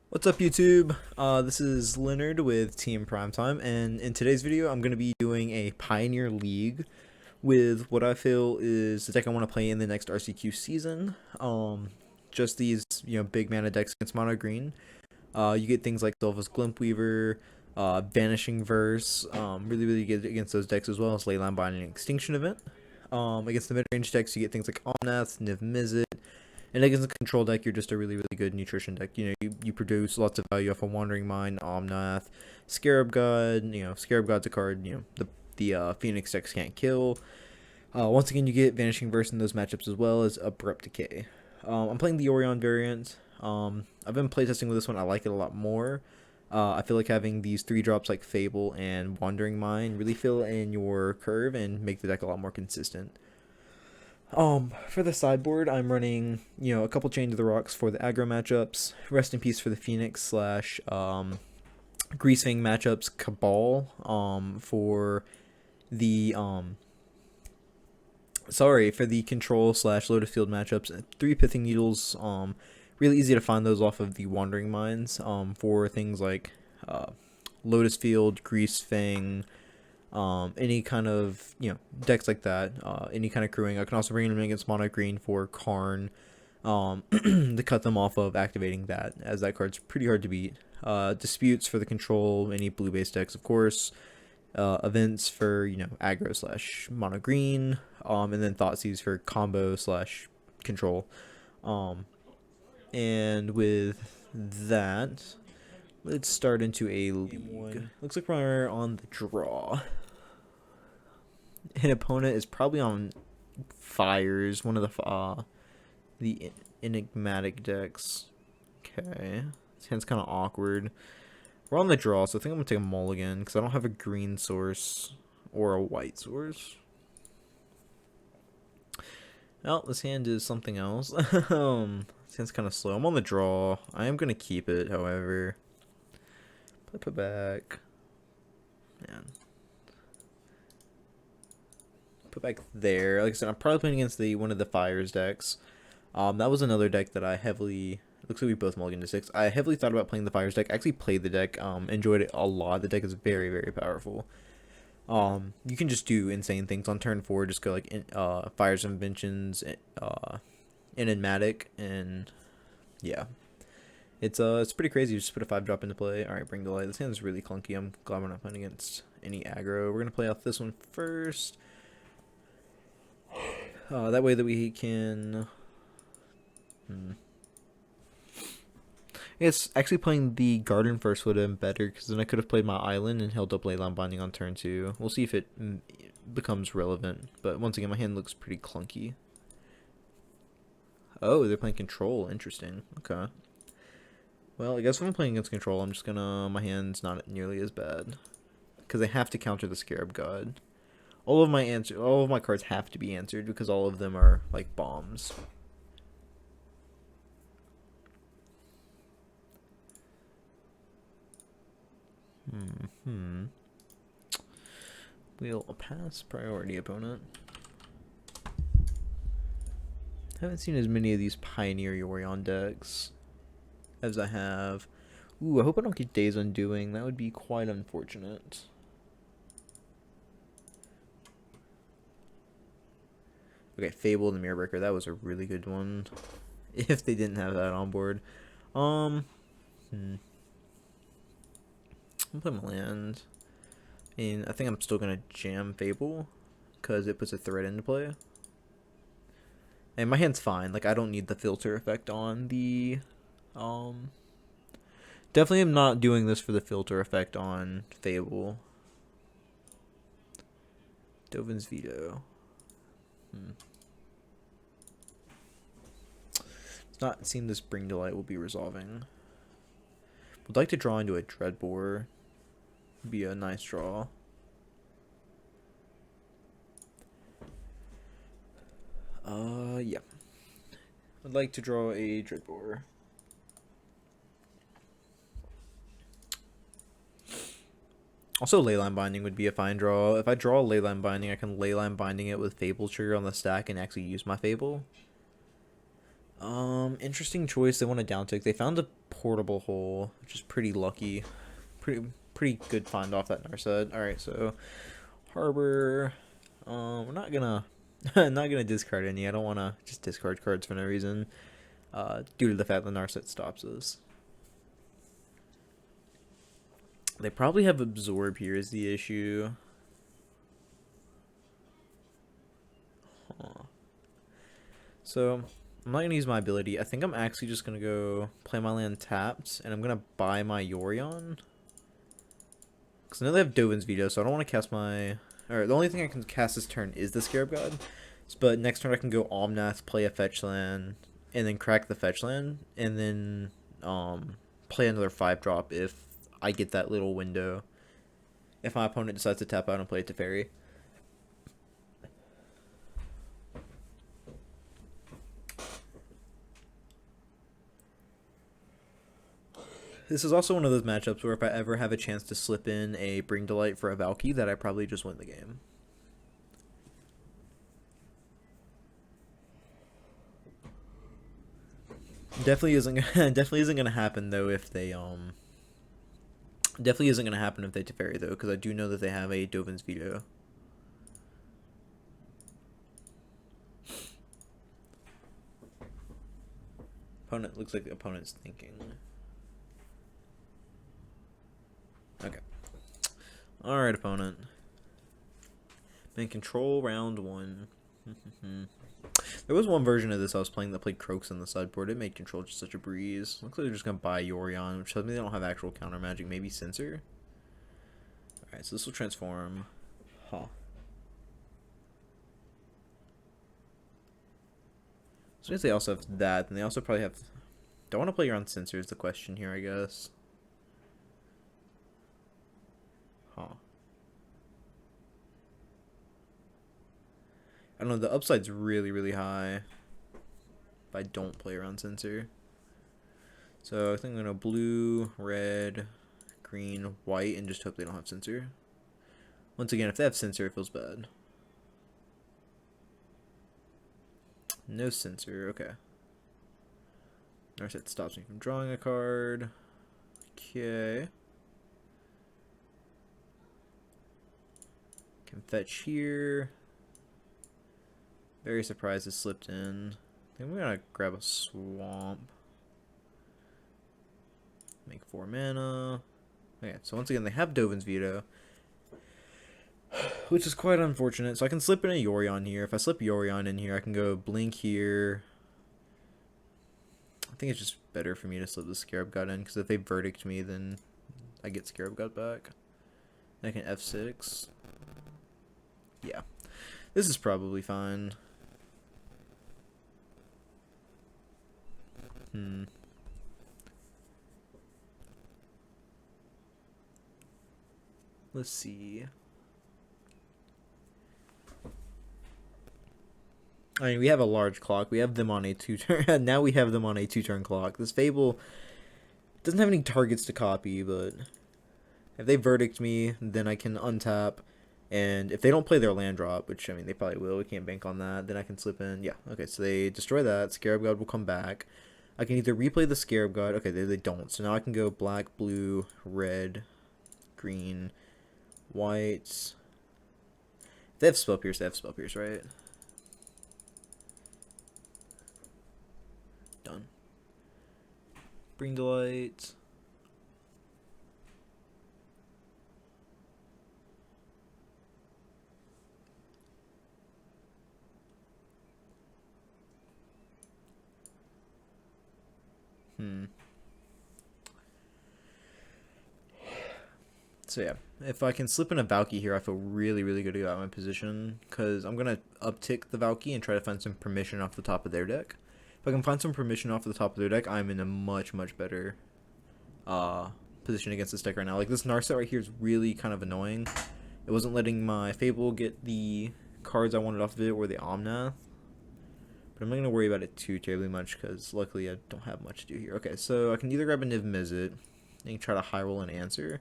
What's up, YouTube? This is Leonard with Team Primetime, and in today's video, I'm going to be doing a Pioneer League with what I feel is the deck I want to play in the next RCQ season. Just these, big mana decks against mono green. You get things like Sylva's Glimpweaver, Vanishing Verse, really good against those decks, as well as Leyline Binding and Extinction Event. Against the mid-range decks, you get things like Omnath, Niv Mizzet. And against a control deck, you're just a really good nutrition deck. You produce lots of value off of Wandering Mind, Omnath, Scarab God. Scarab God's a card, the Phoenix decks can't kill. Once again, you get Vanishing Verse in those matchups, as well as Abrupt Decay. I'm playing the Orion variant. I've been playtesting with this one. I like it a lot more. I feel like having these 3-drops like Fable and Wandering Mind really fill in your curve and make the deck a lot more consistent. For the sideboard, I'm running, a couple Chains of the Rocks for the aggro matchups, Rest in Peace for the Phoenix slash, Greasefang matchups, Cabal, for the, for the Control slash Lotus Field matchups, 3 Pithing Needles, really easy to find those off of the Wandering Minds, for things like, Lotus Field, Greasefang, any kind of decks like that, any kind of crewing. I can also bring them in against mono green for Karn, to cut them off of activating that, as that card's pretty hard to beat. Disputes for the control, any blue based decks, of course. Events for aggro slash mono green, and then Thoughtseize for combo slash control. And with that, let's start into a league. Looks like we're on the draw. An opponent is probably on Fires, one of the enigmatic decks. Okay, this hand's kind of awkward. We're on the draw, so I think I'm gonna take a mulligan because I don't have a green source or a white source. Well, this hand is something else. This hand's kind of slow. I'm on the draw. I am gonna keep it, however. Put back. Man. Put back there. Like I said, I'm probably playing against one of the Fires decks. That was another deck that I heavily... Looks like we both mulliganed to 6. I heavily thought about playing the Fires deck. I actually played the deck. Enjoyed it a lot. The deck is very powerful. You can just do insane things on turn 4. Just go like Fires Inventions, Enigmatic, and yeah. It's pretty crazy. You just put a 5-drop into play. Alright, Bring to Light. This hand's really clunky. I'm glad we're not playing against any aggro. We're gonna play out this one first. That way that we can... It's actually playing the Garden first would have been better, because then I could have played my Island and held up Leyline Binding on turn 2. We'll see if it becomes relevant. But once again, my hand looks pretty clunky. Oh, they're playing Control. Interesting. Okay. Well, I guess if I'm playing against Control, I'm just gonna... My hand's not nearly as bad, because I have to counter the Scarab God. All of my cards have to be answered because all of them are like bombs. We'll pass priority opponent. Haven't seen as many of these Pioneer Yorion decks as I have. Ooh, I hope I don't get Days Undoing. That would be quite unfortunate. Okay, Fable and the Mirrorbreaker. That was a really good one. If they didn't have that on board. I'll play my land. And I think I'm still going to jam Fable, because it puts a threat into play. And my hand's fine. Like, I don't need the filter effect on the... Definitely am not doing this for the filter effect on Fable. Dovin's Veto. It's not seem this Bring to Light will be resolving. Would like to draw into a Dreadbore. Be a nice draw. Yeah. I'd like to draw a Dreadbore. Also, Leyline Binding would be a fine draw. If I draw a Leyline Binding, I can Leyline Binding it with Fable Trigger on the stack and actually use my Fable. Interesting choice. They want a down tick. They found a Portable Hole, which is pretty lucky. Pretty good find off that Narset. Alright, so Harbor. We're not gonna not gonna discard any. I don't wanna just discard cards for no reason. Due to the fact that Narset stops us. They probably have Absorb here is the issue. Huh. So I'm not gonna use my ability. I think I'm actually just gonna go play my land tapped, and I'm gonna buy my Yorion. Because I know they have Dovin's Veto, so I don't want to cast my... Alright, the only thing I can cast this turn is the Scarab God. But next turn I can go Omnath, play a fetch land, and then crack the fetch land, and then play another 5-drop if I get that little window. If my opponent decides to tap out and play a Teferi. This is also one of those matchups where if I ever have a chance to slip in a Bring Delight for a Valky, that I probably just win the game. Definitely isn't gonna happen though if they definitely isn't gonna happen if they Teferi though, because I do know that they have a Dovin's Veto. Opponent looks like the opponent's thinking. Okay. Alright, opponent. In control round 1. There was one version of this I was playing that played Croaks on the sideboard. It made control just such a breeze. Looks like they're just going to buy Yorion, which tells me they don't have actual counter magic. Maybe Censor? Alright, so this will transform. Huh. So I guess they also have that, and they also probably have... Don't want to play around Censor is the question here, I guess. Huh. I don't know, the upside's really, really high if I don't play around Censor. So I think I'm going to blue, red, green, white, and just hope they don't have Censor. Once again, if they have Censor, it feels bad. No Censor, okay. Narset stops me from drawing a card. Okay. Can fetch here. Very surprised it slipped in. I think we're gonna grab a swamp. Make 4 mana. Okay, so once again they have Dovin's Veto, which is quite unfortunate. So I can slip in a Yorion here. If I slip Yorion in here, I can go Blink here. I think it's just better for me to slip the Scarab God in, because if they Verdict me, then I get Scarab God back. I can F6. Yeah, this is probably fine. Let's see. I mean, we have a large clock. We have them on a 2-turn. Now we have them on a 2-turn clock. This Fable doesn't have any targets to copy, but if they Verdict me, then I can untap. And if they don't play their land drop, which, I mean, they probably will. We can't bank on that. Then I can slip in. Yeah, okay, so they destroy that. Scarab God will come back. I can either replay the Scarab God. Okay, they don't. So now I can go black, blue, red, green, white. They have Spell Pierce. They have Spell Pierce, right? Done. Bring Delight. So yeah, if I can slip in a Valky here, I feel really, really good about my position, because I'm going to uptick the Valky and try to find some permission off the top of their deck. If I can find some permission off the top of their deck, I'm in a much, much better position against this deck right now. Like, this Narset right here is really kind of annoying. It wasn't letting my Fable get the cards I wanted off of it, or the Omnath. But I'm not going to worry about it too terribly much, because luckily I don't have much to do here. Okay, so I can either grab a Niv Mizzet and try to high roll an answer.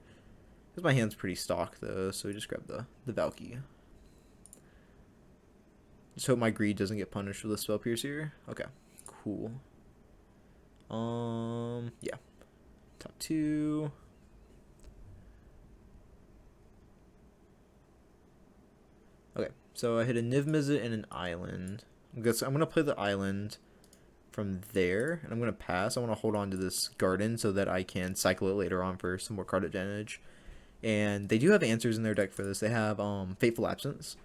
Because my hand's pretty stock, though, so we just grab the Valky. Just hope my greed doesn't get punished with a Spell Pierce here. Okay, cool. Yeah. top 2. Okay, so I hit a Niv Mizzet and an island. I'm going to play the island from there, and I'm going to pass. I want to hold on to this garden so that I can cycle it later on for some more card advantage. And they do have answers in their deck for this. They have Fateful Absence.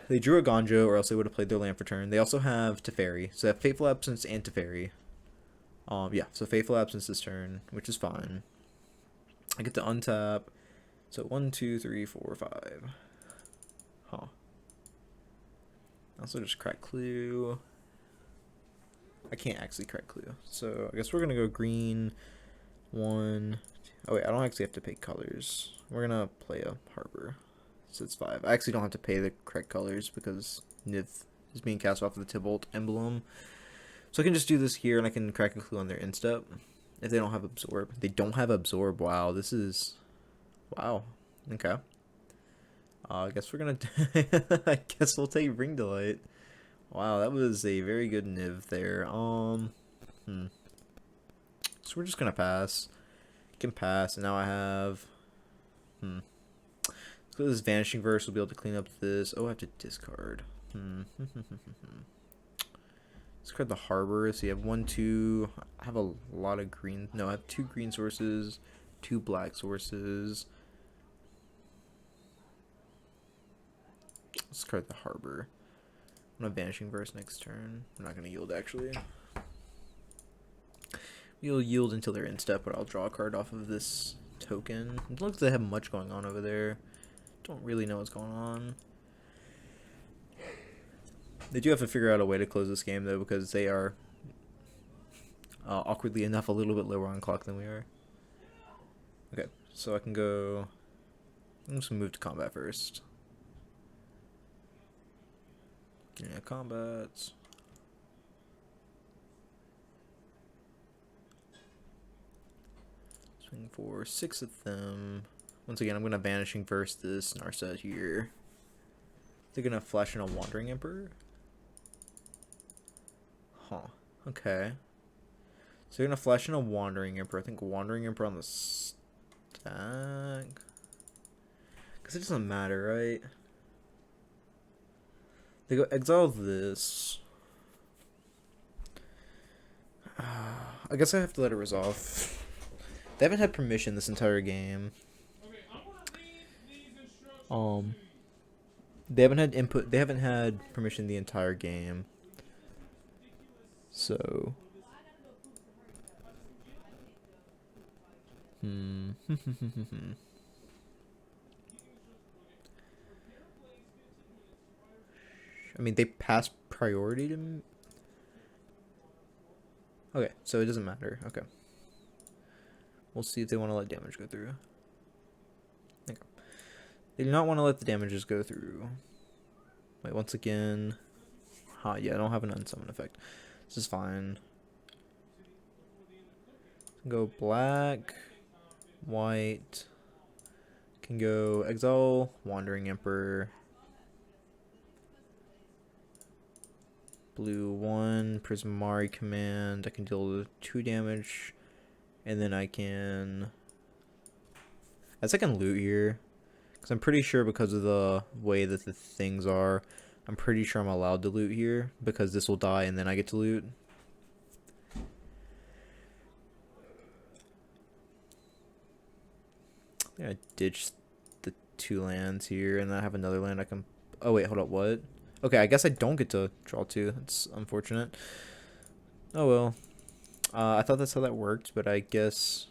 They drew a Gonjo, or else they would have played their land for turn. They also have Teferi. So they have Fateful Absence and Teferi. Yeah, so Fateful Absence this turn, which is fine. I get to untap. So 1, 2, 3, 4, 5. Huh. Also just crack Clue. I can't actually crack Clue. So I guess we're going to go green. 1. Oh wait, I don't actually have to pay colors. We're going to play a Harbor. So it's 5. I actually don't have to pay the correct colors because Niv is being cast off of the Tybalt emblem. So I can just do this here and I can crack a Clue on their instep. If they don't have Absorb. They don't have Absorb. Wow, this is... Wow. Okay. I guess we're gonna... I guess we'll take Ring Delight. Wow, that was a very good Niv there. So we're just gonna pass. Can pass, and now I have... So this Vanishing Verse will be able to clean up this. Oh, I have to discard. Discard the Harbor. So you have 1, 2. I have a lot of green. No, I have 2 green sources, 2 black sources. Discard the Harbor. I'm gonna Vanishing Verse next turn. I'm not gonna yield actually. You'll yield until they're in step, but I'll draw a card off of this token. It looks like they have much going on over there. Don't really know what's going on. They do have to figure out a way to close this game though, because they are awkwardly enough a little bit lower on clock than we are. Okay, so I can go... I'm just gonna move to combat first. Yeah, combats. Swing for 6 of them. Once again, I'm going to Vanishing Verse this Narset here. They're going to flash in a Wandering Emperor. Huh. Okay. So they're going to flash in a Wandering Emperor. I think Wandering Emperor on the stack. Because it doesn't matter, right? They go exile this. I guess I have to let it resolve. They haven't had permission this entire game. They haven't had input. They haven't had permission the entire game. So. I mean, they pass priority to me. Okay, so it doesn't matter. Okay. We'll see if they want to let damage go through. Okay. They do not want to let the damages go through. Wait, once again. Yeah, I don't have an unsummon effect. This is fine. Go black, white. Can go exile, Wandering Emperor. Blue 1, Prismari command. I can deal 2 damage. And then I can... I guess I can loot here. Because I'm pretty sure because of the way that the things are, I'm pretty sure I'm allowed to loot here. Because this will die and then I get to loot. I'm gonna ditch the 2 lands here. And then I have another land I can... Oh wait, hold up, what? Okay, I guess I don't get to draw 2. That's unfortunate. Oh well. I thought that's how that worked, but I guess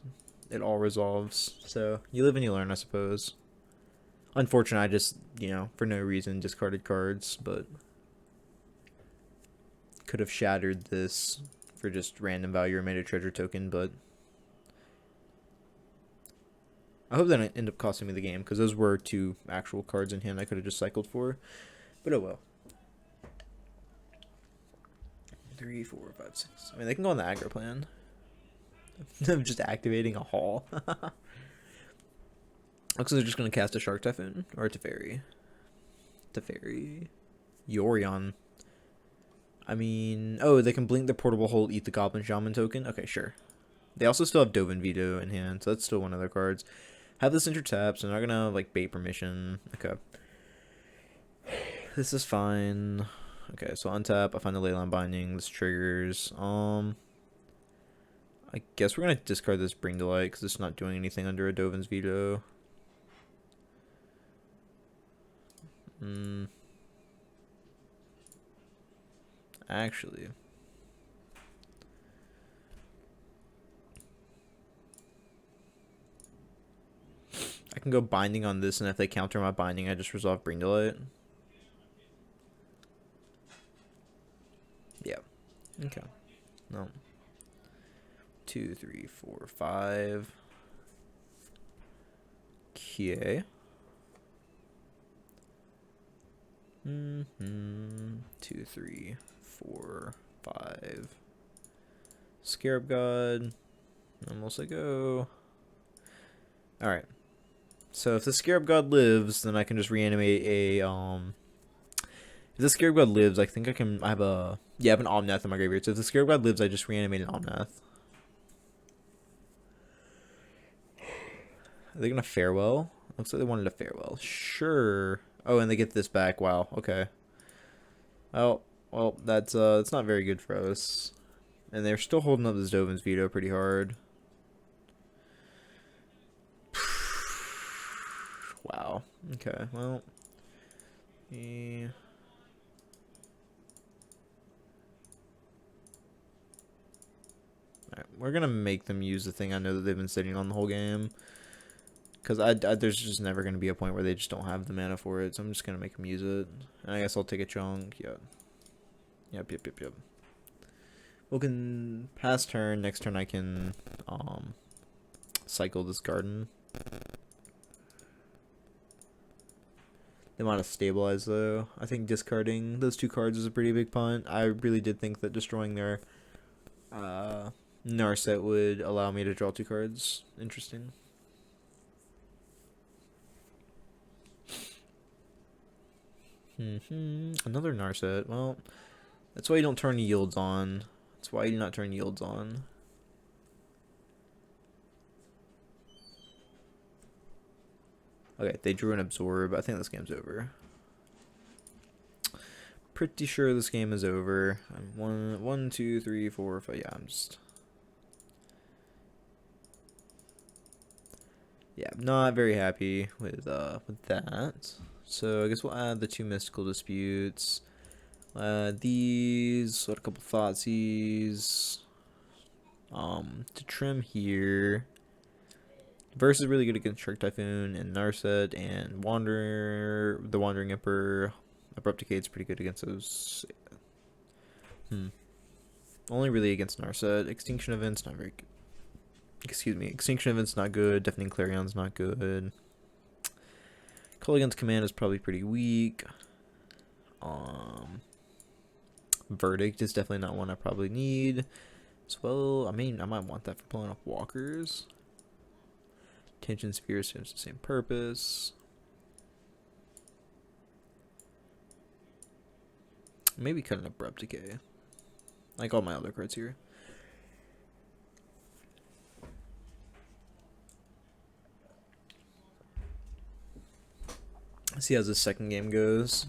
it all resolves. So, you live and you learn, I suppose. Unfortunate, I just, you know, for no reason, discarded cards, but... Could have shattered this for just random value or made a treasure token, but... I hope that didn't end up costing me the game, because those were 2 actual cards in hand I could have just cycled for. But oh well. 3, 4, 5, 6. I mean, they can go on the aggro plan. I'm just activating a haul. Looks like they're just going to cast a Shark Typhoon or a Teferi. Teferi. Yorion. I mean, oh, they can blink the Portable Hold, eat the Goblin Shaman token? Okay, sure. They also still have Dovin Veto in hand, so that's still one of their cards. Have this intertap, so they're not gonna like bait permission. Okay. This is fine. Okay, so untap, I find the Leyline Binding, this triggers. I guess we're gonna discard this Bring to Light because it's not doing anything under a Dovin's Veto. Actually, I can go Binding on this, and if they counter my Binding, I just resolve Bring to Light. Yeah. Okay. No. 2, 3, 4, 5. Okay. 2, 3, 4, 5. Scarab God. Almost I go. Alright. So if the Scarab God lives, then I can just reanimate a if the Scarab God lives, I think I can I have an Omnath in my graveyard. So if the Scarab God lives, I just reanimate an Omnath. Are they gonna farewell? Looks like they wanted a farewell. Sure. Oh, and they get this back. Wow. Okay. Well, that's it's not very good for us. And they're still holding up this Dovin's Veto pretty hard. Wow. Okay. Well. Yeah. Alright, we're gonna make them use the thing I know that they've been sitting on the whole game. Because there's just never going to be a point where they just don't have the mana for it, so I'm just going to make them use it. And I guess I'll take a chunk, yeah. Yep. We can pass turn, next turn I can cycle this garden. They want to stabilize though. I think discarding those 2 cards is a pretty big punt. I really did think that destroying their Narset would allow me to draw 2 cards. Interesting. Another Narset. Well, that's why you don't turn yields on. That's why you do not turn yields on. Okay, they drew an Absorb. I think this game's over. Pretty sure this game is over. I'm 1, 2, 3, 4, 5. Yeah, I'm just. Yeah, I'm not very happy with that. So I guess we'll add the 2 Mystical Disputes. These, what a couple Thoughtseize. To trim here. Verse is really good against Shark Typhoon and Narset and Wanderer, the Wandering Emperor. Abrupt Decade's pretty good against those. Only really against Narset. Extinction Event's not very good. Excuse me. Extinction Event's not good. Deafening Clarion's not good. Call Against Command is probably pretty weak. Verdict is definitely not one I probably need. As well, I mean, I might want that for pulling up walkers. Tension Sphere serves the same purpose. Maybe cut an Abrupt Decay. Like all my other cards here. See how this second game goes.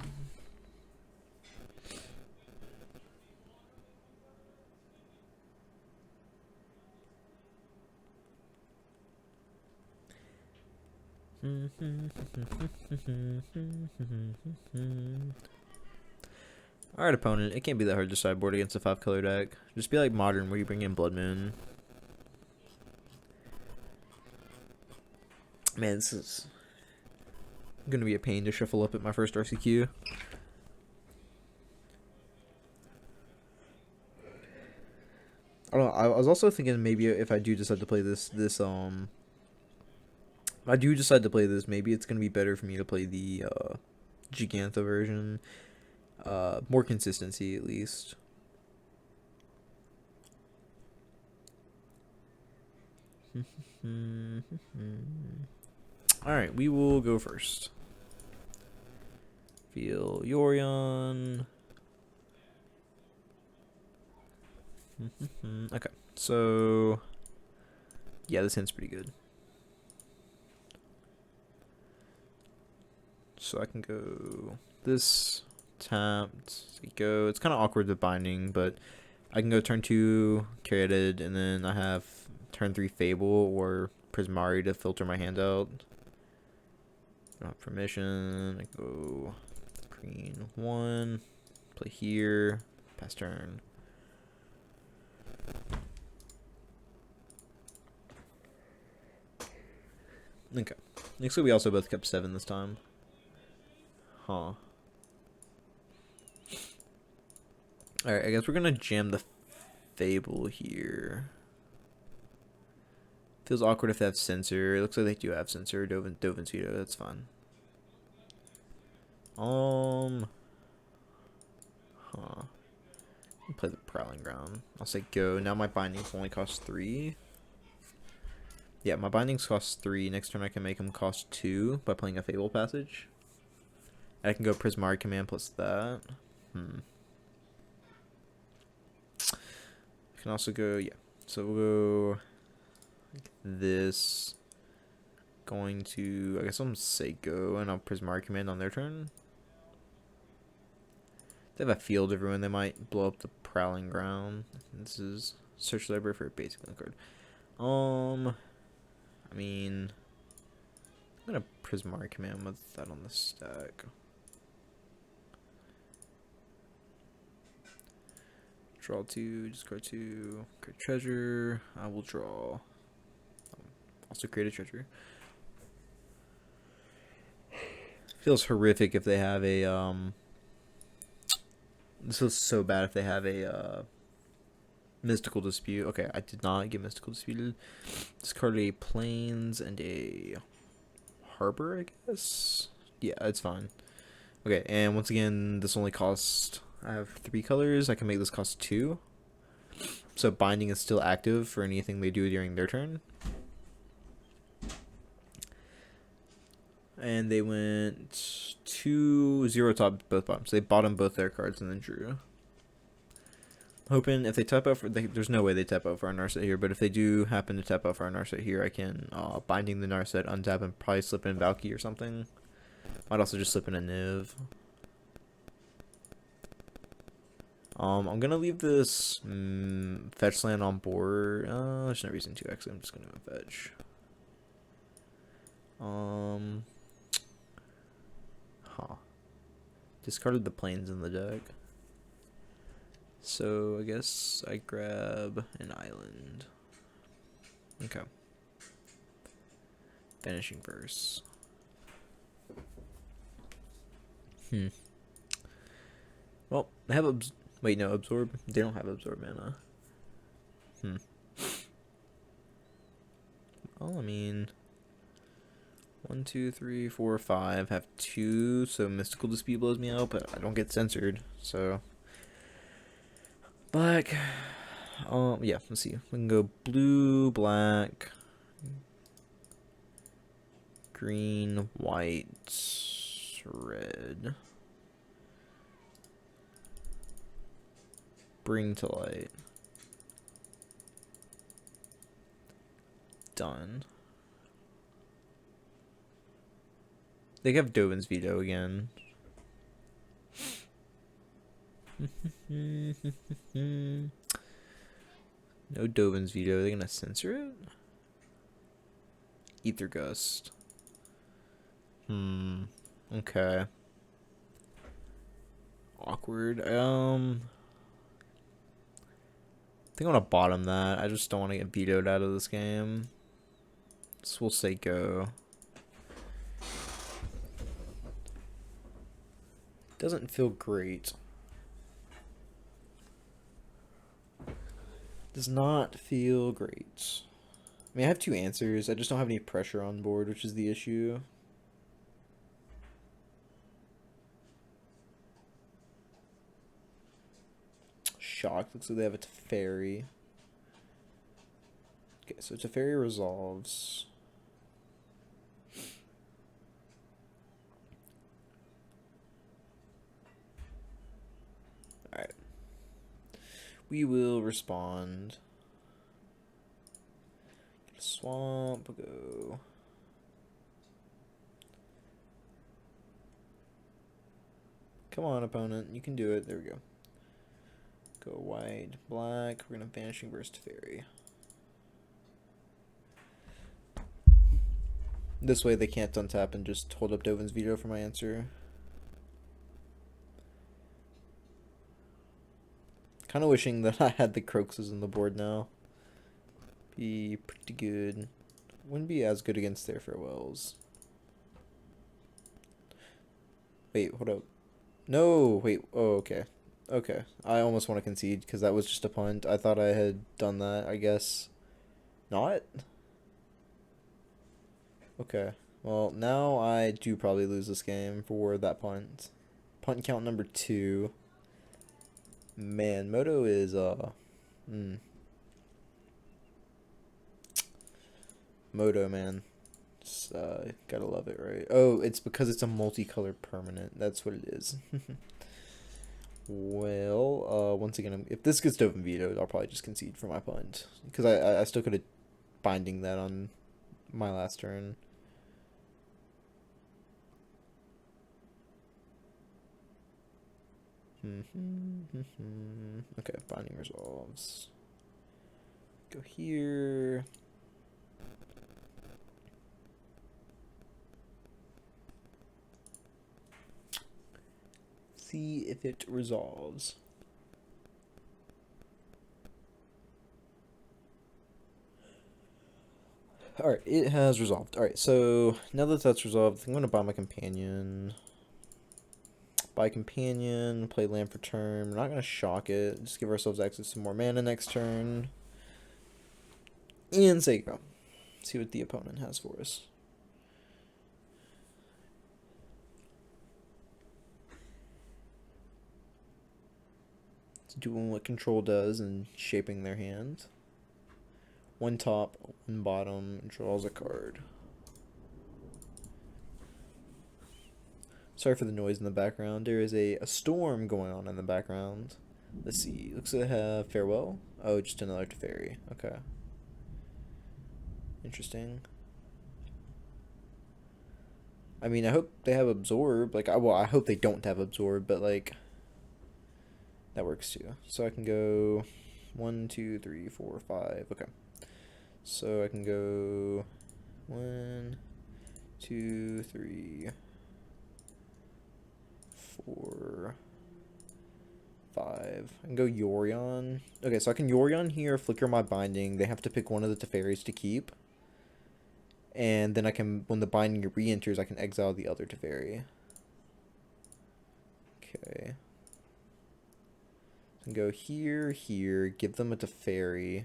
Alright, opponent. It can't be that hard to sideboard against a 5-color deck. Just be like Modern, where you bring in Blood Moon. Man, this is gonna be a pain to shuffle up at my first RCQ. I don't know. I was also thinking maybe if I do decide to play this, if I do decide to play this, maybe it's gonna be better for me to play the Gigantha version. More consistency, at least. Alright, we will go first. Feel Yorion. Okay, so Yeah, this hand's pretty good. So I can go this, tapped, go. It's kind of awkward the binding, but I can go turn 2, Caryatid, and then I have turn 3 Fable or Prismari to filter my hand out. Don't have permission. I go green 1, play here, pass turn. Okay. Looks like we also both kept 7 this time. Huh. Alright, I guess we're gonna jam the Fable here. Feels awkward if they have Sensor. It looks like they do have Sensor. Dovin's Veto, that's fine. Huh. Play the Prowling Ground. I'll say go. Now my bindings only cost 3. Yeah, my bindings cost 3. Next turn I can make them cost 2 by playing a Fable Passage. I can go Prismari Command plus that. I can also go, yeah. So we'll go like this. Going to, I guess I'm gonna say go, and I'll Prismari Command on their turn. They have a field of ruin. They might blow up the Prowling Ground. This is search library for a basic card. I mean, I'm gonna Prismari Command with that on the stack. Draw 2, discard 2, create treasure. I will draw. Also create a treasure. Feels horrific if they have a this feels so bad if they have a Mystical Dispute. Okay, I did not get Mystical Disputed. Discarded a Plains and a Harbor, I guess. Yeah, it's fine. Okay, and once again, this only costs, I have 3 colors. I can make this cost 2. So binding is still active for anything they do during their turn. And they went 2-0 top both bottoms. They bottomed both their cards and then drew. Hoping if they tap out for, there's no way they tap out for our Narset here, but if they do happen to tap out for our Narset here, I can binding the Narset, untap, and probably slip in Valky or something. Might also just slip in a Niv. I'm gonna leave this fetch land on board. There's no reason to actually. I'm just gonna fetch. Discarded the plains in the deck. So I guess I grab an island. Okay. Vanishing Verse. Well, they have wait, no, Absorb. They don't have Absorb mana. Well, I mean, 1, 2, 3, 4, 5 have 2, so Mystical Dispute blows me out, but I don't get censored, so black. Yeah, let's see. We can go blue, black, green, white, red. Bring to light. Done. They have Dovin's Veto again. No Dovin's Veto. Are they gonna censor it? Ether Gust. Okay. Awkward. I think I want to bottom that. I just don't want to get vetoed out of this game. So we'll say go. Doesn't feel great. Does not feel great. I mean, I have 2 answers. I just don't have any pressure on board, which is the issue. Shocked. Looks like they have a Teferi. Okay, so Teferi resolves. Alright. We will respond. Swamp, go. Come on, opponent. You can do it. There we go. Go white, black. We're going to Vanishing Burst Fairy. This way they can't untap and just hold up Dovin's veto for my answer. Kind of wishing that I had the Croxes on the board now. Be pretty good. Wouldn't be as good against their farewells. Wait, hold up. No, wait. Oh, okay. Okay. I almost want to concede because that was just a punt. I thought I had done that, I guess. Not? Okay. Well, now I do probably lose this game for that punt. Punt count number 2. Man, Moto is, Moto, man. Just, gotta love it, right? Oh, it's because it's a multicolored permanent. That's what it is. Well, once again, if this gets Dovin vetoed, I'll probably just concede for my punt. Because I still could have binding that on my last turn. Okay, binding resolves. Go here. See if it resolves. Alright, it has resolved. Alright, so now that that's resolved, I'm going to buy my companion. Buy companion, play land for turn. We're not going to shock it. Just give ourselves access to more mana next turn. And say go. See what the opponent has for us. It's doing what control does and shaping their hand. One top, one bottom, draws a card. Sorry for the noise in the background. There is a storm going on in the background. Let's see. Looks like they have farewell. Oh, just another Teferi. Okay. Interesting. I mean, I hope they have absorb. Like, well, I hope they don't have absorb, but like, that works too. So I can go 1, 2, 3, 4, 5. Okay. So I can go 1, 2, 3, 4, 5. I can go Yorion. Okay, so I can Yorion here, flicker my binding. They have to pick one of the Teferis to keep. And then I can, when the binding re-enters, I can exile the other Teferi. Okay. I can go here, here, give them a Teferi.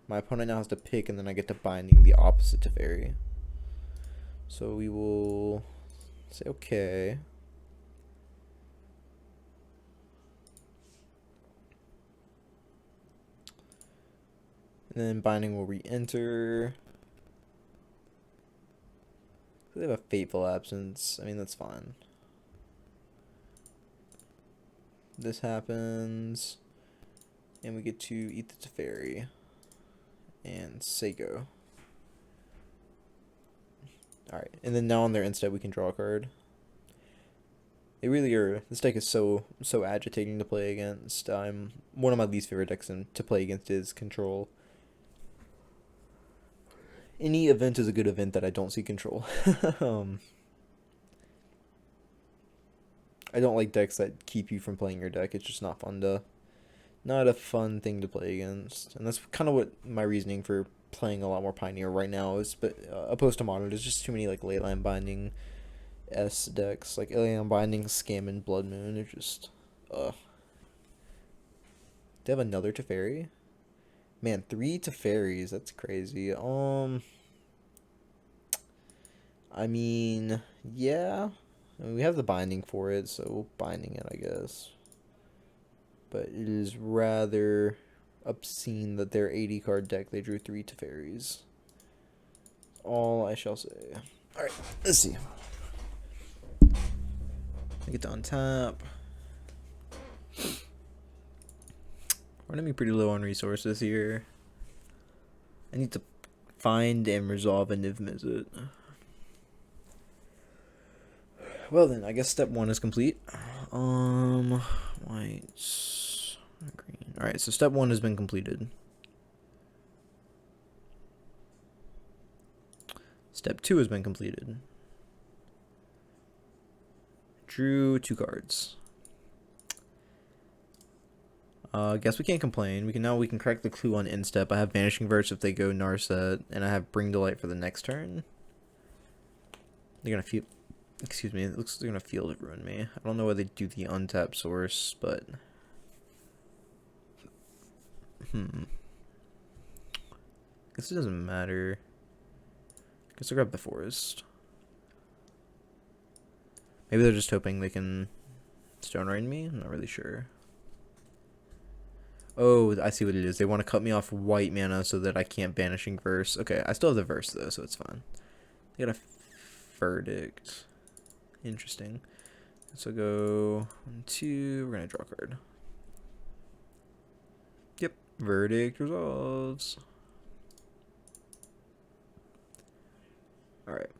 My opponent now has to pick, and then I get to binding the opposite Teferi. So we will say okay. And then binding will re-enter. They have a fateful absence. I mean, that's fine. This happens. And we get to eat the Teferi. And say go. Alright, and then now on their instead we can draw a card. They really are. This deck is so agitating to play against. One of my least favorite decks to play against is Control. Any event is a good event that I don't see Control. I don't like decks that keep you from playing your deck. It's just not fun to... Not a fun thing to play against. And that's kind of what my reasoning for playing a lot more Pioneer right now is. But opposed to Modern, there's just too many like Leyline Binding S decks. Like Alien Binding, Scam, and Blood Moon. They're just... They have another Teferi? Man, 3 Teferis. That's crazy. I mean, yeah. I mean, we have the binding for it, so we'll binding it, I guess. But it is rather obscene that their 80 card deck, they drew 3 Teferis. All I shall say. Alright, let's see. I get to untap. We're gonna be pretty low on resources here. I need to find and resolve a Niv Mizzet. Well then, I guess step 1 is complete. White, green. Alright, so step 1 has been completed. Step 2 has been completed. Drew 2 cards. Guess we can't complain. We can crack the clue on instep. I have Vanishing Verse if they go Narset, and I have Bring to Light for the next turn. They're gonna feel. Excuse me. It looks like they're gonna Field it ruin me. I don't know why they do the untap source, but guess it doesn't matter. Guess I'll grab the Forest. Maybe they're just hoping they can Stone Rain me. I'm not really sure. Oh, I see what it is. They want to cut me off white mana so that I can't Banishing Verse. Okay, I still have the Verse though, so it's fine. They got a Verdict. Interesting. So go 1, 2. We're gonna draw a card. Yep, Verdict resolves. All right.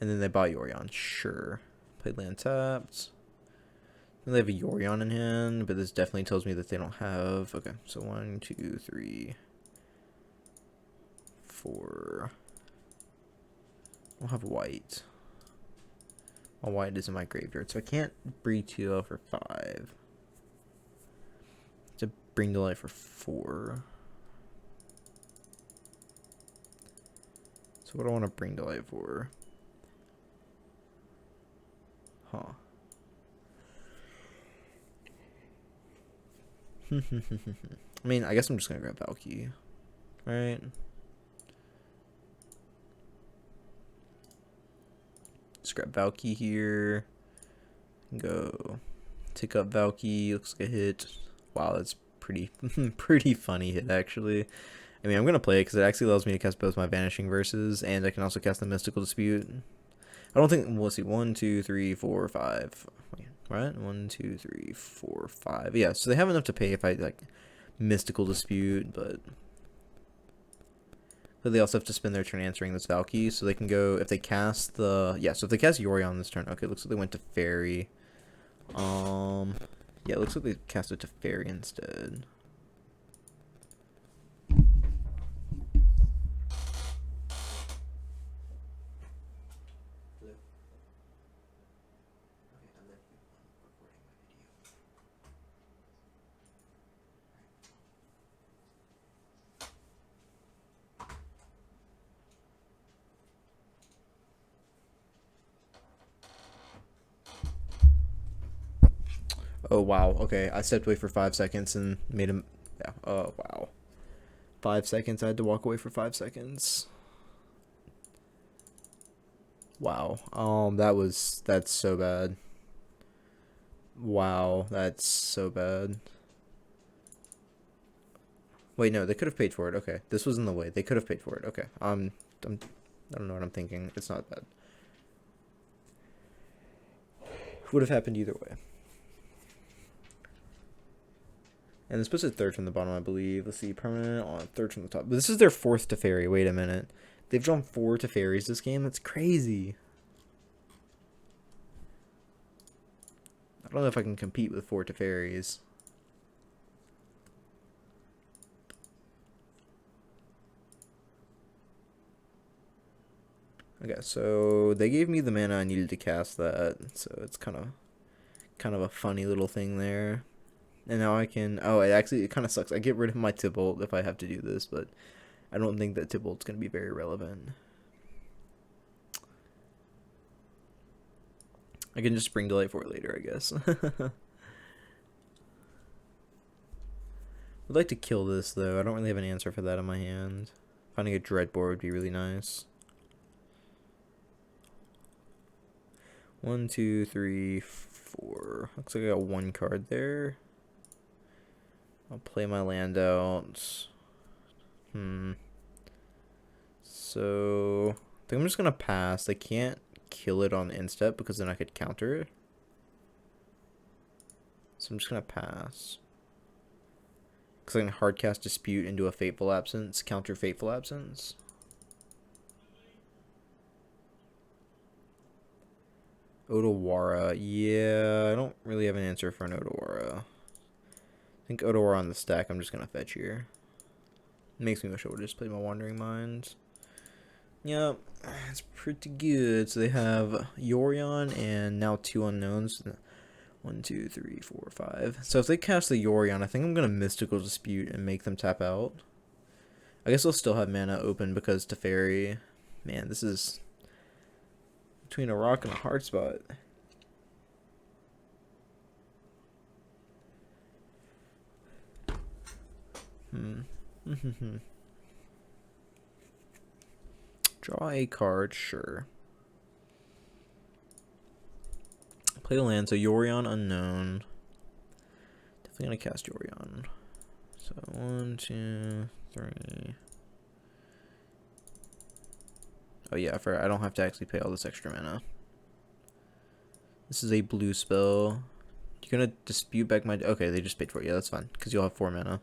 And then they bought Yorion. Sure. Played land tapped. They have a Yorion in hand, but this definitely tells me that they don't have. Okay, so 1, 2, 3, 4. I don't have white. My white is in my graveyard, so I can't breed 2 for 5. To Bring to Life for 4. So what do I want to Bring to Life for? Huh. I mean, I guess I'm just gonna grab Valky, right? Just grab Valky here. Go take up Valky. Looks like a hit. Wow, that's pretty pretty funny hit actually. I mean, I'm gonna play it because it actually allows me to cast both my Vanishing Verses, and I can also cast the Mystical Dispute. I don't think. Well, let's see. 1, 2, 3, 4, 5. Wait, right? 1, 2, 3, 4, 5. Yeah. So they have enough to pay if I like Mystical Dispute, but they also have to spend their turn answering this Valky, so they can go if they cast the So if they cast Yorion this turn, okay. Looks like they went to Fairy. Yeah. It looks like they cast it to Fairy instead. Oh, wow. Okay, I stepped away for 5 seconds and made him... Yeah, oh, wow. 5 seconds, I had to walk away for 5 seconds. Wow. That's so bad. Wow, that's so bad. Wait, no, they could have paid for it. Okay, this was in the way. They could have paid for it. Okay, I don't know what I'm thinking. It's not bad. Would have happened either way. And it's supposed to third from the bottom, I believe. Let's see, permanent on third from the top. But this is their 4th Teferi. Wait a minute. They've drawn 4 Teferis this game? That's crazy. I don't know if I can compete with 4 Teferis. Okay, so they gave me the mana I needed to cast that. So it's kind of a funny little thing there. And now I can... Oh, it kind of sucks. I get rid of my Tybalt if I have to do this, but I don't think that Tybalt's going to be very relevant. I can just Bring to Light for it later, I guess. I'd like to kill this, though. I don't really have an answer for that in my hand. Finding a Dreadbore would be really nice. 1, 2, 3, 4. Looks like I got 1 card there. I'll play my land out. So I think I'm just gonna pass. They can't kill it on instep because then I could counter it. So I'm just gonna pass. Looks like a hardcast Dispute into a Fateful Absence, counter Fateful Absence. Otawara. Yeah, I don't really have an answer for an Otawara. I think Otawara on the stack. I'm just going to fetch here. Makes me wish I would just play my Wandering Mind. Yep, it's pretty good. So they have Yorion and now 2 unknowns. 1, 2, 3, 4, 5. So if they cast the Yorion, I think I'm going to Mystical Dispute and make them tap out. I guess they'll still have mana open because Teferi. Man, this is between a rock and a hard spot. Draw a card, sure. Play a land, so Yorion unknown. Definitely gonna cast Yorion. So 1, 2, 3. Oh yeah, I don't have to actually pay all this extra mana. This is a blue spell. You're gonna dispute back my... Okay, they just paid for it. Yeah, that's fine, because you'll have 4 mana.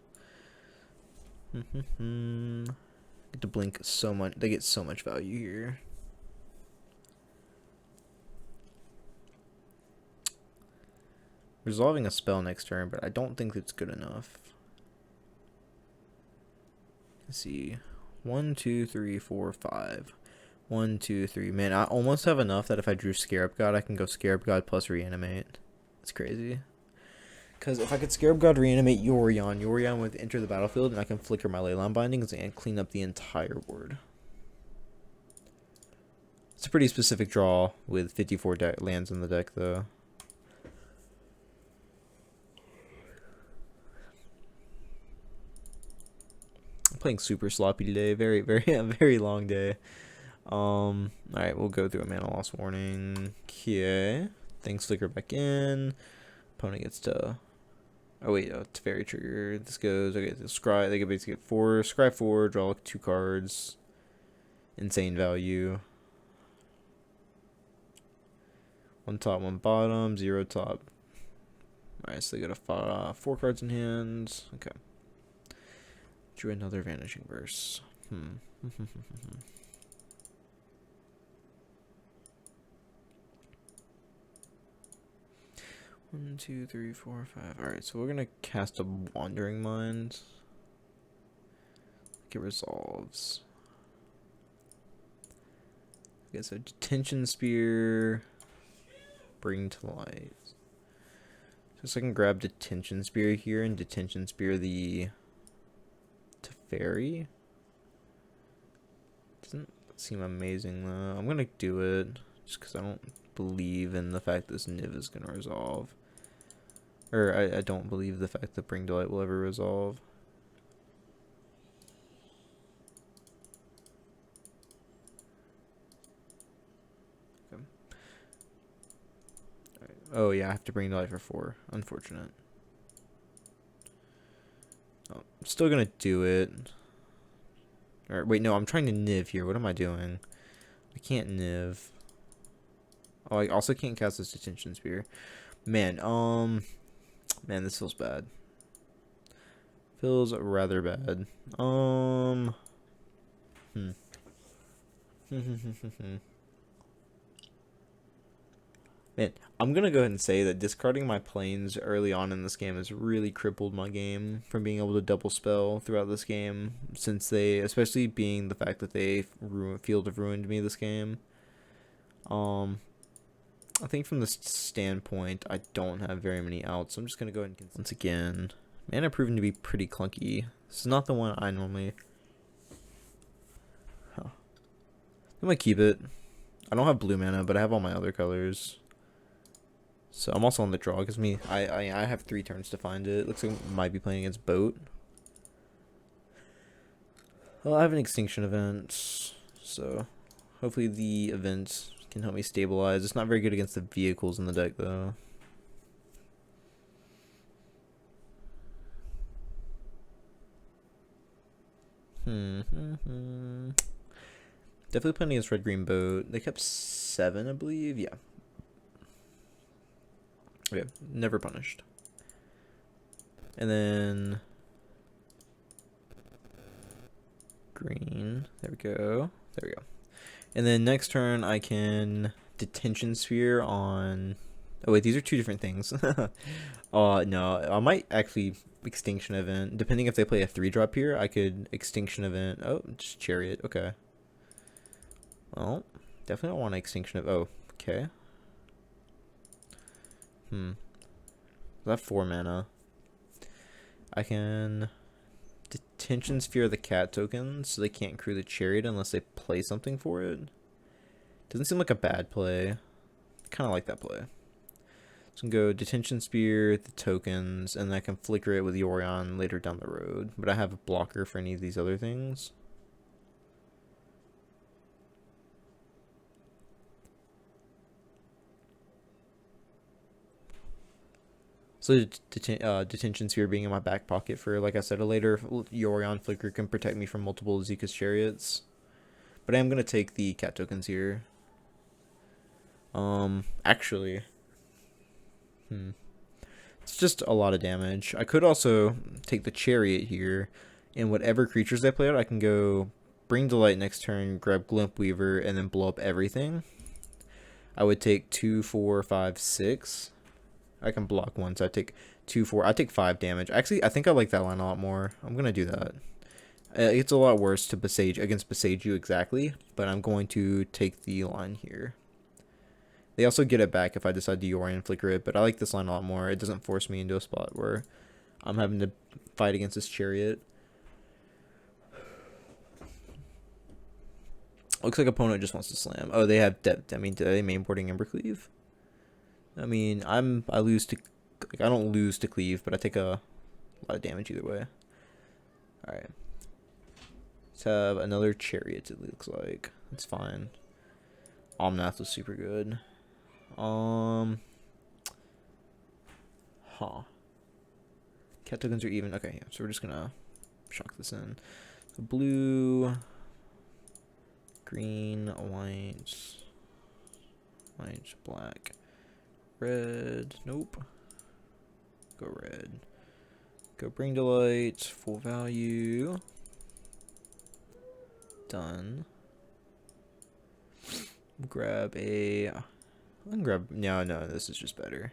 Get to blink so much. They get so much value here. Resolving a spell next turn, but I don't think it's good enough. Let's see. 1, 2, 3, 4, 5. 1, 2, 3. Man, I almost have enough that if I drew Scarab God, I can go Scarab God plus Reanimate. It's crazy. Because if I could Scarab God Reanimate Yorion would enter the battlefield, and I can flicker my Leyline Bindings and clean up the entire board. It's a pretty specific draw with 54 lands in the deck, though. I'm playing super sloppy today. Very, very long day. Alright, we'll go through a mana loss warning. Okay. Things flicker back in. Opponent gets to... Oh wait, Teferi trigger. This goes... Okay, the Scry... They can basically get 4... Scry 4, draw 2 cards. Insane value. 1 top, 1 bottom, 0 top. Alright, so they got a 4 cards in hand. Okay. Drew another Vanishing Verse. 1, 2, 3, 4, 5. Alright, so we're gonna cast a Wandering Mind. It resolves. Okay, so Detention Spear. Bring to light. So I can grab Detention Spear here and Detention Spear the Teferi. Doesn't seem amazing though. I'm gonna do it just because I don't believe in the fact this Niv is gonna resolve. Or I don't believe the fact that Bring to Light will ever resolve. Okay. Right. Oh yeah, I have to Bring to Light for 4. Unfortunate. Oh, I'm still gonna do it. Or wait, no, I'm trying to Niv here. What am I doing? I can't Niv. Oh, I also can't cast this Detention Spear. Man, man, this feels bad. Feels rather bad. Man, I'm gonna go ahead and say that discarding my planes early on in this game has really crippled my game from being able to double spell throughout this game, since they, especially being the fact that they Field have ruined me this game. I think from this standpoint, I don't have very many outs, so I'm just gonna go ahead and once again. Mana proven to be pretty clunky. This is not the one I normally. Huh. I might keep it. I don't have blue mana, but I have all my other colors. So I'm also on the draw. Gives me I have 3 turns to find it. Looks like I might be playing against Boat. Well, I have an Extinction event, so hopefully the event can help me stabilize. It's not very good against the vehicles in the deck though. Definitely playing against Red Green Boat. They kept 7, I believe. Yeah. Okay, never punished. And then green. There we go. There we go. And then next turn I can Detention Sphere on... Oh wait, these are two different things. No, I might actually Extinction Event. Depending if they play a 3-drop here, I could Extinction Event. Oh, just Chariot. Okay. Well, definitely don't want to Extinction of... Oh, okay. Is that 4 mana? I can Detention Sphere the cat token, so they can't crew the Chariot unless they play something for it. Doesn't seem like a bad play. Kind of like that play. So I can go Detention Spear, the tokens, and I can flicker it with Yorion later down the road. But I have a blocker for any of these other things. So Detention Sphere being in my back pocket for, like I said, a later Yorion flicker can protect me from multiple Zika's Chariots. But I am going to take the cat tokens here. Actually... It's just a lot of damage. I could also take the Chariot here, and whatever creatures they play out, I can go Bring Delight next turn, grab Glimp Weaver, and then blow up everything. I would take 2, 4, 5, 6. I can block one, so I take 2, 4. I take 5 damage. Actually, I think I like that line a lot more. I'm gonna do that. It's a lot worse to Besage you exactly, but I'm going to take the line here. They also get it back if I decide to Yorion flicker it, but I like this line a lot more. It doesn't force me into a spot where I'm having to fight against this Chariot. Looks like opponent just wants to slam. Oh, they have depth. I mean, do they mainboarding Embercleave? I mean, I lose to, like, I don't lose to cleave, but I take a lot of damage either way. All right. Let's have another Chariot. It looks like it's fine. Omnath was super good. Cat tokens are even. Okay, yeah, so we're just gonna shock this in. So blue, green, white, black, red. Nope. Go red. Go Bring Delight. Full value. Done. Grab a... I can grab... No, this is just better.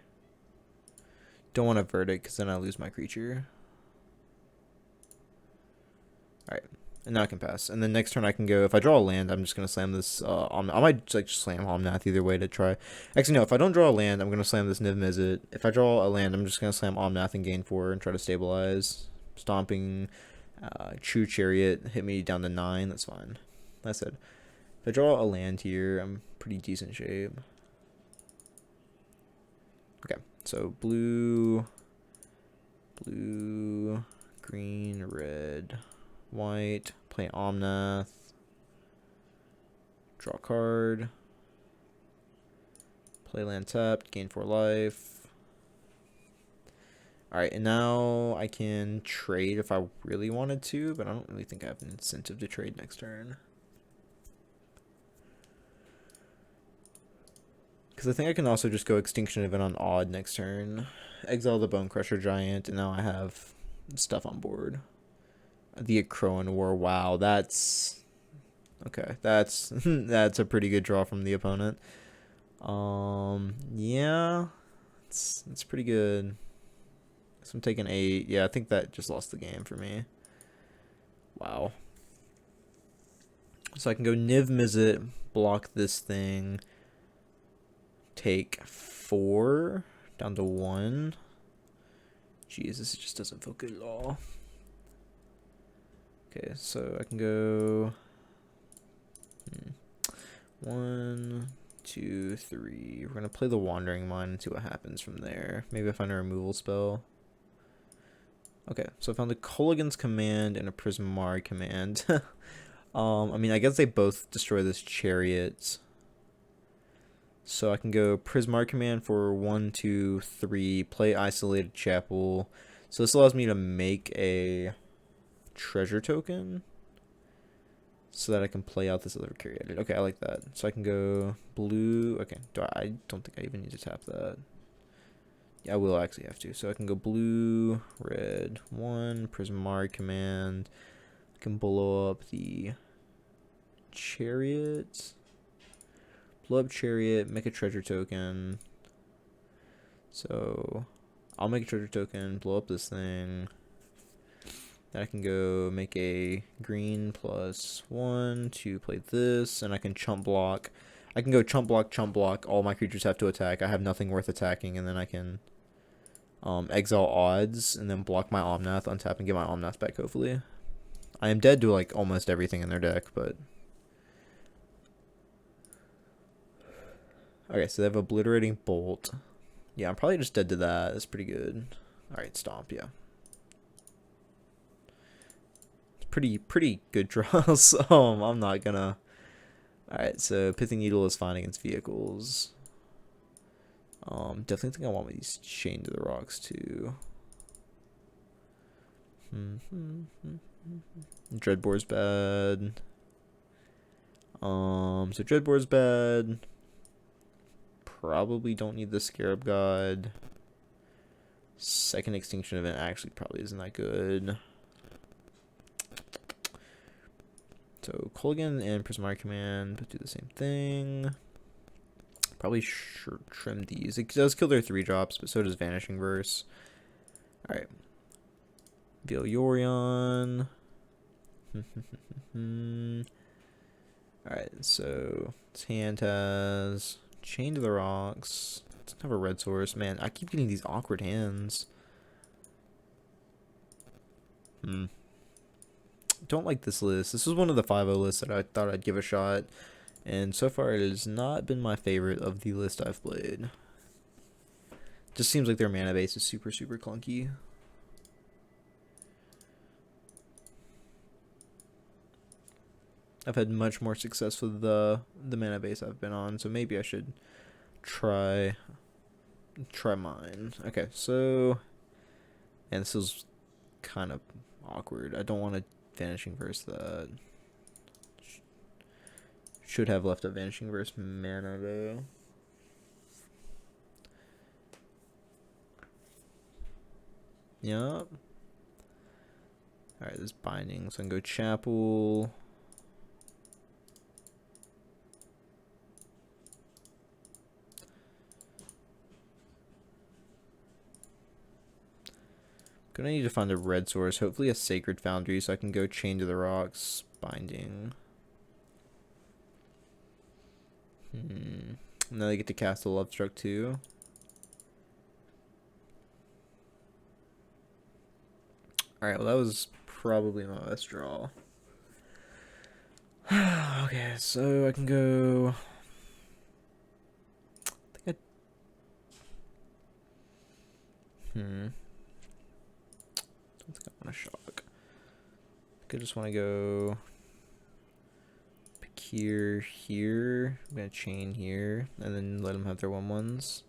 Don't want a Verdict, because then I lose my creature. Alright. And now I can pass. And then next turn I can go... If I draw a land, I'm just going to slam this... I might like slam Omnath either way to try... Actually, no. If I don't draw a land, I'm going to slam this Niv Mizzet. If I draw a land, I'm just going to slam Omnath and gain 4 and try to stabilize. Stomping... True Chariot hit me down to 9. That's fine. That's it. If I draw a land here, I'm pretty decent shape. Okay, so blue, green, red, white, play Omnath, draw a card, play land tapped, gain 4 life. Alright, and now I can trade if I really wanted to, but I don't really think I have an incentive to trade next turn. Because I think I can also just go Extinction Event on Odd next turn. Exile the Bone Crusher Giant, and now I have stuff on board. The Akroan War. Wow, that's... Okay, that's that's a pretty good draw from the opponent. Yeah. It's pretty good. So I'm taking 8. Yeah, I think that just lost the game for me. Wow. So I can go Niv Mizzet, block this thing. Take 4 down to 1. Jeez, this just doesn't feel good at all. Okay, so I can go 1, 2, 3. We're gonna play the Wandering Mind and see what happens from there. Maybe I find a removal spell. Okay, so I found a Kolaghan's Command and a Prismari Command. I mean, I guess they both destroy this Chariot. So I can go Prismar Command for 1, 2, 3, play Isolated Chapel. So this allows me to make a treasure token so that I can play out this other created. Okay, I like that. So I can go blue. Okay, I don't think I even need to tap that. Yeah, I will actually have to. So I can go blue, red, 1, Prismar Command. can blow up the chariot. Blow up chariot, make a treasure token. So I'll make a treasure token, blow up this thing. Then I can go make a green +1 to play this, and I can chump block. I can go chump block. All my creatures have to attack. I have nothing worth attacking, and then I can exile odds, and then block my Omnath, untap, and get my Omnath back, hopefully. I am dead to, like, almost everything in their deck, but... Okay, so they have Obliterating Bolt. Yeah, I'm probably just dead to that. That's pretty good. Alright, Stomp, yeah. It's pretty good draws. I'm not gonna... Alright, so Pithing Needle is fine against vehicles. Definitely think I want these Chained to the Rocks too. Dreadbore's bad. So Dreadbore's bad. Probably don't need the Scarab God. Second Extinction Event actually probably isn't that good. So Kolaghan and Prismatic Command do the same thing. Probably trim these. It does kill their 3-drops, but so does Vanishing Verse. Alright. Veil-Yorion. Alright, so this hand has Chain to the Rocks. Doesn't have a red source. Man, I keep getting these awkward hands. Don't like this list. This was one of the 5-0 lists that I thought I'd give a shot. And so far, it has not been my favorite of the list I've played. Just seems like their mana base is super clunky. I've had much more success with the mana base I've been on, so maybe I should try mine. Okay, so... And this is kind of awkward. I don't want to Vanishing Verse that. Should have left a Vanishing Verse mana though. Yup. Alright, this Binding. So I can go Chapel. Gonna need to find a red source. Hopefully a Sacred Foundry so I can go Chain to the Rocks. Binding. Now they get to cast a Love Struck too. Alright, well that was probably my best draw. Okay, so I can go... I think I don't think I want to shock. I think I just want to go... Here. I'm gonna chain here, and then let them have their 1/1s.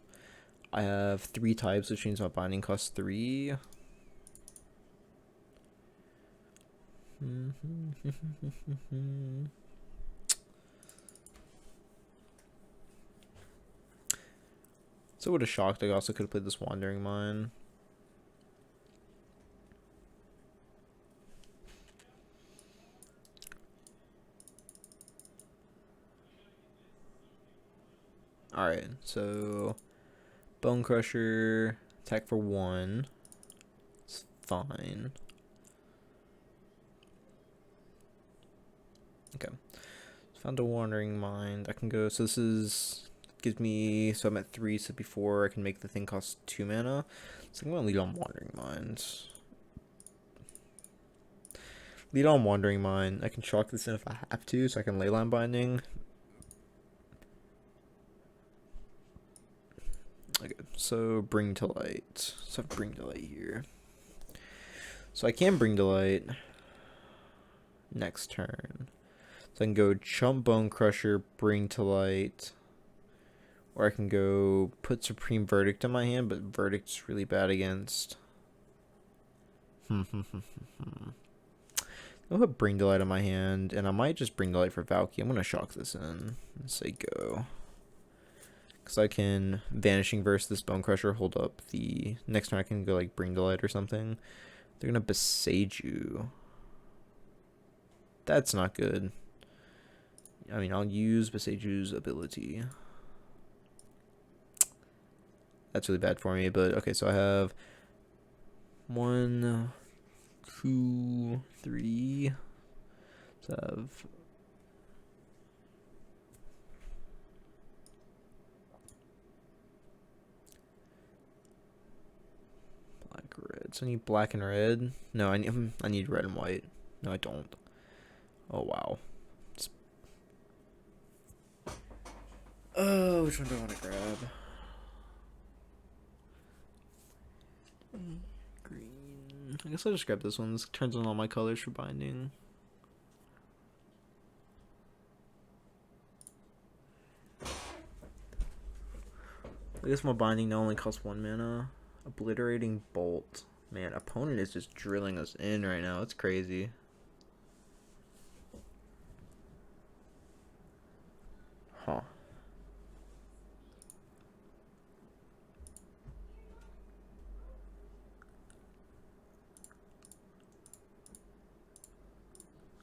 I have 3 types, which means my binding costs 3. So would have shocked. I also could have played this Wandering Mine. Alright, so Bone Crusher, attack for 1. It's fine. Okay. Found a Wandering Mind. I can go, so this is, gives me, so I'm at 3, so before I can make the thing cost 2 mana. So I'm going to lead on Wandering Mind. Lead on Wandering Mind. I can chalk this in if I have to, so I can Leyline Binding. Okay, so Bring to Light. So I have Bring to Light here. So I can Bring to Light next turn. So I can go Chump Bone Crusher, Bring to Light. Or I can go put Supreme Verdict in my hand, but Verdict's really bad against. I'll put Bring to Light in my hand, and I might just Bring to Light for Valky. I'm going to shock this in and say go. Because I can Vanishing Verse this Bone Crusher, hold up the... Next turn I can go like Bring to Light or something. They're going to Besage you. That's not good. I mean, I'll use Beseju's ability. That's really bad for me, but okay, so I have 1, 2, 3. So I have black, red. So I need black and red. No, I need red and white. No, I don't. Oh wow. Oh, which one do I want to grab? Green. I guess I'll just grab this one. This turns on all my colors for binding. I guess my binding now only costs 1 mana. Obliterating Bolt. Man, opponent is just drilling us in right now. It's crazy. Huh.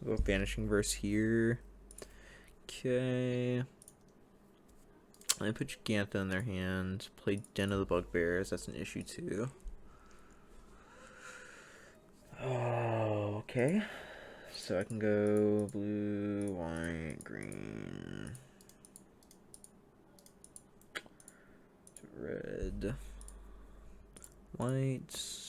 Go Vanishing Verse here. Okay. I put Gigantha in their hand. Play Den of the Bugbears. That's an issue too. Oh, okay. So I can go blue, white, green, red, white.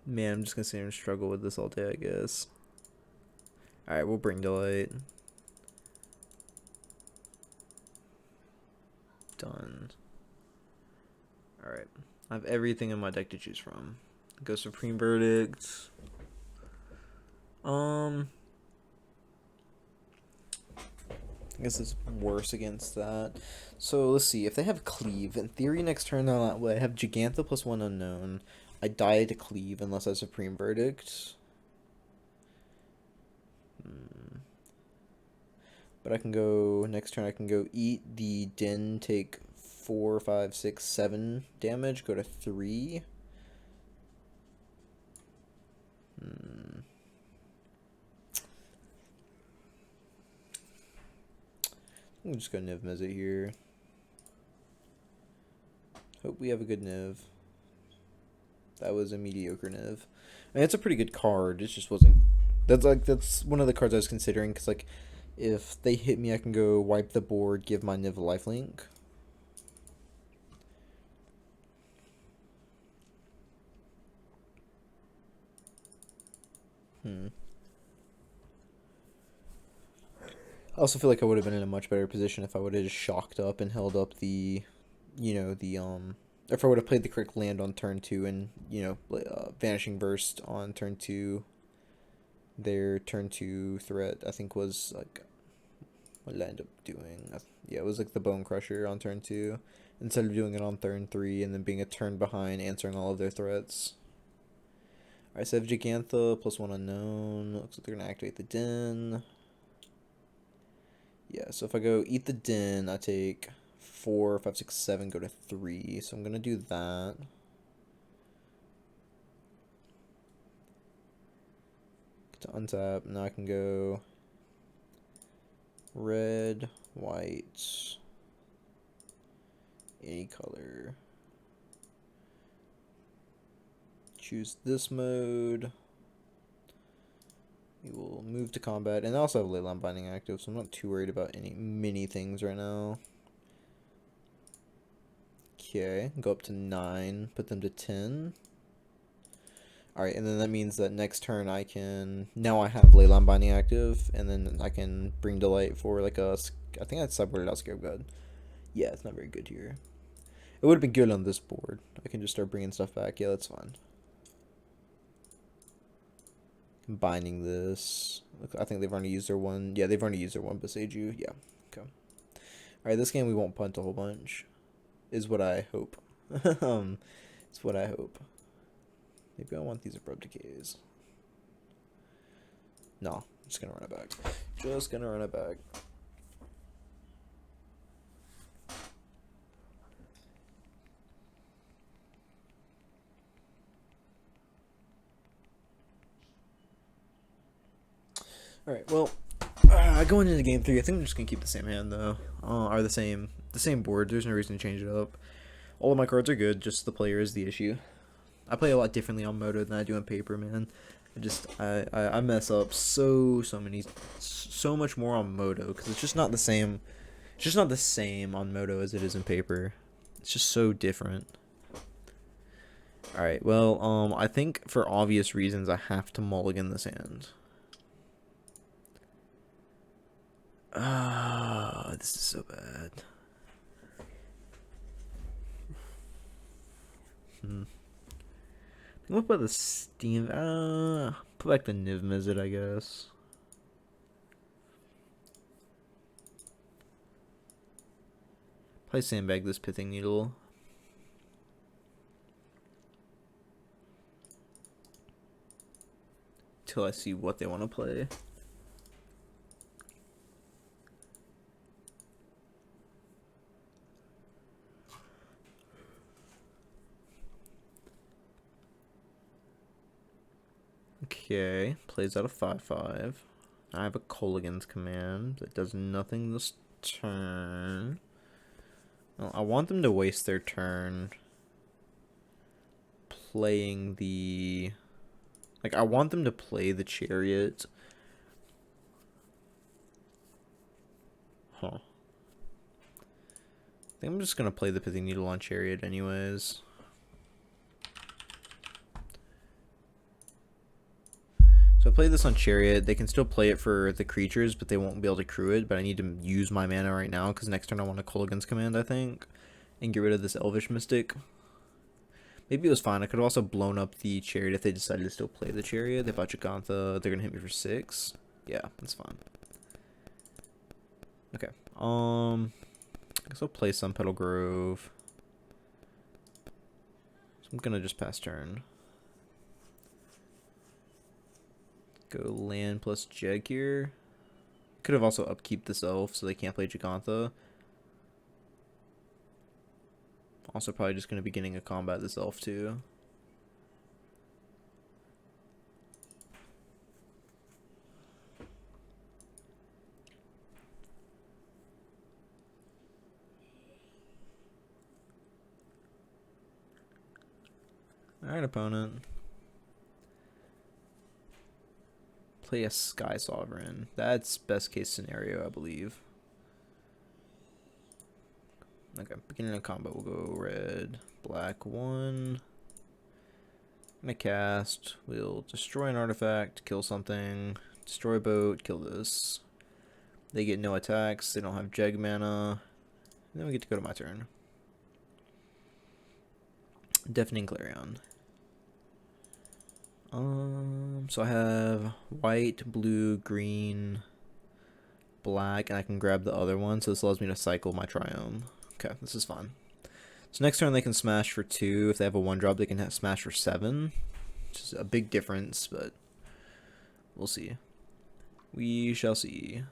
Man, I'm just gonna sit here and struggle with this all day, I guess. Alright, we'll bring delight. Done. Alright. I have everything in my deck to choose from. Go Supreme Verdict. I guess it's worse against that. So let's see. If they have Cleave, in theory next turn I have Gigantha plus 1 unknown. I die to Cleave unless I Supreme Verdict. But I can go next turn. I can go eat the Den, take 4, 5, 6, 7 damage. Go to 3. I'm just gonna Niv Mizzet here. Hope we have a good Niv. That was a mediocre Niv. I mean, it's a pretty good card. It just wasn't. That's one of the cards I was considering because like, if they hit me, I can go wipe the board, give my Niv a lifelink. I also feel like I would have been in a much better position if I would have just shocked up and held up the, if I would have played the correct land on turn 2 and, Vanishing Burst on turn 2. Their turn 2 threat, I think, was like, what did I end up doing? Yeah, it was like the Bone Crusher on turn 2, instead of doing it on turn 3 and then being a turn behind, answering all of their threats. Alright, so I have Gigantha plus 1 unknown. Looks like they're going to activate the Den. Yeah, so if I go eat the Den, I take 4, 5, 6, 7, go to 3. So I'm going to do that. To untap, now I can go red, white, any color. Choose this mode. We will move to combat, and I also have Leyline Binding active, so I'm not too worried about many things right now. Okay, go up to 9, put them to 10. Alright, and then that means that next turn I can, now I have Leyline Binding active, and then I can bring Delight for like a, I think I sideboarded out Scared God. Yeah, it's not very good here. It would have been good on this board. I can just start bringing stuff back. Yeah, that's fine. Combining this. Look, I think they've already used their one. Yeah, they've already used their one Beseju. Yeah, okay. Alright, this game we won't punt a whole bunch. Is what I hope. It's what I hope. Maybe I want these abrupt decays. No, I'm just gonna run it back. Just gonna run it back. Alright, well, going into game 3, I think I'm just going to keep the same hand, though. Or the same board. There's no reason to change it up. All of my cards are good, just the player is the issue. I play a lot differently on Moto than I do on paper, man. I mess up so much more on Moto, because it's just not the same. It's just not the same on Moto as it is in paper. It's just so different. Alright, well, I think for obvious reasons I have to mulligan this hand. This is so bad. What about the Steam? Put back the Niv Mizzet, I guess. Probably sandbag this Pithing Needle. Till I see what they want to play. Okay, plays out a 5/5. I have a Colligan's command that does nothing this turn. Well, I want them to waste their turn playing the... Like, I want them to play the Chariot. Huh. I think I'm just gonna play the Pithing Needle on Chariot anyways. So I play this on Chariot. They can still play it for the creatures, but they won't be able to crew it. But I need to use my mana right now, because next turn I want a Colligan's command, I think. And get rid of this Elvish Mystic. Maybe it was fine. I could have also blown up the Chariot if they decided to still play the Chariot. They bought Jagantha. They're going to hit me for 6. Yeah, that's fine. Okay. I guess I'll play Sunpetal Grove. So I'm going to just pass turn. Go land plus Jeg here. Could have also upkeep this elf so they can't play Jagantha. Also probably just going to be getting a combat this elf too. Alright, opponent. Play a Sky Sovereign. That's best case scenario, I believe. Okay, beginning of combat, we'll go red, black 1. I'm gonna cast. We'll destroy an artifact, kill something, destroy boat, kill this. They get no attacks, they don't have Jeg mana. And then we get to go to my turn. Deafening Clarion. So I have white, blue, green, black, and I can grab the other one, so this allows me to cycle my Triome. Okay, this is fun. So next turn they can smash for 2. If they have a 1-drop, they can smash for 7. Which is a big difference, but we'll see. We shall see.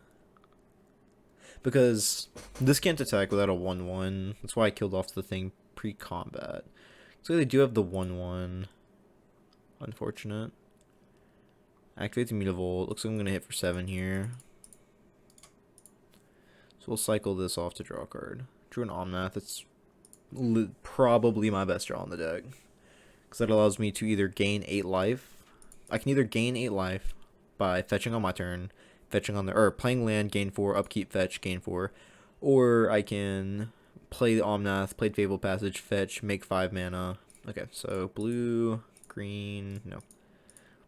Because this can't attack without a 1/1. That's why I killed off the thing pre-combat. So they do have the 1/1. Unfortunate. Activate the Mutavolt. Looks like I'm going to hit for 7 here. So we'll cycle this off to draw a card. Drew an Omnath. It's probably my best draw on the deck. Because that allows me to either gain 8 life. I can either gain 8 life by fetching on my turn, fetching on the, or playing land, gain 4, upkeep, fetch, gain 4. Or I can play the Omnath, play Fable Passage, fetch, make 5 mana. Okay, so blue, green, no.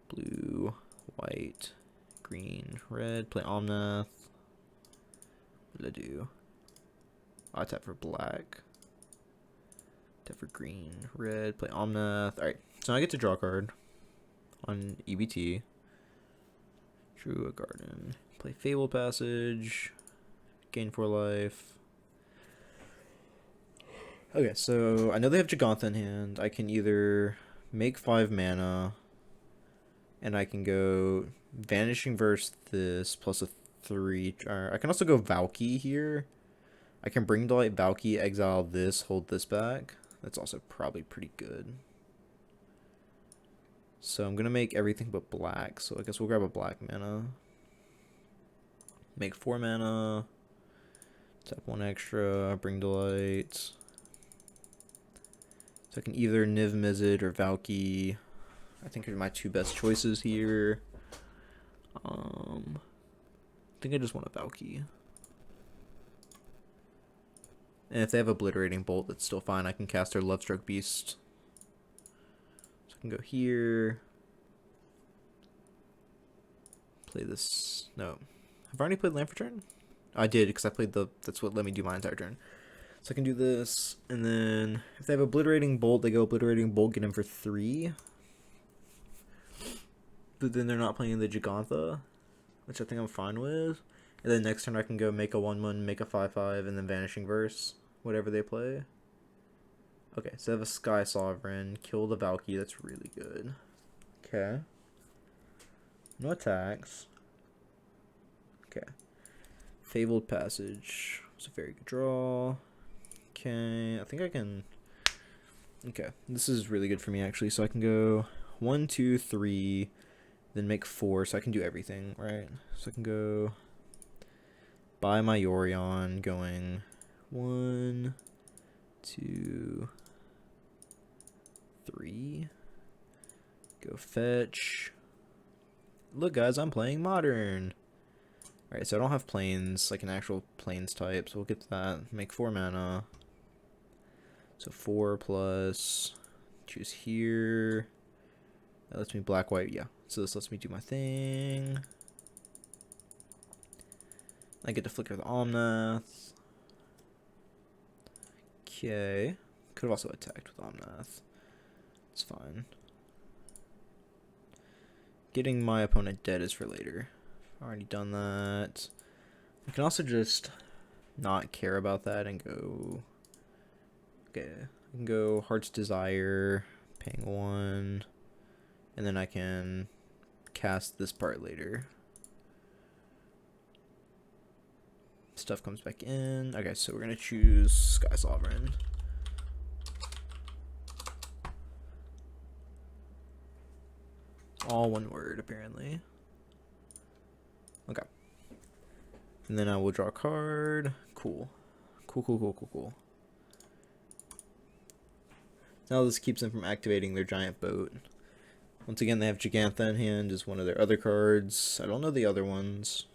Blue, white, green, red, play Omnath. What did I do? I tap for black. Tap for green, red, play Omnath. Alright, so now I get to draw a card on EBT. Drew a garden. Play Fable Passage. Gain 4 life. Okay, so I know they have Jagantha in hand. I can either make 5 mana, and I can go Vanishing Verse this plus a 3. I can also go Valky here. I can Bring to Light, Valky, exile this, hold this back. That's also probably pretty good. So I'm going to make everything but black, so I guess we'll grab a black mana. Make 4 mana. Tap 1 extra. Bring to light. So I can either Niv Mizzet or Valky. I think are my 2 best choices here. I think I just want a Valky. And if they have Obliterating Bolt, that's still fine. I can cast their Lovestruck Beast. So I can go here. Play this. No. I've already played Land for turn? I did, because I played the... That's what let me do my entire turn. So I can do this. And then if they have Obliterating Bolt, they go Obliterating Bolt, get him for 3. But then they're not playing the Gigantha, which I think I'm fine with. And then next turn I can go make a 1/1, make a 5/5, and then Vanishing Verse, whatever they play. Okay, so I have a Sky Sovereign, kill the Valky, that's really good. Okay. No attacks. Okay. Fabled Passage. It's a very good draw. Okay, I think I can... Okay, this is really good for me actually, so I can go 1, 2, 3, then make 4, so I can do everything, right? So I can go... Buy my Yorion, going 1, 2, 3. Go fetch. Look, guys, I'm playing Modern. Alright, so I don't have planes, like an actual planes type, so we'll get to that. Make 4 mana. So 4 plus... Choose here. That lets me black, white, yeah. So this lets me do my thing. I get to flicker the Omnath. Okay. Could have also attacked with Omnath. It's fine. Getting my opponent dead is for later. Already done that. I can also just not care about that and go... Okay. I can go Heart's Desire, paying 1. And then I can cast this part later. Stuff comes back in. Okay, so we're gonna choose Sky Sovereign. All one word, apparently. Okay. And then I will draw a card. Cool. Cool. Now this keeps them from activating their giant boat. Once again, they have Gigantha in hand as one of their other cards. I don't know the other ones.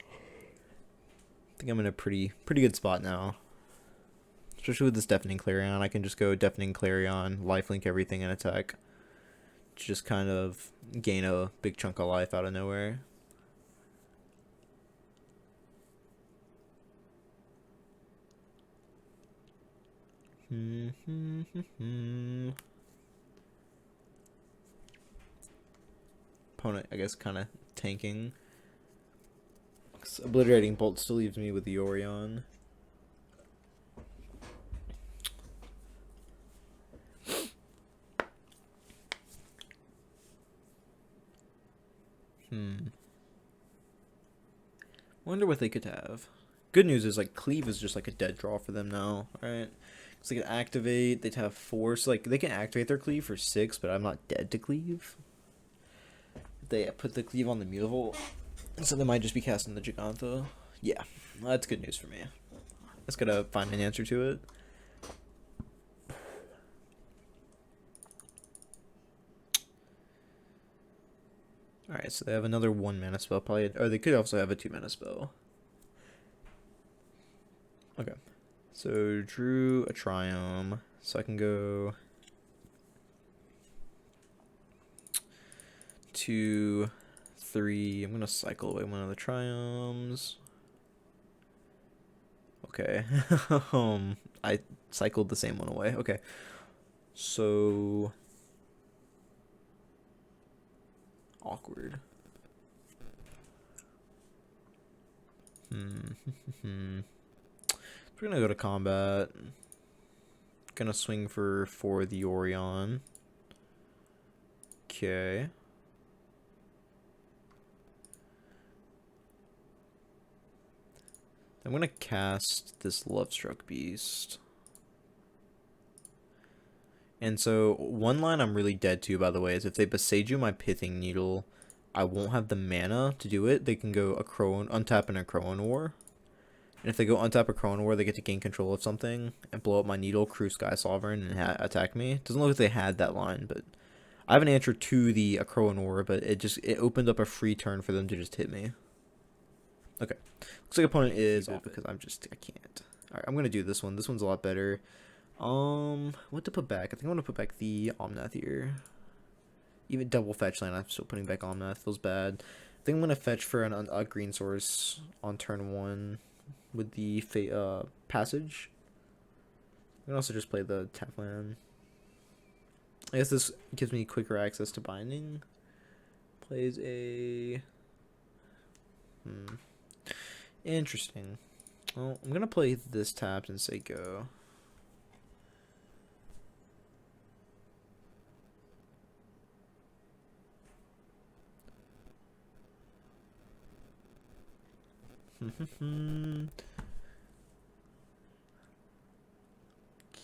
I think I'm in a pretty good spot now. Especially with this Deafening Clarion. I can just go Deafening Clarion, lifelink everything, and attack. Just kind of gain a big chunk of life out of nowhere. Opponent, I guess, kind of tanking. Obliterating Bolt still leaves me with the Yorion. Wonder what they could have. Good news is, like, Cleave is just like a dead draw for them now, right? So they can activate, they'd have 4, so like they can activate their Cleave for 6, but I'm not dead to Cleave. They put the Cleave on the Mutable, so they might just be casting the Gigantha. Yeah, that's good news for me. Just gotta find an answer to it. Alright, so they have another 1 mana spell, probably, or they could also have a 2 mana spell. Okay, so drew a Triumph, so I can go 2, 3. I'm gonna cycle away one of the Triumphs. Okay, I cycled the same one away. Okay, so awkward. We're gonna go to combat. Gonna swing for the Orion. Okay. I'm gonna cast this Lovestruck Beast. And so one line I'm really dead to, by the way, is if they Beseiju my Pithing Needle, I won't have the mana to do it. They can go untap in a Crone War. And if they go untap a Crone War, they get to gain control of something and blow up my Needle, Crew Sky Sovereign, and attack me. Doesn't look like they had that line, but I have an answer to the Crone War, but it opened up a free turn for them to just hit me. Okay. Looks like opponent is off because I can't. Alright, I'm gonna do this one. This one's a lot better. What to put back? I think I want to put back the Omnath here. Even double fetch land, I'm still putting back Omnath. Feels bad. I think I'm gonna fetch for a green source on turn 1 with the passage. I can also just play the tap land. I guess this gives me quicker access to binding. Plays a interesting. Well, I'm gonna play this tapped and say go.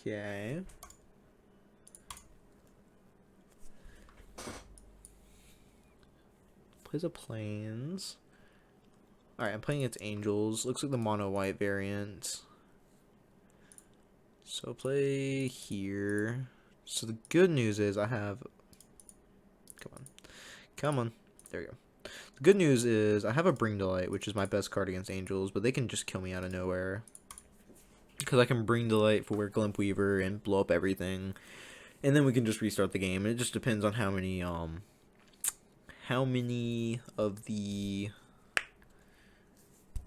Okay. Plays a plains. Alright, I'm playing its angels. Looks like the mono white variant. So play here. So the good news is I have. Come on. There you go. The good news is I have a Bring Delight, which is my best card against angels, but they can just kill me out of nowhere. Because I can Bring Delight for Glimp Weaver and blow up everything. And then we can just restart the game. And it just depends on how many of the,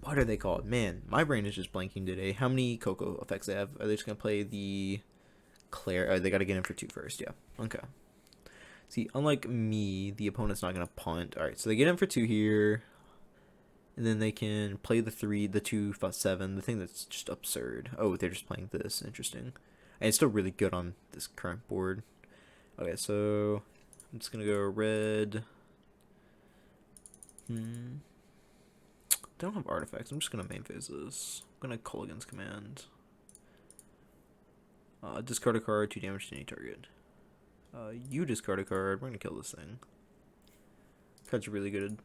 what are they called? Man, my brain is just blanking today. How many Coco effects they have? Are they just going to play the Claire? Oh, they got to get in for 2 first. Yeah. Okay. See, unlike me, the opponent's not going to punt. Alright, so they get in for 2 here. And then they can play the 3, the 2, 7, the thing that's just absurd. Oh, they're just playing this. Interesting. And it's still really good on this current board. Okay, so I'm just going to go red. Don't have artifacts. I'm just going to main phase this. I'm going to Culligan's Command. Discard a card, 2 damage to any target. You discard a card. We're going to kill this thing. Card's really good.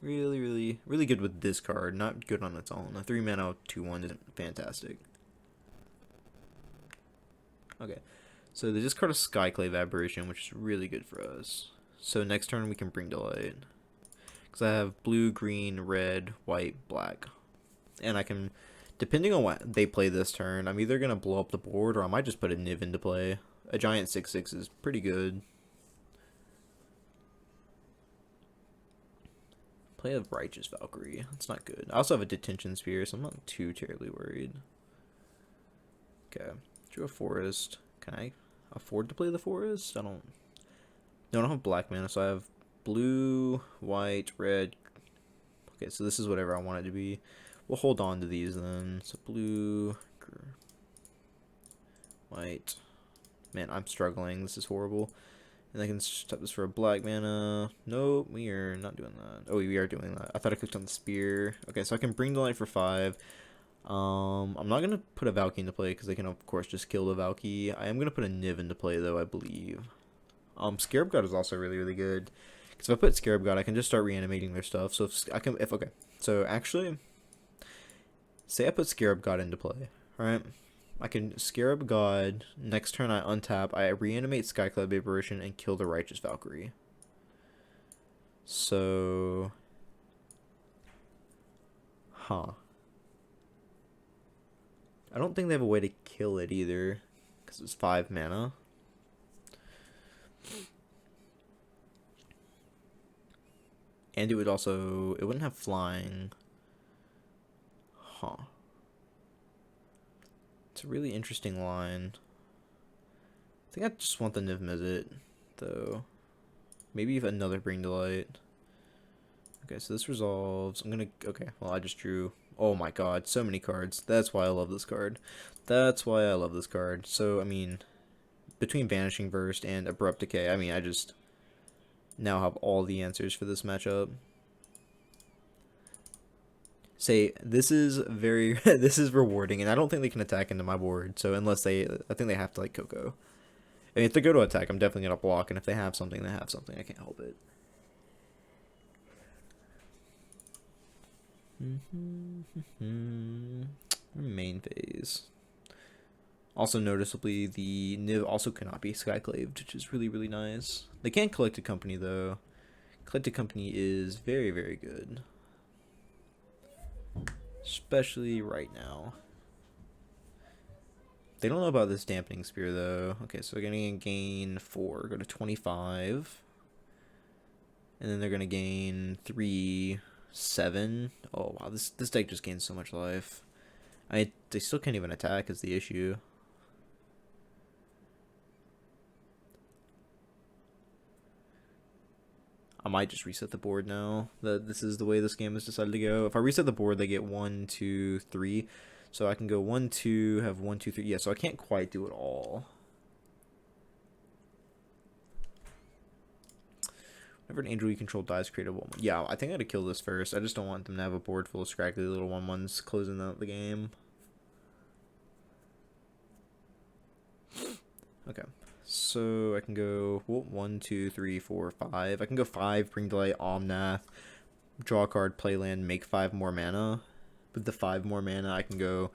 Really good with this card. Not good on its own. A 3 mana 2/1 isn't fantastic. Okay. So they discard a Skyclave Aberration, which is really good for us. So next turn we can Bring Delight. Because I have blue, green, red, white, black. And I can, depending on what they play this turn, I'm either going to blow up the board or I might just put a Niv into play. A giant 6/6 is pretty good. Play a Righteous Valkyrie. That's not good. I also have a Detention Spear, so I'm not too terribly worried. Okay. Drew a forest. Can I afford to play the forest? I don't have black mana, so I have blue, white, red. Okay, so this is whatever I want it to be. We'll hold on to these then. So blue, white. Man, I'm struggling. This is horrible. And I can stop this for a black mana. Nope, we are not doing that. Oh, we are doing that. I thought I clicked on the spear. Okay, so I can Bring Delight for 5. I'm not going to put a Valky into play because they can, of course, just kill the Valky. I am going to put a Niv into play, though, I believe. Scarab God is also really good. Because if I put Scarab God, I can just start reanimating their stuff. So okay. So actually, say I put Scarab God into play, alright? I can Scarab God. Next turn I untap. I reanimate Skyclave Aberration and kill the Righteous Valkyrie. So, I don't think they have a way to kill it either, because it's 5 mana. And it wouldn't have flying. It's a really interesting line. I think I just want the Niv Mizzet, though. Maybe even another Bring Delight. Okay, so this resolves. Okay, well, I just drew. Oh my god, so many cards. That's why I love this card. So, I mean, between Vanishing Burst and Abrupt Decay, I mean, I just now have all the answers for this matchup. Say, this is this is rewarding, and I don't think they can attack into my board, so I think they have to, like, Coco. I mean, if they go to attack, I'm definitely going to block, and if they have something, they have something. I can't help it. Main phase. Also noticeably, the Niv also cannot be skyclaved, which is really, really nice. They can collect a company, though. Collect a company is very, very good. Especially right now. They don't know about this dampening spear, though. Okay, so they're going to gain 4. Go to 25. And then they're going to gain 3, 7. Oh, wow. This deck just gains so much life. They still can't even attack is the issue. I might just reset the board now. This is the way this game has decided to go. If I reset the board, they get 1, 2, 3. So I can go 1, 2, have 1, 2, 3. Yeah, so I can't quite do it all. Whenever an angel you control dies, create a 1-1. Yeah, I think I gotta kill this first. I just don't want them to have a board full of scraggly little 1-1s closing out the game. Okay. So I can go 1, 2, 3, 4, 5. I can go 5, bring delay, Omnath, draw a card, play land, make 5 more mana. With the 5 more mana, I can go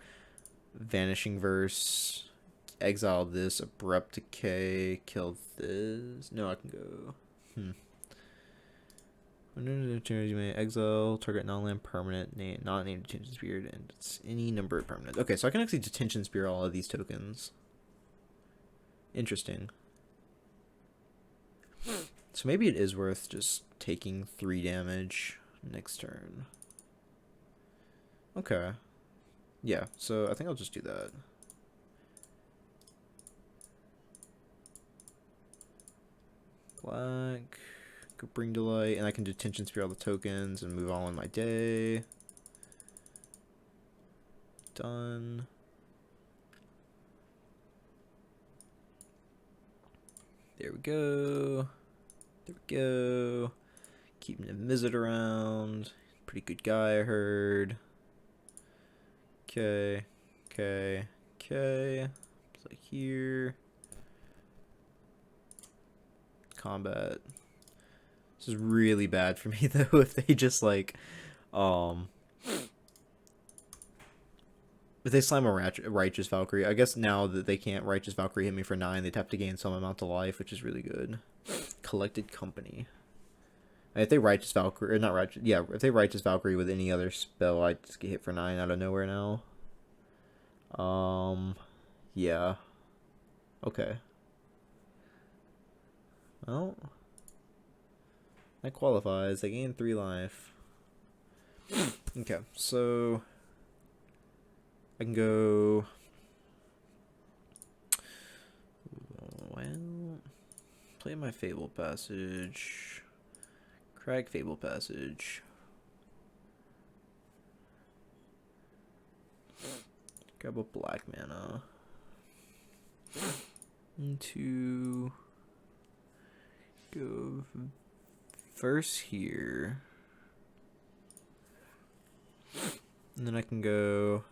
Vanishing Verse, exile this, Abrupt Decay, kill this. No, I can go. You may exile target non-land permanent, not named Detention Spear, and it's any number of permanent. Okay, so I can actually Detention Spear all of these tokens. Interesting. So maybe it is worth just taking 3 damage next turn. Okay. Yeah, so I think I'll just do that. Black. Go bring delight, and I can Detention Spear all the tokens and move on with my day. Done. There we go. There we go. Keeping him visit around. Pretty good guy, I heard. Okay. Okay. Okay. Play here. Combat. This is really bad for me, though, if they just, like, if they slam a Righteous Valkyrie. I guess now that they can't Righteous Valkyrie hit me for 9, they'd have to gain some amount of life, which is really good. Collected Company. If they Righteous Valkyrie, or not Righteous, yeah, if they Righteous Valkyrie with any other spell, I'd just get hit for 9 out of nowhere now. Yeah. Okay. Well, that qualifies. They gain 3 life. Okay, so I can go. Well, play my Fable Passage. Crag Fable Passage. Grab a black mana. Into go first here. And then I can go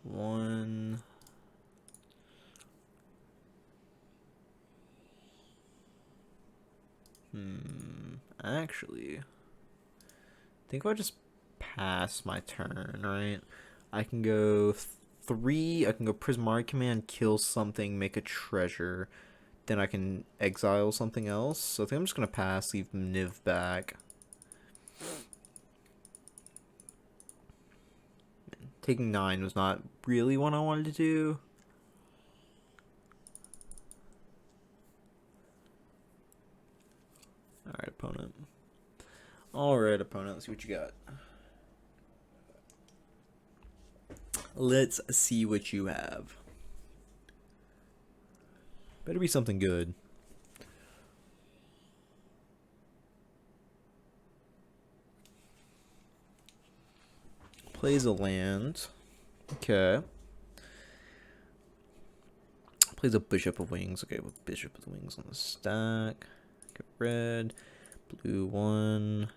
1. Actually, I think I'll just pass my turn, right? I can go 3. I can go Prismari Command, kill something, make a treasure. Then I can exile something else. So I think I'm just going to pass, leave Niv back. Taking 9 was not really what I wanted to do. Alright, opponent. Alright, opponent. Let's see what you got. Let's see what you have. Better be something good. Plays a land. Okay. Plays a Bishop of Wings. Okay, with Bishop of the Wings on the stack. Get red. Blue 1.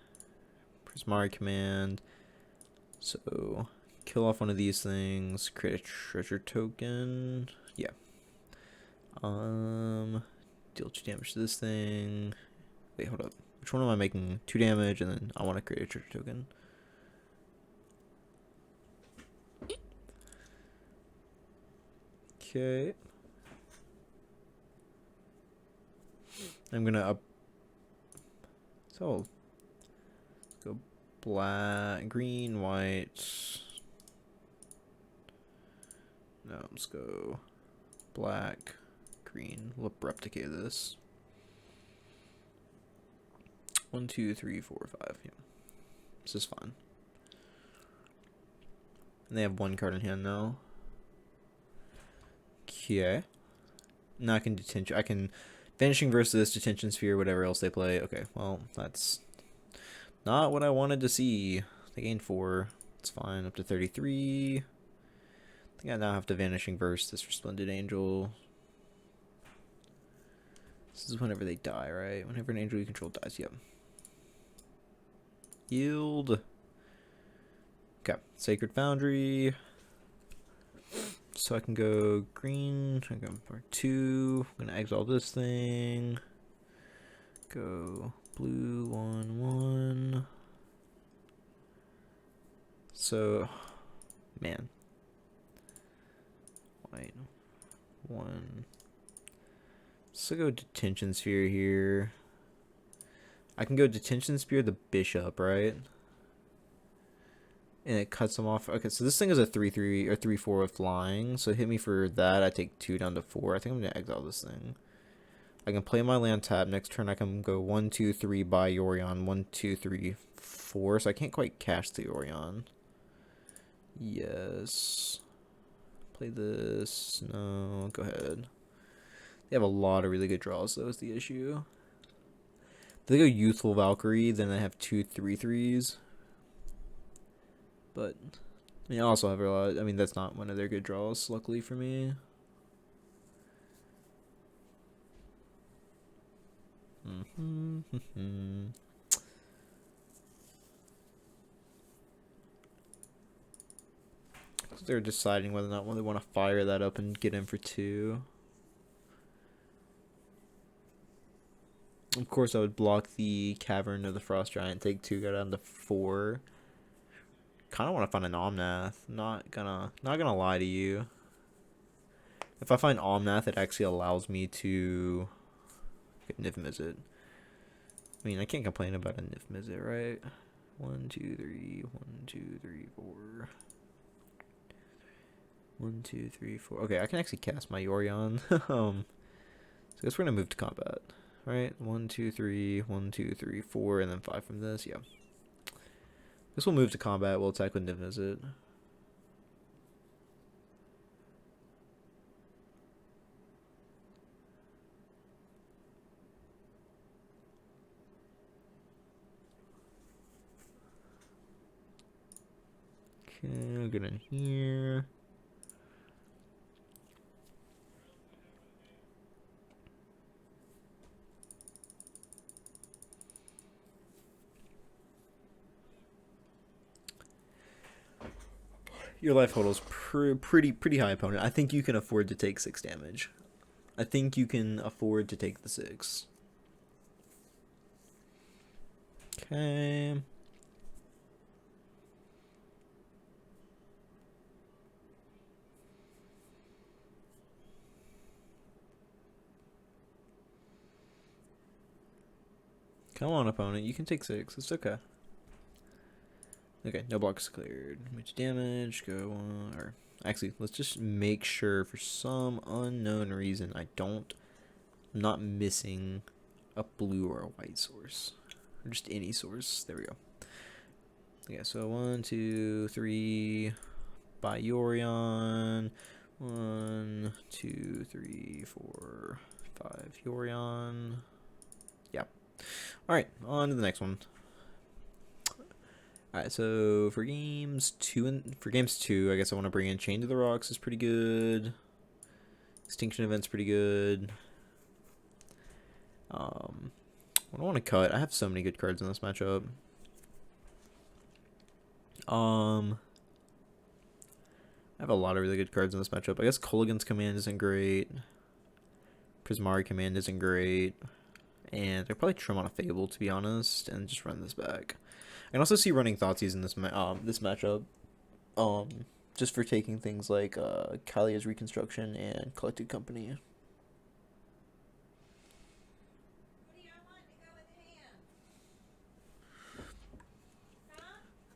Prismari Command. So, kill off one of these things. Create a treasure token. Yeah. Deal 2 damage to this thing. Wait, hold up. Which one am I making 2 damage, and then I want to create a treasure token. Okay. I'm gonna up. So let's go black, green, white. No, let's go black, green. We'll replicate this. 1, 2, 3, 4, 5. Yeah, this is fine. And they have 1 card in hand now. Okay. Now I can detention. I can vanishing versus detention sphere, whatever else they play. Okay, well that's not what I wanted to see. They gained 4. It's fine. Up to 33. I think I now have to vanishing verse this Resplendent Angel. This is whenever they die, right? Whenever an angel you control dies. Yep. Yield. Okay. Sacred Foundry. So I can go green. I can go for 2. I'm gonna exile this thing. Go blue 1, 1. So, man. White 1. So go detention sphere here. I can go detention spear the bishop, right? And it cuts them off. Okay, so this thing is a 3/3 or 3/4 with flying. So hit me for that. I take 2 down to 4. I think I'm gonna exile this thing. I can play my land tap. Next turn I can go 1, 2, 3 by Yorion. 1, 2, 3, 4. So I can't quite cast the Yorion. Yes. Play this. No, go ahead. They have a lot of really good draws, though, is the issue. If they go Youthful Valkyrie, then I have 2 3/3s. But, I mean, I also have a lot. I mean, that's not one of their good draws, luckily for me. They're deciding whether or not they want to fire that up and get in for 2. Of course, I would block the Cavern of the Frost Giant, take 2, go down to 4. Kind of want to find an Omnath. Not gonna lie to you. If I find Omnath, it actually allows me to get Niv Mizzet. I mean, I can't complain about a Niv Mizzet, right? 1, 2, 3, 1, 2, 3, 4. 1, 2, 3, 4. Okay, I can actually cast my Yorion. So I guess we're gonna move to combat, right? 1, 2, 3, 1, 2, 3, 4, and then 5 from this. Yeah. This will move to combat. We'll attack with Niv Mizzet. Okay, I'll get in here. Your life total's pretty high, opponent. I think you can afford to take 6 damage. I think you can afford to take the 6. Okay. Come on, opponent. You can take 6. It's okay. Okay, no blocks cleared. Much damage. Go on. Or actually, let's just make sure for some unknown reason I'm not missing a blue or a white source. Or just any source. There we go. Okay, so 1, 2, 3 by Yorion. 1, 2, 3, 4, 5 Yorion. Yeah. Alright, on to the next one. Alright, so for games 2, I guess I want to bring in Chain to the Rocks is pretty good. Extinction Event's pretty good. What do I want to cut? I have so many good cards in this matchup. I have a lot of really good cards in this matchup. I guess Kolaghan's Command isn't great. Prismari Command isn't great. And I'll probably trim on a Fable, to be honest, and just run this back. I can also see running Thoughtseize in this this matchup, just for taking things like Kalia's Reconstruction and Collected Company.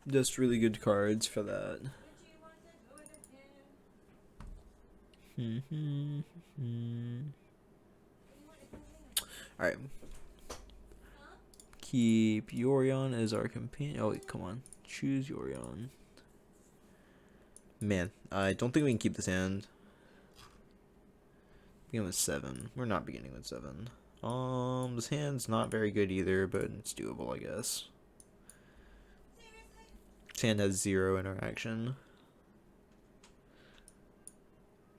Just really good cards for that. Alright. Keep Yorion as our companion. Oh, wait, come on. Choose Yorion. Man, I don't think we can keep this hand. Begin with 7. We're not beginning with 7. This hand's not very good either, but it's doable, I guess. This hand has 0 interaction.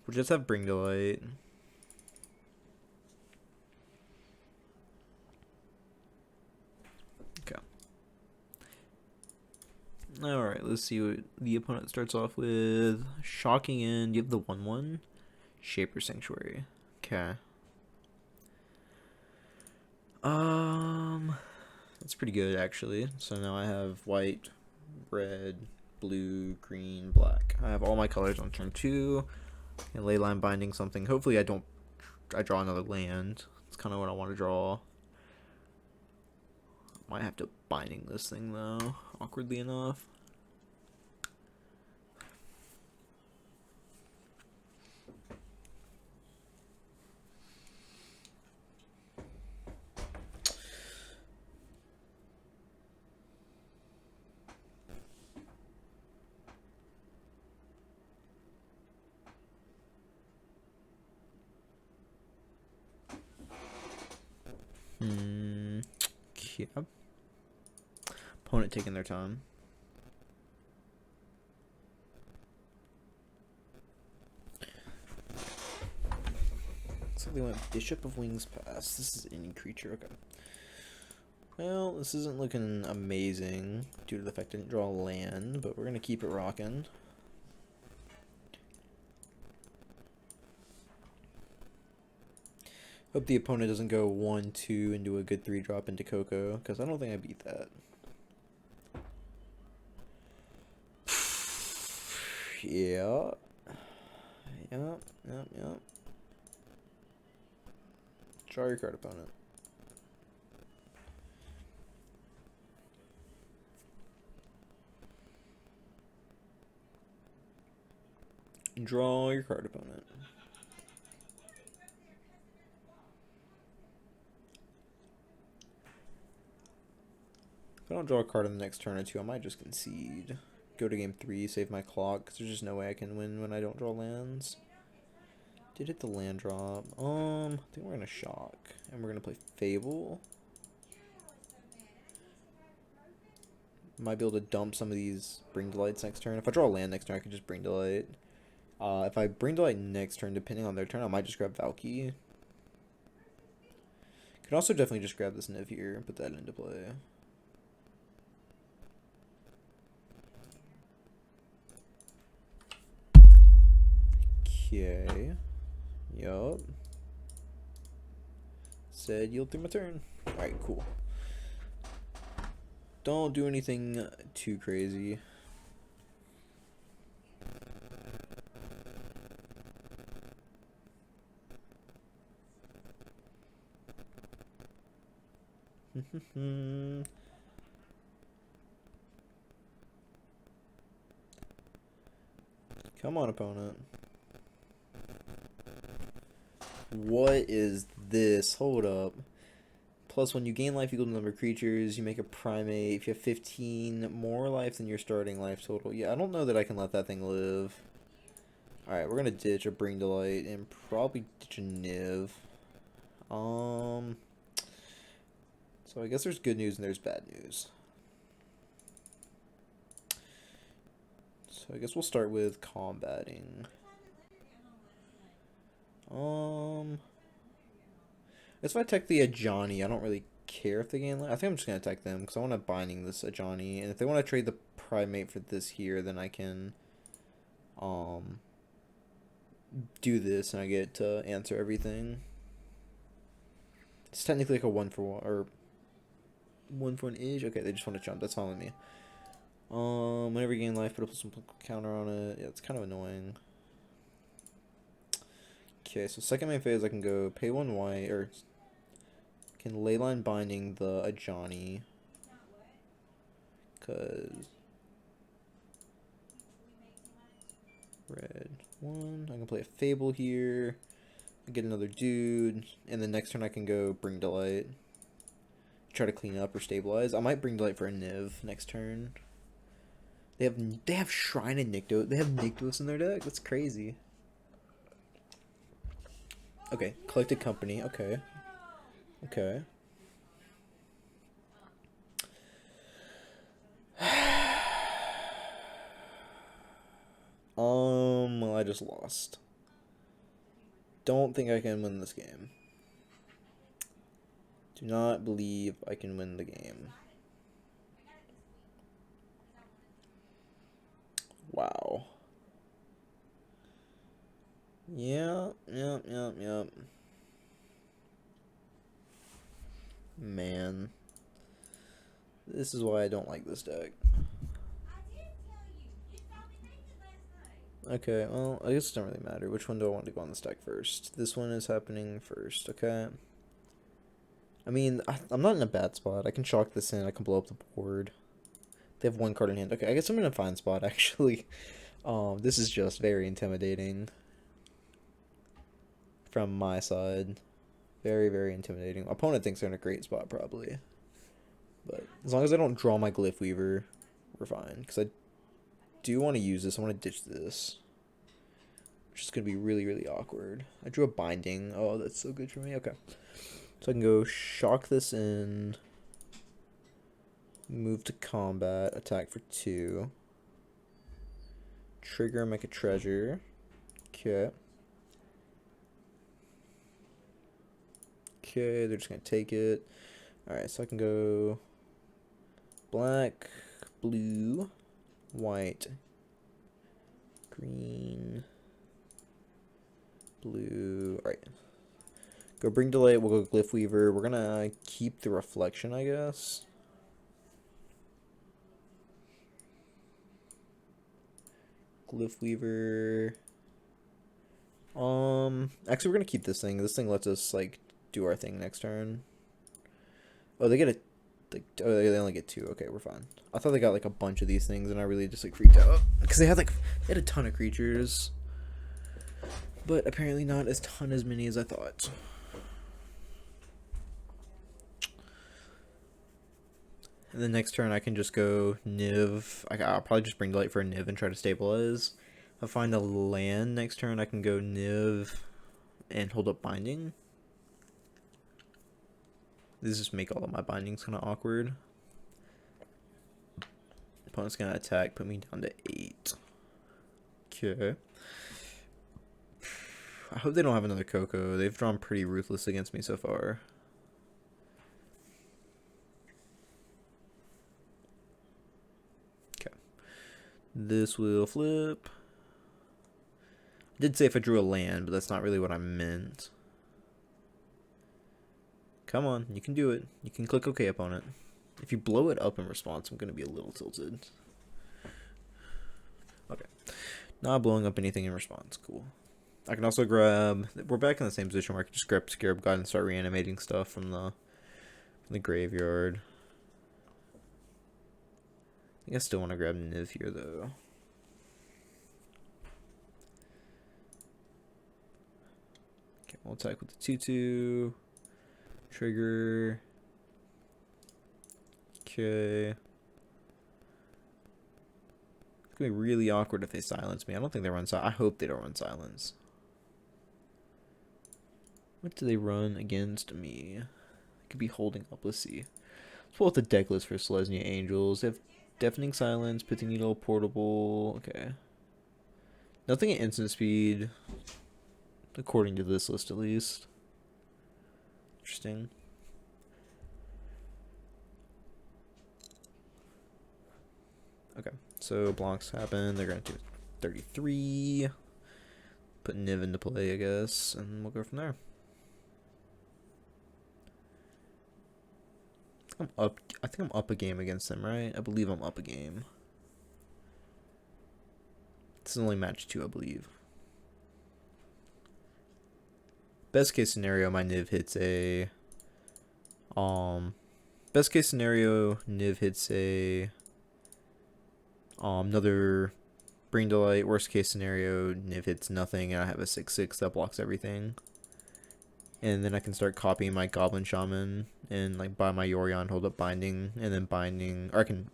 We'll just have Bring to Light. Okay. Alright, let's see what the opponent starts off with. Shocking End. You have the 1/1. Shaper Sanctuary. Okay. That's pretty good, actually. So now I have white, red, blue, green, black. I have all my colors on turn 2. And Leyline Binding something. Hopefully I draw another land. That's kind of what I want to draw. Might have to Binding this thing, though, awkwardly enough. Yeah. Opponent taking their time. So they went Bishop of Wings Pass. This is any creature. Okay. Well, this isn't looking amazing due to the fact I didn't draw a land, but we're going to keep it rocking. Hope the opponent doesn't go 1-2 and do a good 3-drop into Coco, because I don't think I beat that. Yeah. Yep. Draw your card, opponent. Draw your card, opponent. If I don't draw a card on the next turn or 2, I might just concede. Go to game 3, save my clock, because there's just no way I can win when I don't draw lands. Did hit the land drop. I think we're going to shock. And we're going to play Fable. Might be able to dump some of these Bring Delights next turn. If I draw a land next turn, I can just Bring Delight. If I Bring Delight next turn, depending on their turn, I might just grab Valky. Could also definitely just grab this Niv here and put that into play. Okay. Yup. Said yield through my turn. Alright, cool. Don't do anything too crazy. Come on, opponent. What is this? Hold up. Plus, when you gain life equal to the number of creatures, you make a primate. If you have 15 more life than your starting life total. Yeah, I don't know that I can let that thing live. Alright, we're gonna ditch a Bring Delight and probably ditch a Niv. So I guess there's good news and there's bad news. So I guess we'll start with combating. If I attack the Ajani, I don't really care if they gain life. I think I'm just gonna attack them because I want to Binding this Ajani, and if they want to trade the Primate for this here, then I can do this and I get to answer everything. It's technically like a 1-for-1 or 1 for an age. Okay, they just want to jump. That's fine with me. Whenever you gain life, put up some counter on it. Yeah, it's kind of annoying. Okay, so second main phase, I can go pay 1 white, or can leyline binding the Ajani. Cause red 1. I can play a Fable here. I get another dude, and the next turn I can go bring Delight. Try to clean up or stabilize. I might bring Delight for a Niv next turn. They have Shrine and Nykthos. They have Nykthos in their deck. That's crazy. Okay, collected company. Okay. Okay. Well, I just lost. Don't think I can win this game. Do not believe I can win the game. Wow. Yep. Man. This is why I don't like this deck. Okay, well, I guess it doesn't really matter. Which one do I want to go on this deck first? This one is happening first, okay? I mean, I'm not in a bad spot. I can chalk this in. I can blow up the board. They have 1 card in hand. Okay, I guess I'm in a fine spot, actually. This is just very intimidating. From my side. Very, very intimidating. Opponent thinks they're in a great spot, probably. But as long as I don't draw my Glyph Weaver, we're fine. Because I do want to use this. I want to ditch this. Which is going to be really, really awkward. I drew a Binding. Oh, that's so good for me. Okay. So I can go shock this in. Move to combat. Attack for 2. Trigger, make a treasure. Okay. Okay, they're just going to take it. Alright, so I can go black, blue, white, green, blue. Alright. Go bring Delight, we'll go Glyph Weaver. We're going to keep the reflection, I guess. Glyph Weaver. Actually, we're going to keep this thing. This thing lets us, like, do our thing next turn. Oh, they get a... oh, they only get 2. Okay, we're fine. I thought they got, like, a bunch of these things, and I really just, like, freaked out. Because they had a ton of creatures. But apparently not as many as I thought. And the next turn, I can just go Niv. I'll probably just bring Delight for a Niv and try to stabilize. If I find a land next turn, I can go Niv and hold up Binding. This just make all of my bindings kind of awkward. Opponent's gonna attack, put me down to 8. Okay. I hope they don't have another Coco. They've drawn pretty ruthless against me so far. Okay. This will flip. I did say if I drew a land, but that's not really what I meant. Come on, you can do it. You can click OK, opponent. If you blow it up in response, I'm going to be a little tilted. Okay. Not blowing up anything in response. Cool. I can also grab... We're back in the same position where I can just grab Scarab God and start reanimating stuff from the graveyard. I think I still want to grab Niv here, though. Okay, we'll attack with the 2/2. Trigger. Okay. It's gonna be really awkward if they silence me. I don't think they run silence. I hope they don't run silence. What do they run against me? I could be holding up. Let's see. Let's pull out the deck list for Selesnya Angels. They have Deafening Silence, Pithing Needle, Portable. Okay. Nothing at instant speed. According to this list, at least. Interesting. Okay, so blocks happen. They're going to do 33. Put Niv into play, I guess, and we'll go from there. think I'm up. I think I'm up a game against them, right? I believe I'm up a game. This is only match 2, I believe. Best case scenario, my Niv hits a. Best case scenario, Niv hits a. Another Bring Delight. Worst case scenario, Niv hits nothing, and I have a 6/6 that blocks everything. And then I can start copying my Goblin Shaman and like buy my Yorion, hold up Binding, and then Binding, or I can,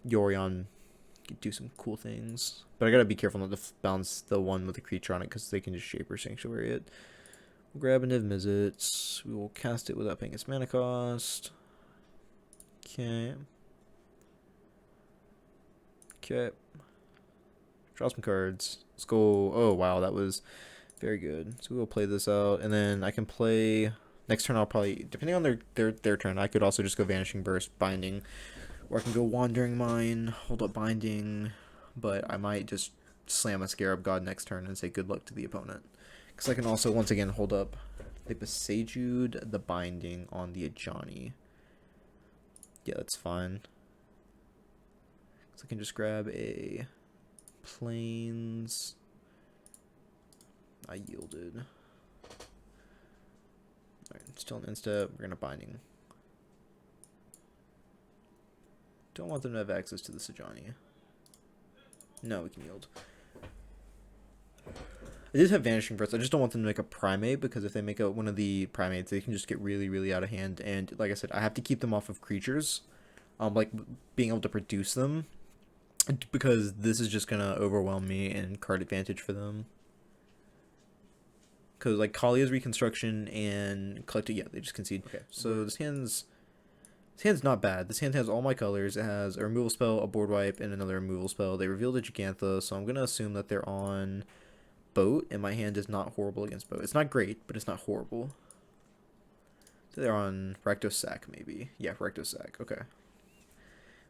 Yorion do some cool things. But I gotta be careful not to bounce the one with the creature on it because they can just Shaper Sanctuary it. We'll grab a Niv Mizzet. We will cast it without paying its mana cost. Okay. Okay. Draw some cards. Let's go. Oh, wow, that was very good. So we'll play this out, and then I can play next turn. I'll probably, depending on their turn, I could also just go Vanishing Burst, Binding, or I can go Wandering Mine, hold up Binding, but I might just slam a Scarab God next turn and say good luck to the opponent, because I can also once again hold up the Besajude, the Binding on the Ajani. Yeah, that's fine. So I can just grab a Plains. I yielded. Alright, still an insta. We're gonna Binding. Don't want them to have access to the Sajani. No, we can yield. I did have Vanishing Burst. I just don't want them to make a Primate, because if they make one of the Primates, they can just get really, really out of hand. And like I said, I have to keep them off of creatures. Like being able to produce them, because this is just gonna overwhelm me and card advantage for them. Because like Kalia's Reconstruction and Collected, yeah, they just concede. Okay, so this hand's not bad. This hand has all my colors. It has a removal spell, a board wipe, and another removal spell. They revealed a Gigantha, so I'm gonna assume that they're on Boat, and my hand is not horrible against Boat. It's not great, but it's not horrible. So they're on Rakdos Sack, maybe. Yeah, Rakdos Sack. Okay.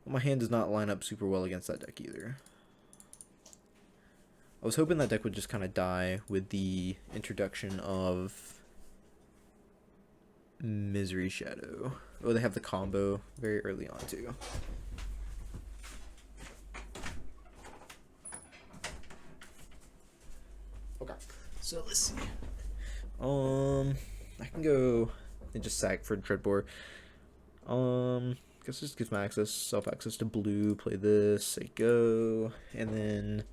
Well, my hand does not line up super well against that deck either. I was hoping that deck would just kind of die with the introduction of Misery Shadow. Oh, they have the combo very early on too. Okay, so let's see. I can go and just sack for Dreadbore. Guess this gives my self-access to blue. Play this, say go, and then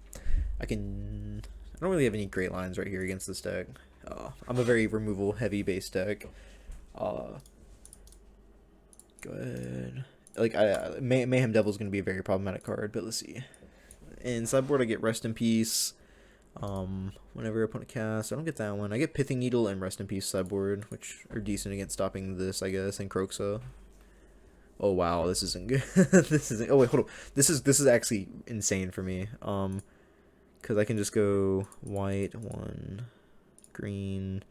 I don't really have any great lines right here against this deck. I'm a very removal heavy base deck. Go ahead. Like Mayhem Devil is going to be a very problematic card, but let's see. In sideboard, I get Rest in Peace. Whenever opponent casts, I don't get that one. I get Pithing Needle and Rest in Peace sideboard, which are decent against stopping this, I guess, and Kroxa. Oh wow, this isn't good. This isn't. Oh wait, hold on. This is actually insane for me. Because I can just go white, 1, green.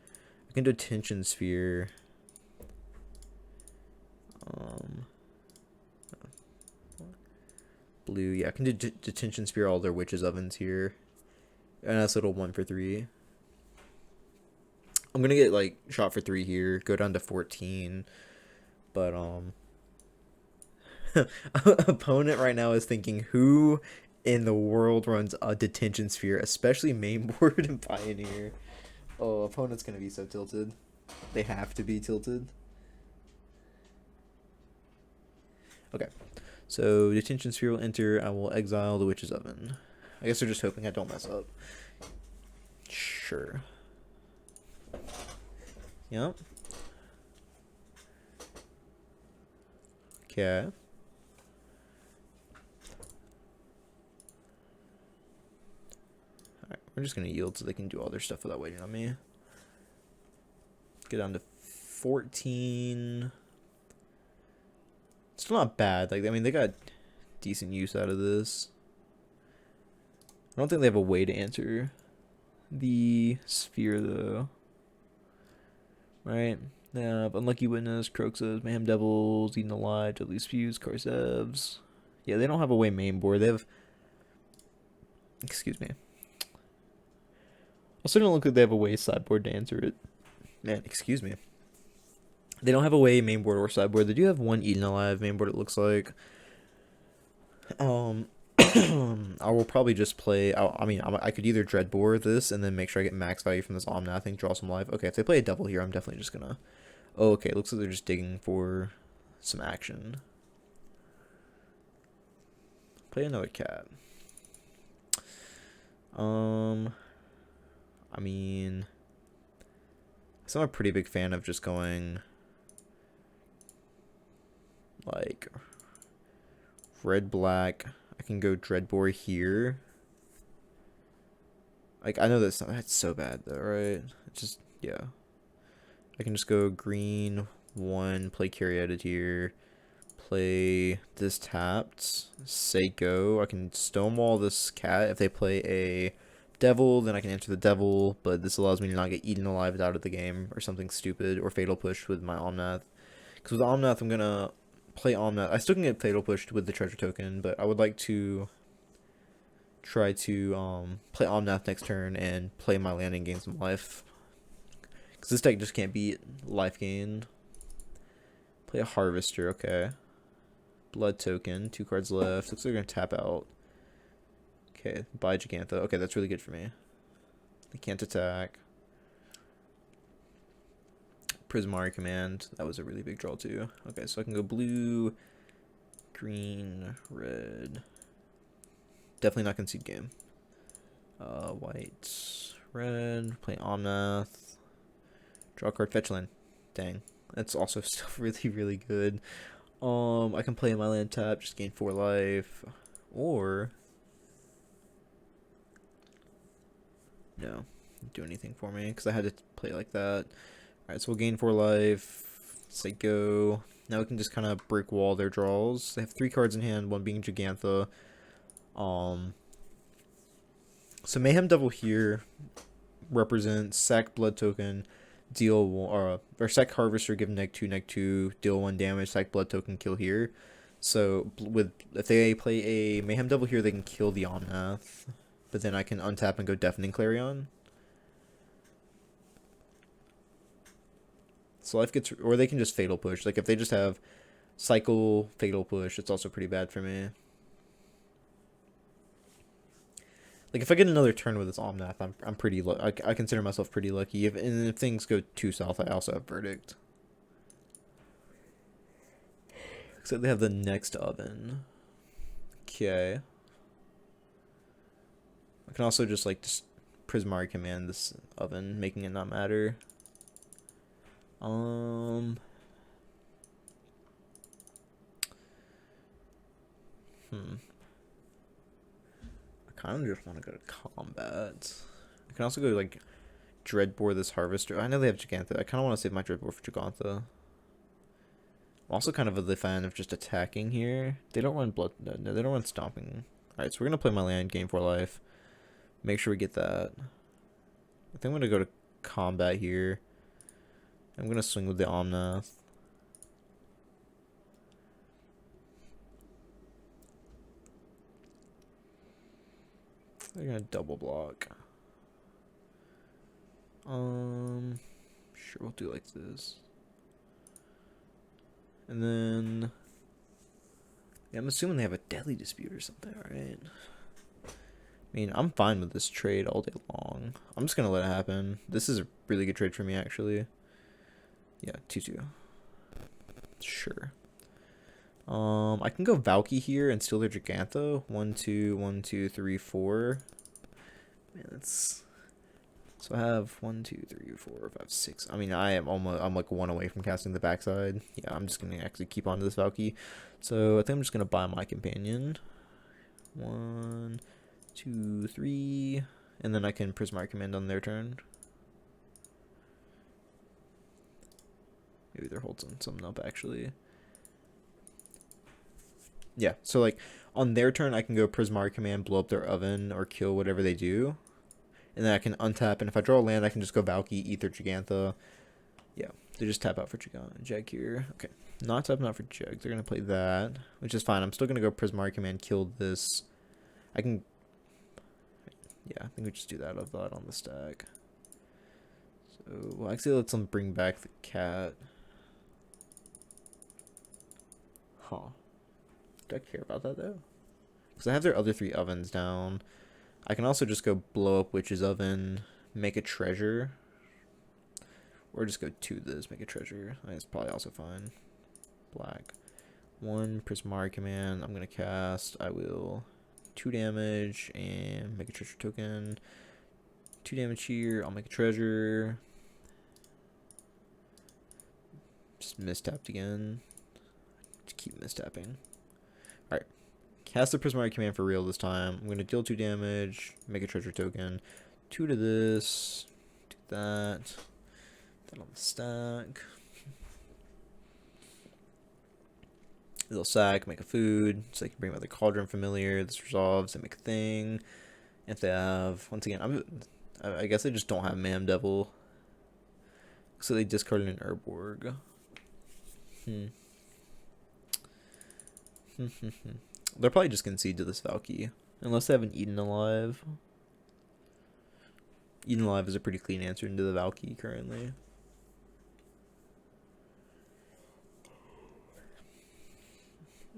I can do Tension Sphere. Blue. Yeah, I can do Detention Sphere all their Witches' Ovens here. And that's a little 1 for 3. I'm gonna get like shot for 3 here. Go down to 14. But opponent right now is thinking, who in the world runs a Detention Sphere, especially mainboard and Pioneer? Oh, opponent's gonna be so tilted. They have to be tilted. Okay, so Detention Sphere will enter. I will exile the Witch's Oven. I guess they're just hoping I don't mess up. Sure. Yep. Okay. Alright, we're just gonna yield so they can do all their stuff without waiting on me. Get down to 14. Still not bad. Like, I mean, they got decent use out of this. I don't think they have a way to answer the sphere, though. Right? They have Unlucky Witness, Kroxas, Mayhem Devils, Eaten Alive, Deadly Fuse, Karsevs. Yeah, they don't have a way main board. They have... Excuse me. Also don't look like they have a way sideboard to answer it. Man, excuse me. They don't have away mainboard or sideboard. They do have one Eaten Alive mainboard, it looks like. I will probably just play. I could either Dreadbore this and then make sure I get max value from this Omnath thing, draw some life. Okay, if they play a Devil here, I'm definitely just gonna. Oh, okay, looks like they're just digging for some action. Play another cat. I mean, so I'm a pretty big fan of just going like red black. I can go Dreadbore here. Like, I know that's so bad though, right? It's just, yeah. I can just go green 1, play Caryatid here, play this tapped, say go. I can stonewall this cat. If they play a devil, then I can enter the devil, but this allows me to not get eaten alive out of the game or something stupid, or fatal push with my Omnath. Because with Omnath, I'm gonna play Omnath. I still can get fatal pushed with the treasure token, but I would like to try to play Omnath next turn and play my land and gain some life. Because this deck just can't beat life gain. Play a Harvester, okay. Blood token, 2 cards left. Looks like they're going to tap out. Okay, buy Gigantha. Okay, that's really good for me. They can't attack. Prismari Command. That was a really big draw too. Okay, so I can go blue, green, red. Definitely not concede game. White, red. Play Omnath. Draw a card, fetch land. Dang. That's also still really, really good. I can play my land tap, just gain 4 life. Or no, do anything for me because I had to play like that. Alright, so we'll gain 4 life. Say go. Now we can just kind of brick wall their draws. They have 3 cards in hand, one being Gigantha. So Mayhem Devil here represents sack blood token, deal or sack Harvester, give -2/-2, deal 1 damage, sack blood token, kill here. So if they play a Mayhem Devil here, they can kill the Omnath, but then I can untap and go Deafening Clarion. So life gets, or they can just fatal push. Like if they just have cycle fatal push, it's also pretty bad for me. Like if I get another turn with this Omnath, I'm pretty I consider myself pretty lucky. And if things go too south, I also have Verdict. Except they have the next oven. Okay. I can also just just Prismari Command this oven, making it not matter. I kind of just want to go to combat. I can also go Dreadbore this Harvester. I know they have Gigantha. I kind of want to save my Dreadbore for Gigantha. I'm also kind of a fan of just attacking here. They don't run blood. No, they don't run stomping. All right, so we're gonna play my land, gain 4 life. Make sure we get that. I think I'm gonna go to combat here. I'm gonna swing with the Omnath. They're gonna double block. Sure, we'll do like this. And then, yeah, I'm assuming they have a Deadly Dispute or something, right? I mean, I'm fine with this trade all day long. I'm just gonna let it happen. This is a really good trade for me, actually. Yeah, 2/2. Sure. I can go Valky here and steal their Gigantha. 1, 2, 1, 2, 3, 4. Man, that's. So I have 1, 2, 3, 4, 5, 6. I mean, I'm like 1 away from casting the backside. Yeah, I'm just gonna actually keep on to this Valky. So I think I'm just gonna buy my companion. 1, 2, 3, and then I can Prismari Command on their turn. Maybe they're holding something up actually. Yeah, so on their turn I can go Prismari Command, blow up their oven, or kill whatever they do. And then I can untap, and if I draw a land I can just go Valky, eat their Gigantha. Yeah, they just tap out for Jag here. Okay, not tapping out for Jag. They're gonna play that, which is fine. I'm still gonna go Prismari Command, kill this. I can. Yeah, I think we just do that. I've thought on the stack. So well, actually, let's bring back the cat. Huh. Do I care about that though? Because I have their other 3 ovens down. I can also just go blow up Witch's oven, make a treasure. Or just go to this, make a treasure. I think it's probably also fine. Black. 1 Prismari command. I'm going to cast. I will 2 damage and make a treasure token. 2 damage here. I'll make a treasure. Just mistapped again. Just keep mistapping. Alright. Cast the Prismari command for real this time. I'm going to deal 2 damage. Make a treasure token. 2 to this. Do that. That on the stack. They'll sack, make a food, so they can bring back the Cauldron Familiar. This resolves, they make a thing. If they have, once again, I guess they just don't have Mam Devil. So they discarded an Urborg. They're probably just concede to this Valky. Unless they have an Eden Alive. Eden Alive is a pretty clean answer into the Valky currently.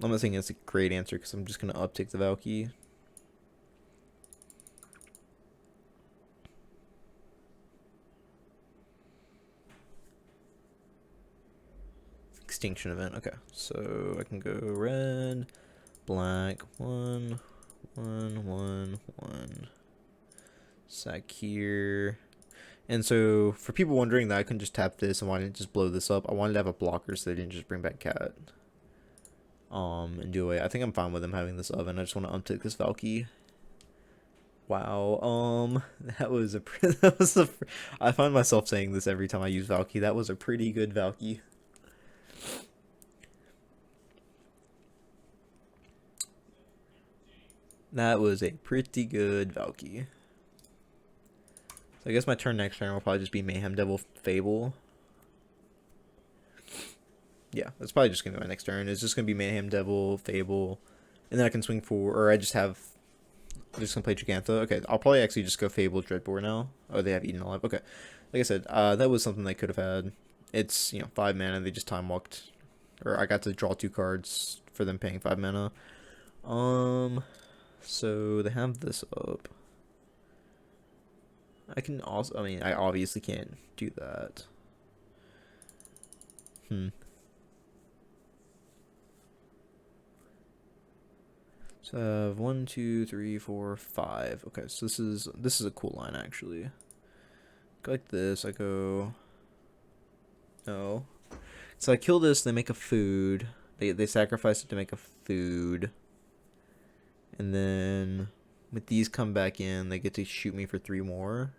I'm not saying it's a great answer because I'm just going to uptick the Valky. Extinction event. Okay, so I can go red, black, 1, 1, 1, 1. Sack here. And so for people wondering that I couldn't just tap this and why didn't just blow this up, I wanted to have a blocker so they didn't just bring back Cat. And do away. I think I'm fine with them having this oven. I just want to uptick this Valky. Wow. That was a I find myself saying this every time I use Valky. That was a pretty good Valky. That was a pretty good Valky. So I guess my turn next turn will probably just be Mayhem Devil Fable. Yeah, that's probably just going to be my next turn. It's just going to be Mayhem Devil, Fable, and then I can swing for, or I'm just going to play Gigantha. Okay, I'll probably actually just go Fable, Dreadbore now. Oh, they have Eden Alive. Okay, like I said, that was something they could have had. It's, 5 mana, they just time walked, or I got to draw 2 cards for them paying 5 mana. So they have this up. I can also, I obviously can't do that. So I have 1, 2, 3, 4, 5. Okay, so this is a cool line actually. Go like this. I go. No. So I kill this. They make a food. They sacrifice it to make a food. And then with these come back in, they get to shoot me for 3 more.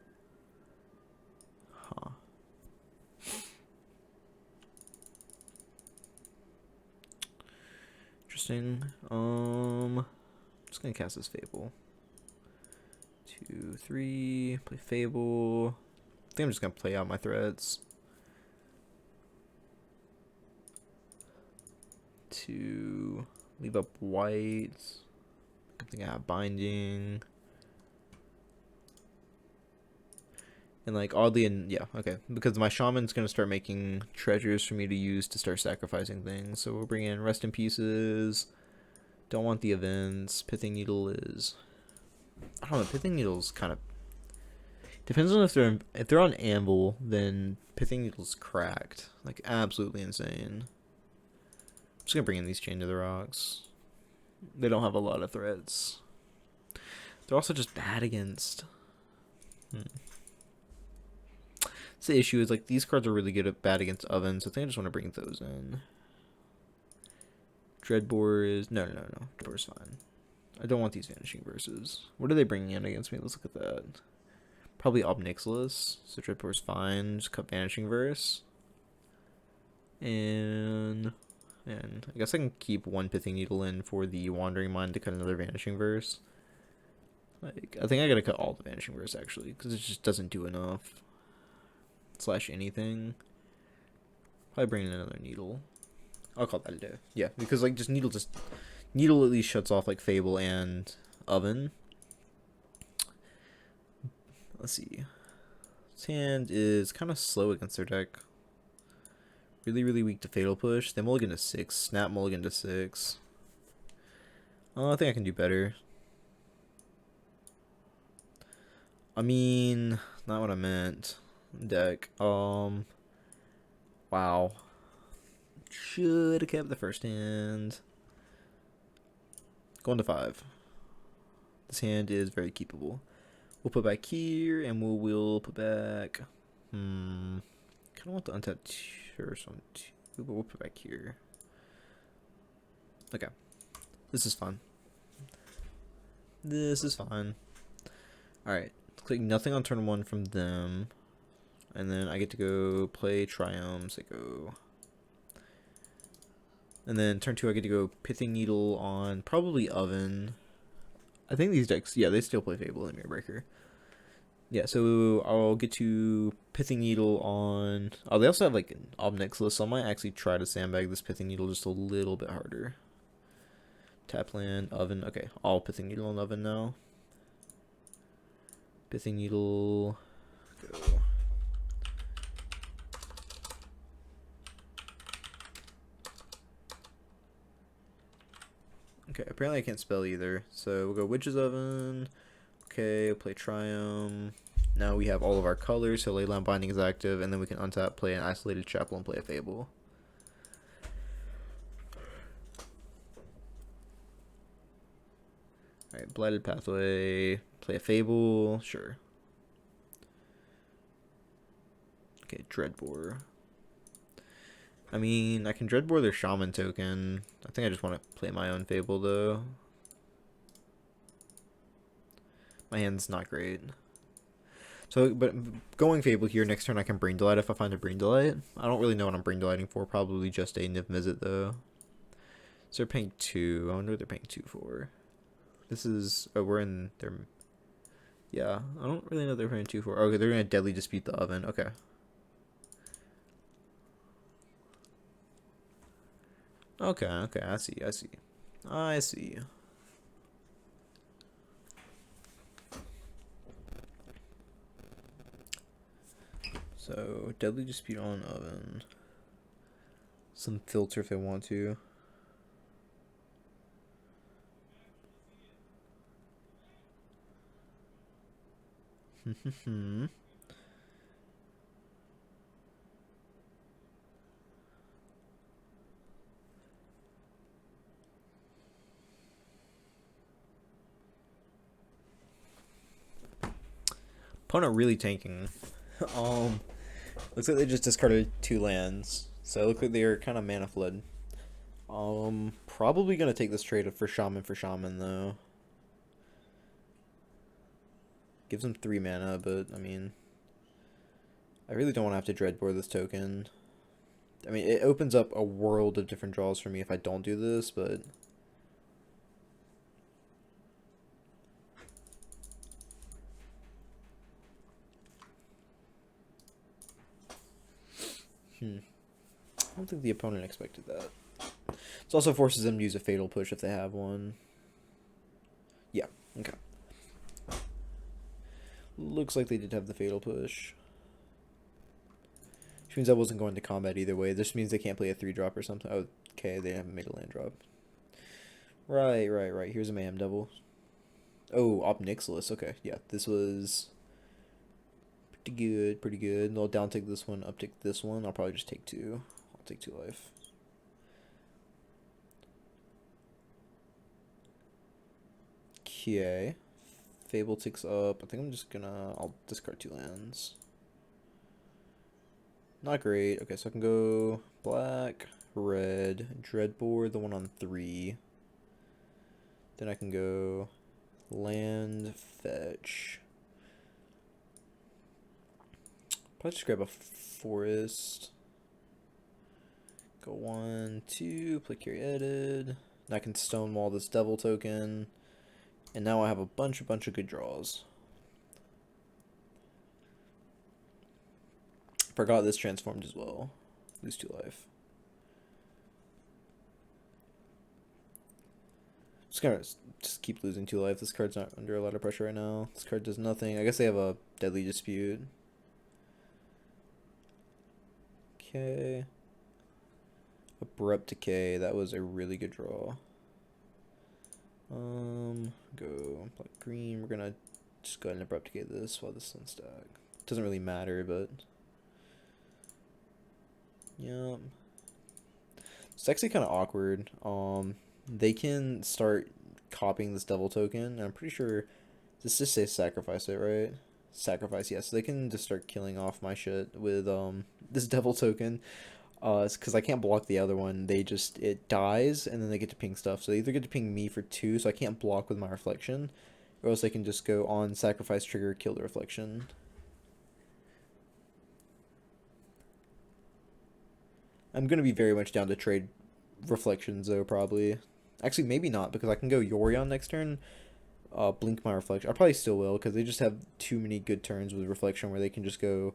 Huh. Interesting. Just gonna cast this Fable. 2, 3. Play Fable. I think I'm just gonna play out my threats. 2. Leave up white. I think I have binding. And like oddly, and yeah, okay, because my shaman's gonna start making treasures for me to use to start sacrificing things. So we'll bring in Rest in Pieces. Don't want the events. Pithing Needle is, I don't know. Pithing Needle's kind of depends on if they're on Anvil, then Pithing Needle's cracked, like absolutely insane. I'm just gonna bring in these Chain to the Rocks. They don't have a lot of threats. They're also just bad against. So the issue is like these cards are really good at bad against ovens. So I think I just want to bring those in. Dreadbore is no. Dreadbore's fine. I don't want these Vanishing Verses. What are they bringing in against me? Let's look at that. Probably Ob Nixilis. So Dreadbore's fine. Just cut Vanishing Verse. And I guess I can keep 1 Pithing Needle in for the Wandering Mind to cut another Vanishing Verse. Like I think I gotta cut all the Vanishing Verse actually, because it just doesn't do enough. / anything. Probably bring in another Needle. I'll call that a day. Yeah, because like Needle at least shuts off like Fable and Oven. Let's see. This hand is kind of slow against their deck. Really, really weak to Fatal Push. They mulligan to 6. Snap mulligan to 6. Oh, I think I can do better. I mean, not what I meant. Deck. Wow. Should have kept the first hand. Going to 5. This hand is very keepable. We'll put back here, and we'll put back. Kind of want to untap Terrace on 2, but we'll put back here. Okay. This is fun. This is fine. Alright. Click nothing on turn 1 from them. And then I get to go play Triumphs. I go. And then turn 2 I get to go Pithing Needle on probably Oven. I think these decks, yeah, they still play Fable and Mirror Breaker. Yeah, so I'll get to Pithing Needle on. Oh, they also have like an Obnixilus, so I might actually try to sandbag this Pithing Needle just a little bit harder. Tap land, Oven. Okay, all Pithing Needle on Oven now. Pithing Needle. Go. Okay, apparently I can't spell either. So we'll go Witch's Oven. Okay, we'll play Triumph. Now we have all of our colors, so Leyline Binding is active, and then we can untap, play an Isolated Chapel, and play a Fable. Alright, Blighted Pathway, play a Fable, sure. Okay, Dreadbore. I mean, I can Dreadbore their Shaman token. I think I just want to play my own Fable, though. My hand's not great. So, but going Fable here, next turn I can Brain Delight if I find a Brain Delight. I don't really know what I'm Brain Delighting for. Probably just a Niv Mizzet, though. So they're paying 2. I wonder what they're paying 2 for. This is... Oh, we're in their... Yeah, I don't really know what they're paying 2 for. Okay, they're going to Deadly Dispute the Oven. Okay. Okay, I see. So, Deadly Dispute on Oven. Some filter if they want to. Opponent really tanking. Looks like they just discarded 2 lands. So it looks like they're kind of mana flood. Probably gonna take this trade for Shaman though. Gives them 3 mana, but I mean, I really don't want to have to Dreadbore this token. I mean, it opens up a world of different draws for me if I don't do this, but I don't think the opponent expected that. This also forces them to use a Fatal Push if they have one. Yeah, okay. Looks like they did have the Fatal Push. Which means I wasn't going to combat either way. This means they can't play a 3-drop or something. Oh, okay, they haven't made a land drop. Right. Here's a Mayhem Devil. Oh, Obnixilus. Okay, yeah, this was pretty good. I'll down take this one, up take this one. I'll probably just take 2. I'll take 2 life. Okay. Fable ticks up. I think I'm just gonna... I'll discard 2 lands. Not great. Okay, so I can go black, red, Dreadbore, the one on 3. Then I can go land, fetch. Probably just grab a forest. Go 1, 2, play Carry Edit. And I can stonewall this devil token. And now I have a bunch of good draws. Forgot this transformed as well. Lose 2 life. Just gonna keep losing 2 life. This card's not under a lot of pressure right now. This card does nothing. I guess they have a Deadly Dispute. Okay. Abrupt Decay. That was a really good draw. Go like green. We're gonna just go ahead and Abrupt Decay this while this one's stack. Doesn't really matter, but yeah. It's actually kind of awkward. They can start copying this devil token, and I'm pretty sure this just says sacrifice it, right? Sacrifice, yes. So they can just start killing off my shit with this devil token. It's because I can't block the other one. It dies and then they get to ping stuff. So they either get to ping me for 2, so I can't block with my reflection, or else they can just go on sacrifice trigger, kill the reflection. I'm gonna be very much down to trade reflections though, probably. Actually, maybe not, because I can go Yorion next turn, blink my reflection. I probably still will, because they just have too many good turns with reflection where they can just go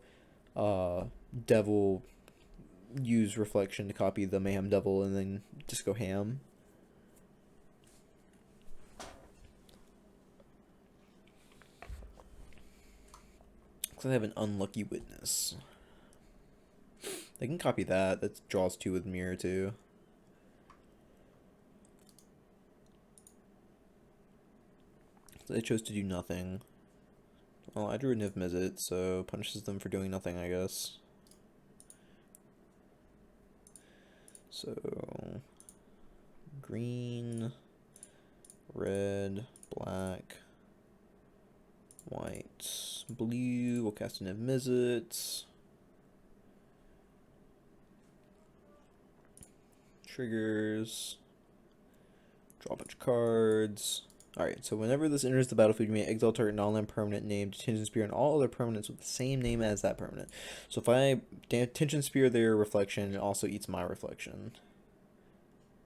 devil, use reflection to copy the mayhem devil, and then just go ham. Because I have an unlucky witness. They can copy that. That draws 2 with mirror too. So they chose to do nothing. Well, I drew a Niv Mizzet, so punishes them for doing nothing, I guess. So green, red, black, white, blue. We'll cast a Niv Mizzet. Triggers. Draw a bunch of cards. Alright, so whenever this enters the battlefield, you may exile target non-land permanent named Tension Spear and all other permanents with the same name as that permanent. So if I Tension Spear their reflection, it also eats my reflection.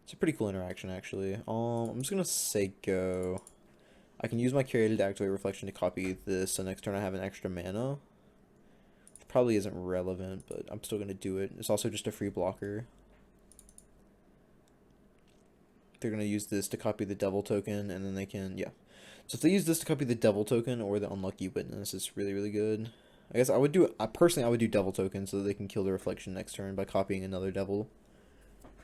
It's a pretty cool interaction, actually. I'm just gonna say go. I can use my Curated to activate reflection to copy this, so next turn I have an extra mana. It probably isn't relevant, but I'm still gonna do it. It's also just a free blocker. They're going to use this to copy the devil token, and then they can, yeah. So if they use this to copy the devil token or the unlucky witness, it's really, really good. I guess I would do, personally, I would do devil token so that they can kill the reflection next turn by copying another devil.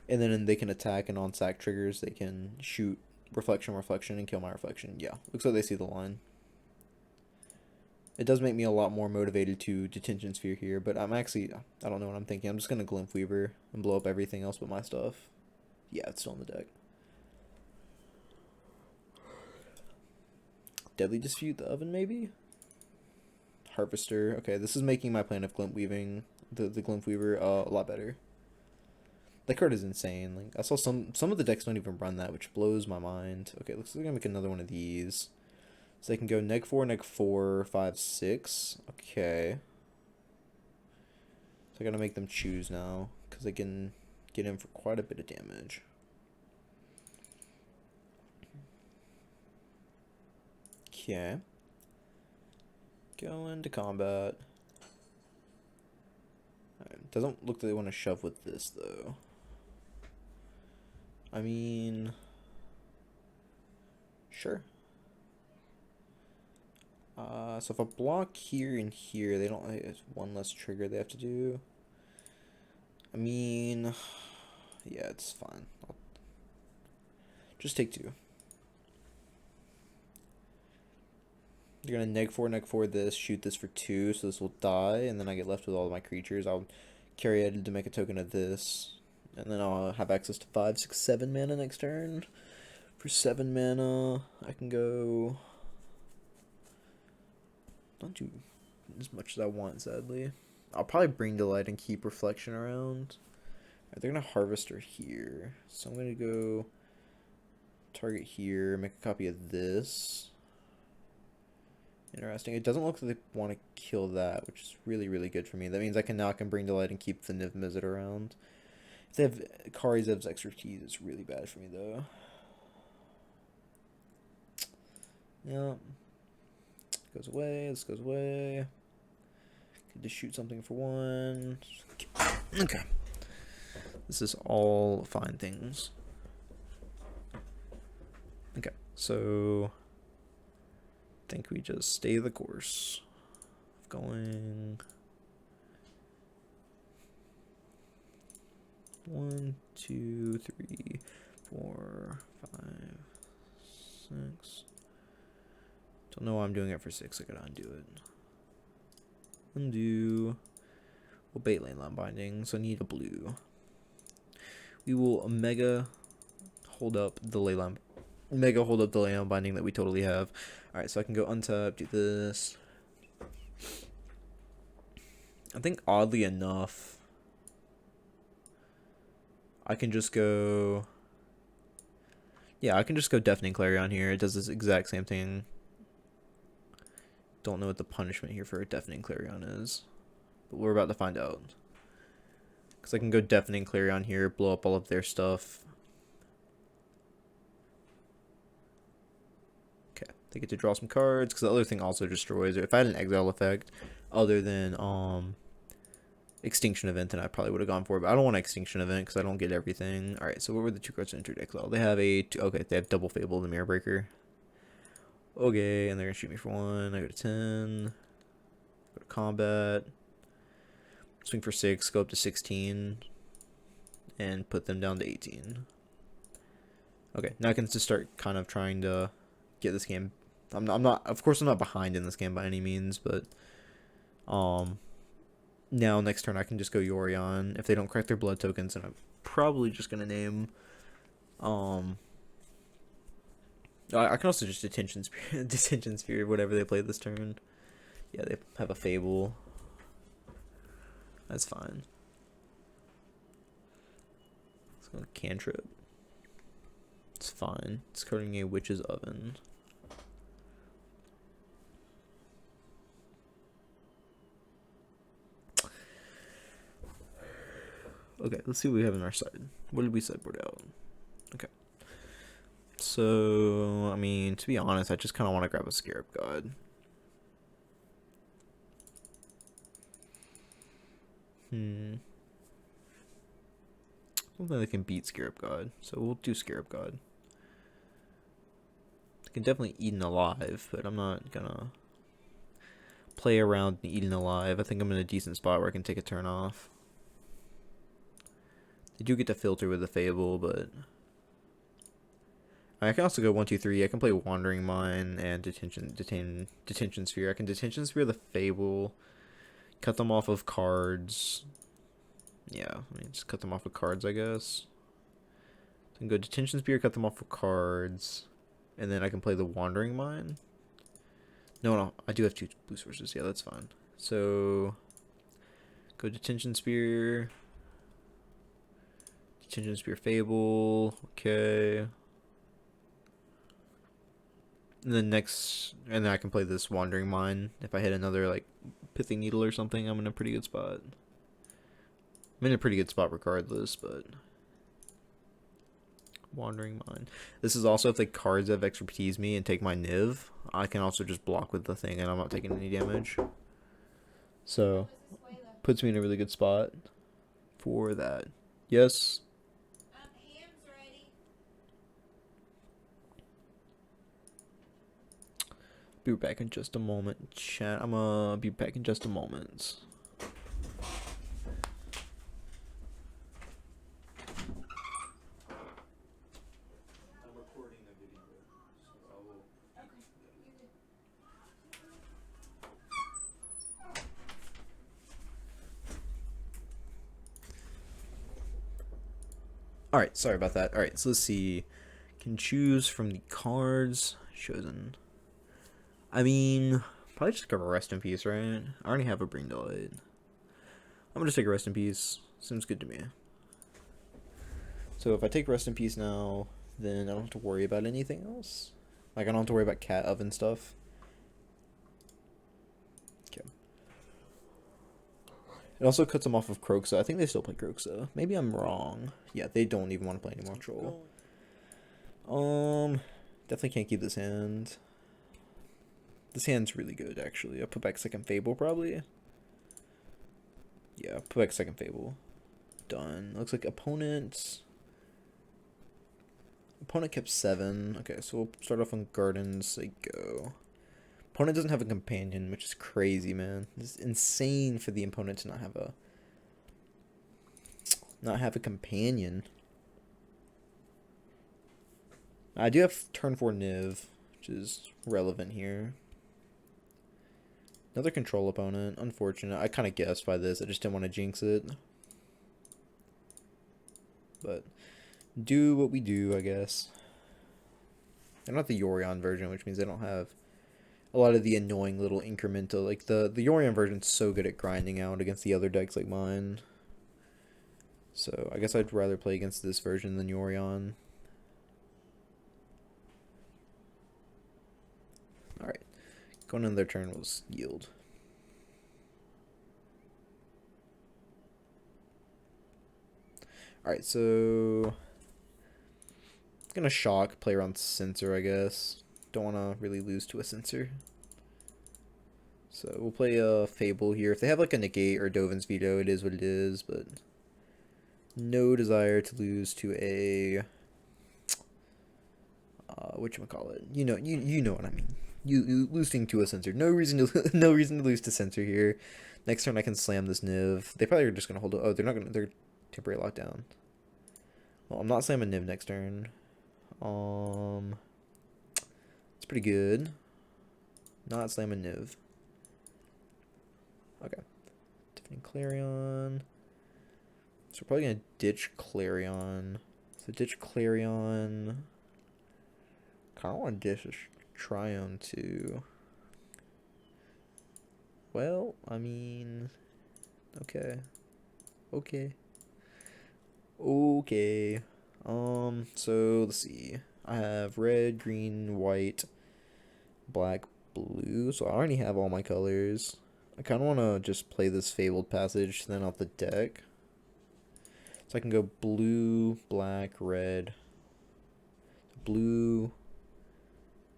And then they can attack, and on sack triggers, they can shoot reflection, and kill my reflection. Yeah, looks like they see the line. It does make me a lot more motivated to Detention Sphere here, but I'm actually, I don't know what I'm thinking. I'm just going to Glimpse Weaver and blow up everything else but my stuff. Yeah, it's still in the deck. Deadly Dispute, the Oven, maybe? Harvester. Okay, this is making my plan of Glint Weaving, the Glint Weaver, a lot better. That card is insane. Like, I saw some of the decks don't even run that, which blows my mind. Okay, looks like I'm gonna make another one of these. So they can go neg 4, 5, 6. Okay. So I gotta make them choose now, because they can get in for quite a bit of damage. Okay. Go into combat. Right. Doesn't look like they want to shove with this, though. I mean, sure. So if I block here and here, they don't. It's one less trigger they have to do. I mean, yeah, it's fine. I'll just take 2. You're gonna neg 4 this, shoot this for 2, so this will die, and then I get left with all of my creatures. I'll carry it to make a token of this, and then I'll have access to 5, 6, 7 mana next turn. For 7 mana, I can go. Don't do as much as I want, sadly. I'll probably bring Delight and keep Reflection around. Right, they're gonna Harvester here, so I'm gonna go target here, make a copy of this. Interesting. It doesn't look like they want to kill that, which is really, really good for me. That means I can bring Delight and keep the Niv Mizzet around. If they have Kari Zev's expertise, it's really bad for me, though. Yeah. Goes away. This goes away. Could just shoot something for 1. Okay. This is all fine things. Okay, so I think we just stay the course of going. 1, 2, 3, 4, 5, 6. Don't know why I'm doing it for 6. I gotta undo it. Undo. We'll bait lane line binding, so I need a blue. We will mega hold up the ley line. Mega hold up the ley line binding that we totally have. Alright, so I can go untap, do this. I think oddly enough, I can just go... Yeah, I can just go Deafening Clarion here. It does this exact same thing. Don't know what the punishment here for a Deafening Clarion is, but we're about to find out. Because I can go Deafening Clarion here, blow up all of their stuff. Okay, they get to draw some cards, because the other thing also destroys it. If I had an exile effect other than Extinction Event, then I probably would have gone for it, but I don't want an Extinction Event because I don't get everything. Alright, so what were the 2 cards in entered exile? They have okay, they have Double Fable, the Mirror Breaker. Okay, and they're gonna shoot me for 1. I go to 10. Go to combat. Swing for 6, go up to 16. And put them down to 18. Okay, now I can just start kind of trying to get this game. I'm not, of course I'm not behind in this game by any means, but now next turn I can just go Yorion. If they don't correct their blood tokens, and I'm probably just gonna name I can also just Detention Spear, Detention Spear, whatever they play this turn. Yeah, they have a Fable. That's fine. Let's go Cantrip. It's fine. It's coding a Witch's Oven. Okay, let's see what we have on our side. What did we sideboard out? Okay. So, I mean, to be honest, I just kind of want to grab a Scarab God. I don't think they can beat Scarab God, so we'll do Scarab God. They can definitely Eaten Alive, but I'm not gonna play around and Eaten Alive. I think I'm in a decent spot where I can take a turn off. They do get to filter with the Fable, but I can also go 1, 2, 3. I can play Wandering Mind and Detention Sphere. I can Detention Sphere the Fable, cut them off of cards. Yeah, I mean, just cut them off of cards, I guess. So I can go Detention Spear, cut them off of cards, and then I can play the Wandering Mind. No, I do have 2 blue sources. Yeah, that's fine. So, go Detention Spear, Detention Spear Fable, okay. And then and then I can play this Wandering Mind. If I hit another, like, Pithing Needle or something, I'm in a pretty good spot. I'm in a pretty good spot regardless, but... Wandering Mind. This is also if the cards have Expertise me and take my Niv, I can also just block with the thing and I'm not taking any damage. So, puts me in a really good spot for that. Yes? Be back in just a moment, chat. I'm gonna be back in just a moment. I'm recording the video, so I will. Alright, sorry about that. Alright, so let's see. Can choose from the cards chosen. I mean, probably just grab a Rest in Peace, right? I already have a Bring Delight. I'm gonna just take a Rest in Peace. Seems good to me. So if I take Rest in Peace now, then I don't have to worry about anything else. Like, I don't have to worry about Cat Oven stuff. Okay. It also cuts them off of Croxa. I think they still play Croxa. Maybe I'm wrong. Yeah, they don't even want to play anymore. Troll. Definitely can't keep this hand. This hand's really good, actually. I'll put back second Fable, probably. Yeah, put back second Fable. Done. Looks like opponent kept 7. Okay, so we'll start off on Gardens. Say go. Opponent doesn't have a companion, which is crazy, man. It's insane for the opponent to not have a not have a companion. I do have turn 4 Niv, which is relevant here. Another control opponent. Unfortunate. I kind of guessed by this. I just didn't want to jinx it. But do what we do, I guess. They're not the Yorion version, which means they don't have a lot of the annoying little incremental. Like, the Yorion version's so good at grinding out against the other decks like mine. So, I guess I'd rather play against this version than Yorion. Alright. Going into their turn was yield. Alright, so gonna shock, play around Censor, I guess. Don't wanna really lose to a Censor. So we'll play a Fable here. If they have like a negate or Dovin's Veto, it is what it is, but no desire to lose to a whatchamacallit. You know what I mean. You losing to a Censor. No reason to lose to Censor here. Next turn I can slam this Niv. They probably are just gonna hold it. Oh, they're not gonna, they're temporary lockdown. Well, I'm not slamming Niv next turn. It's pretty good. Not slamming Niv. Okay. Defending Clarion. So we're probably gonna ditch Clarion. So ditch Clarion. Kinda wanna ditch Triome too. Well, I mean, okay. Okay. So let's see. I have red, green, white, black, blue. So I already have all my colors. I kind of want to just play this Fabled Passage then off the deck. So I can go blue, black, red, blue,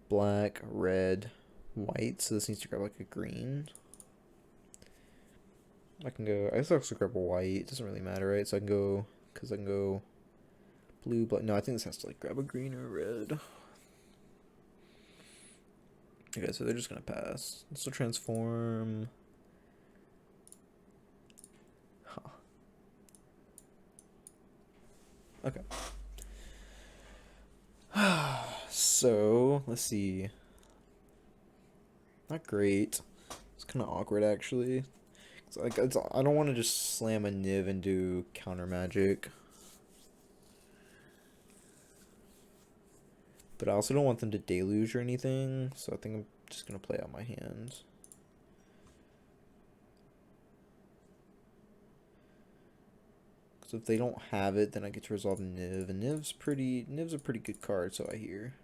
black, red, white. So this needs to grab like a green. I can go, I guess I'll also grab a white. It doesn't really matter, right? So I can go, because I can go blue, black. No, I think this has to like grab a green or a red. Okay, so they're just going to pass. This will transform. Huh. Okay. So, let's see. Not great. It's kind of awkward, actually. Like, I don't want to just slam a Niv and do counter magic. But I also don't want them to deluge or anything, so I think I'm just going to play out my hands. So if they don't have it, then I get to resolve Niv, and Niv's a pretty good card, so I hear.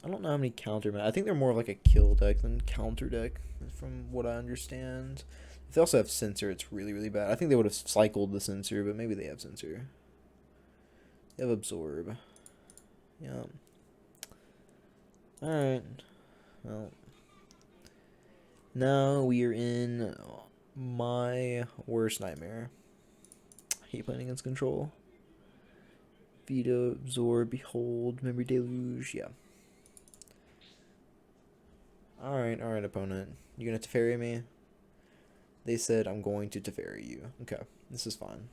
I don't know how many counter. I think they're more of like a kill deck than counter deck, from what I understand. If they also have Censor, it's really, really bad. I think they would have cycled the Censor, but maybe they have Censor. They have Absorb. Yeah. Alright. Well. Now we are in my worst nightmare. I hate playing against control. Veto, Absorb, Behold, Memory Deluge. Yeah. Alright, opponent. You gonna Teferi me? They said I'm going to Teferi you. Okay, this is fine.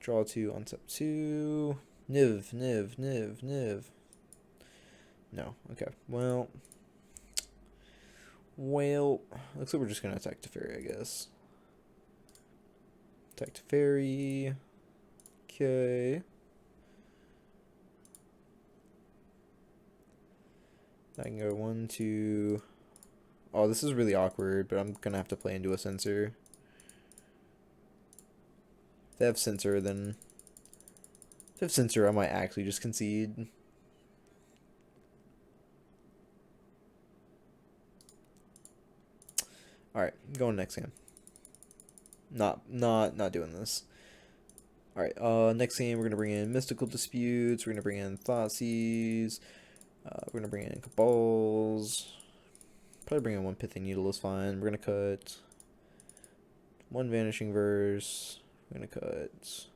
Draw 2 on step 2. Niv. No, okay. Well, looks like we're just gonna attack Teferi, I guess. Attack Teferi. Okay. I can go 1, 2. Oh, this is really awkward, but I'm gonna have to play into a Censor. If they have Censor, then if they have Censor, I might actually just concede. Alright, going next game. Not doing this. Alright, next game we're gonna bring in Mystical Disputes, we're gonna bring in Thoughtseize. We're gonna bring in Cabals. Probably bring in one Pithing Needle is fine. We're gonna cut one Vanishing Verse. We're gonna cut.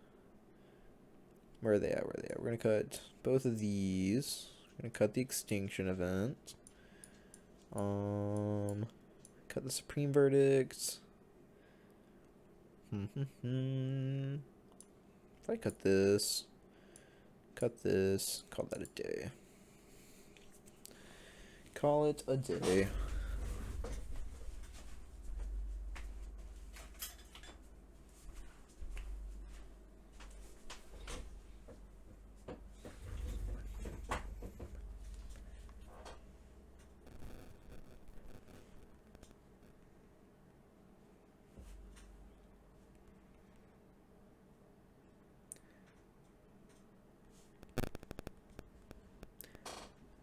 Where are they at? We're gonna cut both of these. We're gonna cut the Extinction Event. Cut the Supreme Verdict. If I cut this, call that a day. Call it a day.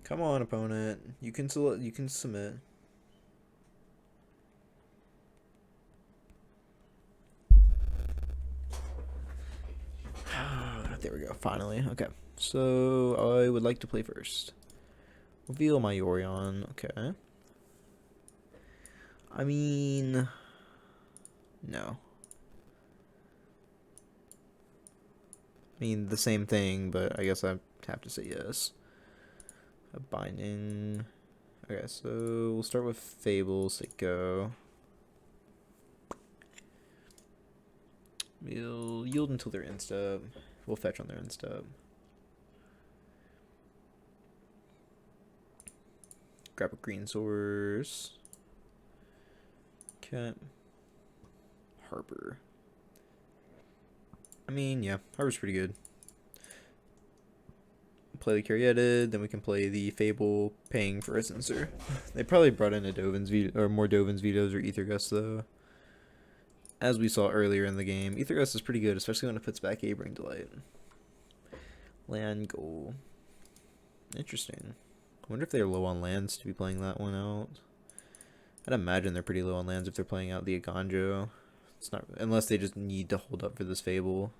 Come on, opponent. You can submit. There we go. Finally. Okay. So I would like to play first. Reveal my Yorion. Okay. I mean, no. I mean the same thing, but I guess I have to say yes. A binding. Okay, so we'll start with Fables. They go. We'll yield until they're insta. We'll fetch on their insta. Grab a green source. Okay. Harbor. I mean, yeah, Harbor's pretty good. Play the Caryatid, then we can play the Fable paying for a censor. They probably brought in a Dovin's veto, or more Dovin's vetoes or Ether Gust though. As we saw earlier in the game, Ether Gust is pretty good, especially when it puts back Abring Delight. Land goal. Interesting. I wonder if they're low on lands to be playing that one out. I'd imagine they're pretty low on lands if they're playing out the Aganjo. It's not, unless they just need to hold up for this Fable.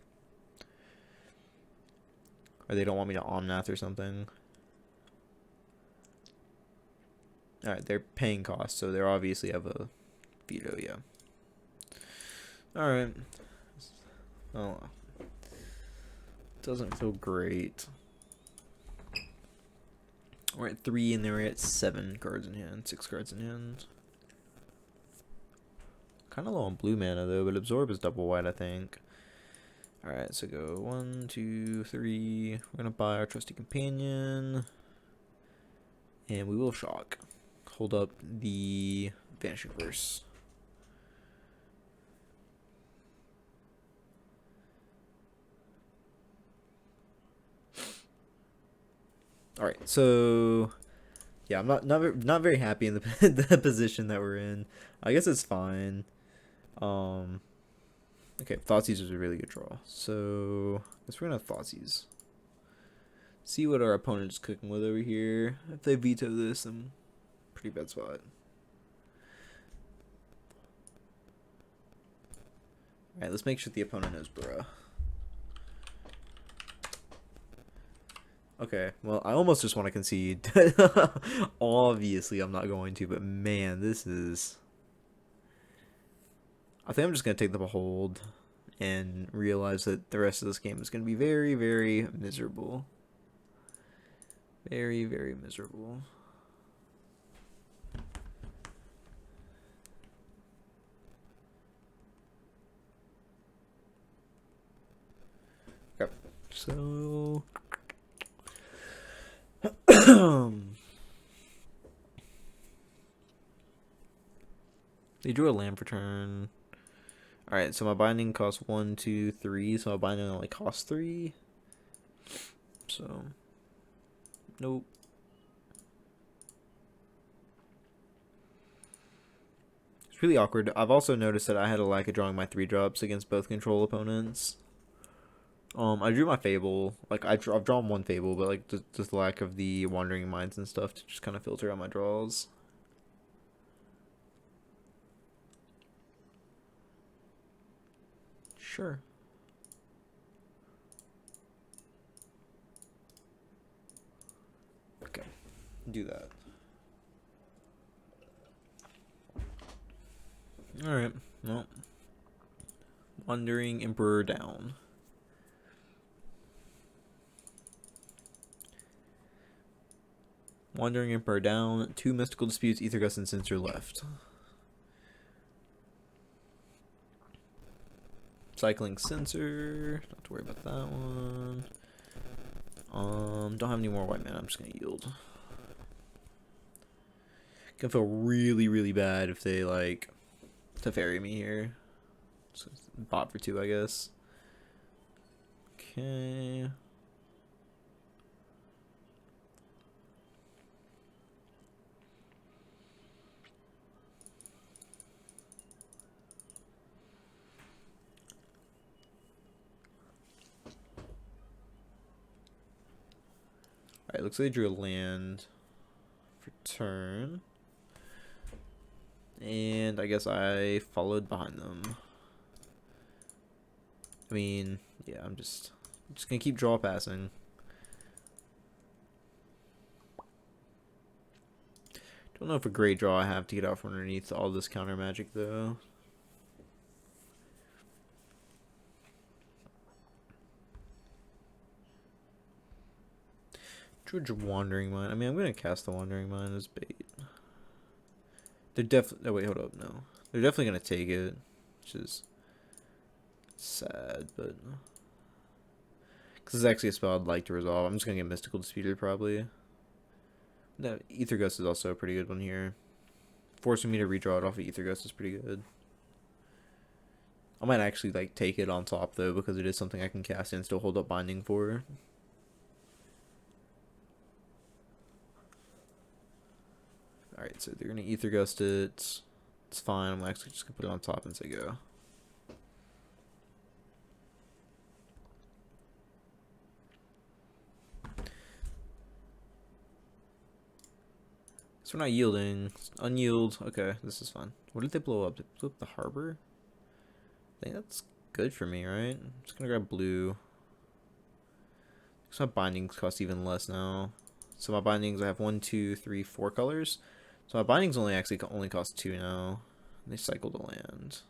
Or they don't want me to Omnath or something. Alright, they're paying costs, so they obviously have a veto, yeah. Alright. Oh. Doesn't feel great. We're at 3 and they're at 7 cards in hand. 6 cards in hand. Kind of low on blue mana though, but Absorb is double white, I think. Alright, so go 1, 2, 3. We're gonna buy our trusty companion. And we will shock. Hold up the Vanishing Verse. Alright, so yeah, I'm not very happy in the position that we're in. I guess it's fine. Okay, Thoughtseize is a really good draw. So I guess we're gonna Thoughtseize. See what our opponent is cooking with over here. If they veto this, I'm pretty bad spot. Alright, let's make sure the opponent knows bruh. Okay, well, I almost just want to concede. Obviously, I'm not going to, but man, this is... I think I'm just going to take the Behold and realize that the rest of this game is going to be very, very miserable. Very, very miserable. Okay, so... They drew a land for turn. Alright, so my binding costs 1, 2, 3. So my binding only costs 3. So, nope. It's really awkward. I've also noticed that I had a lack of drawing my 3-drops against both control opponents. I drew my Fable. Like, I've drawn one Fable, but, like, just the lack of the Wandering Minds and stuff to just kind of filter out my draws. Sure. Okay. Do that. Alright. Well. Wandering Emperor down. Wandering Emperor down. 2 Mystical Disputes, Ether Gust, and Censor left. Cycling Censor. Not to worry about that one. Don't have any more white mana. I'm just gonna yield. Gonna feel really, really bad if they like Teferi me here. So bot for 2, I guess. Okay. Alright, looks like they drew a land for turn. And I guess I followed behind them. I mean, yeah, I'm just gonna keep draw passing. Don't know if a great draw I have to get out from underneath all this counter magic though. George Wandering Mind. I mean, I'm gonna cast the Wandering Mind as bait. They're definitely. Oh wait, hold up. No, they're definitely gonna take it, which is sad, but because it's actually a spell I'd like to resolve. I'm just gonna get Mystical Disputed probably. No, Ether Gust is also a pretty good one here. Forcing me to redraw it off of Ether Gust is pretty good. I might actually like take it on top though because it is something I can cast and still hold up binding for. Alright, so they're gonna Ether Gust it. It's fine. I'm actually just gonna put it on top and say go. So we're not yielding. Unyield. Okay, this is fine. What did they blow up? Did they blow up the harbor? I think that's good for me, right? I'm just gonna grab blue. So my bindings cost even less now. So my bindings, I have 1, 2, 3, 4 colors. So my bindings only cost 2 now. And they cycled a land.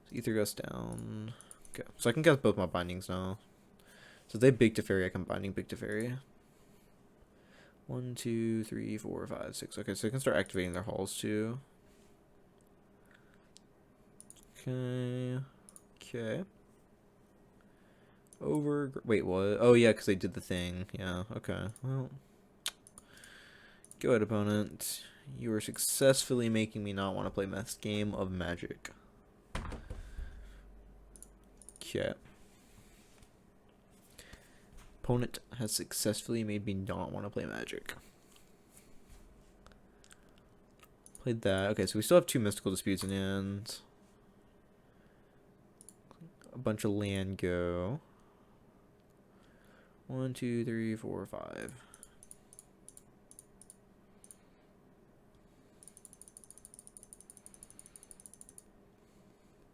So Ether goes down. Okay, so I can cast both my bindings now. So if they big Teferi, I can binding big Teferi. 1, 2, 3, 4, 5, 6. Okay, so I can start activating their halls too. Okay. Okay. Over. Wait, what? Oh, yeah, because they did the thing. Yeah, okay. Well. Go ahead, opponent. You are successfully making me not want to play this game of Magic. Okay. Opponent has successfully made me not want to play Magic. Played that. Okay, so we still have 2 Mystical Disputes in hand. A bunch of land go. 1, 2, 3, 4, 5.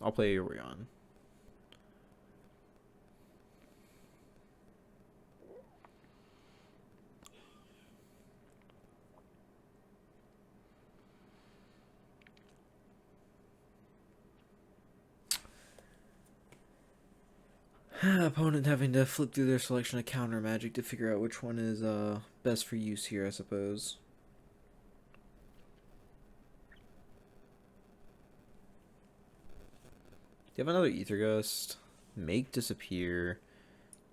I'll play Orion. Opponent having to flip through their selection of counter magic to figure out which one is best for use here, I suppose. Do you have another Ether Gust? Make disappear.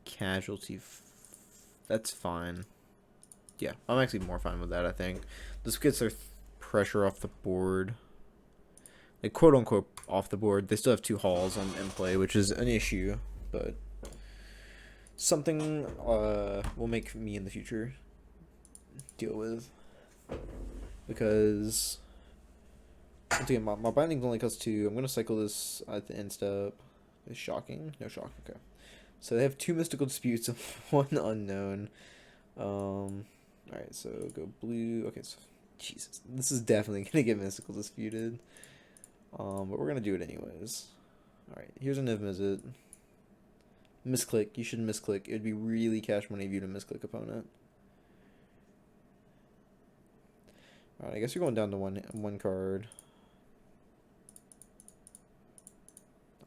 Casualty. That's fine. Yeah, I'm actually more fine with that, I think. This gets their pressure off the board. Like, quote unquote, off the board. They still have 2 halls in play, which is an issue, but something will make me in the future deal with. Because once again, my bindings only cost 2. I'm gonna cycle this at the end step. Is shocking? No shock. Okay. So they have 2 Mystical Disputes and 1 unknown. Alright, so go blue. Okay, so Jesus. This is definitely gonna get Mystical Disputed. But we're gonna do it anyways. Alright, here's a Niv Mizzet. Misclick. You should misclick. It would be really cash money of you to misclick opponent. Alright, I guess you're going down to one card.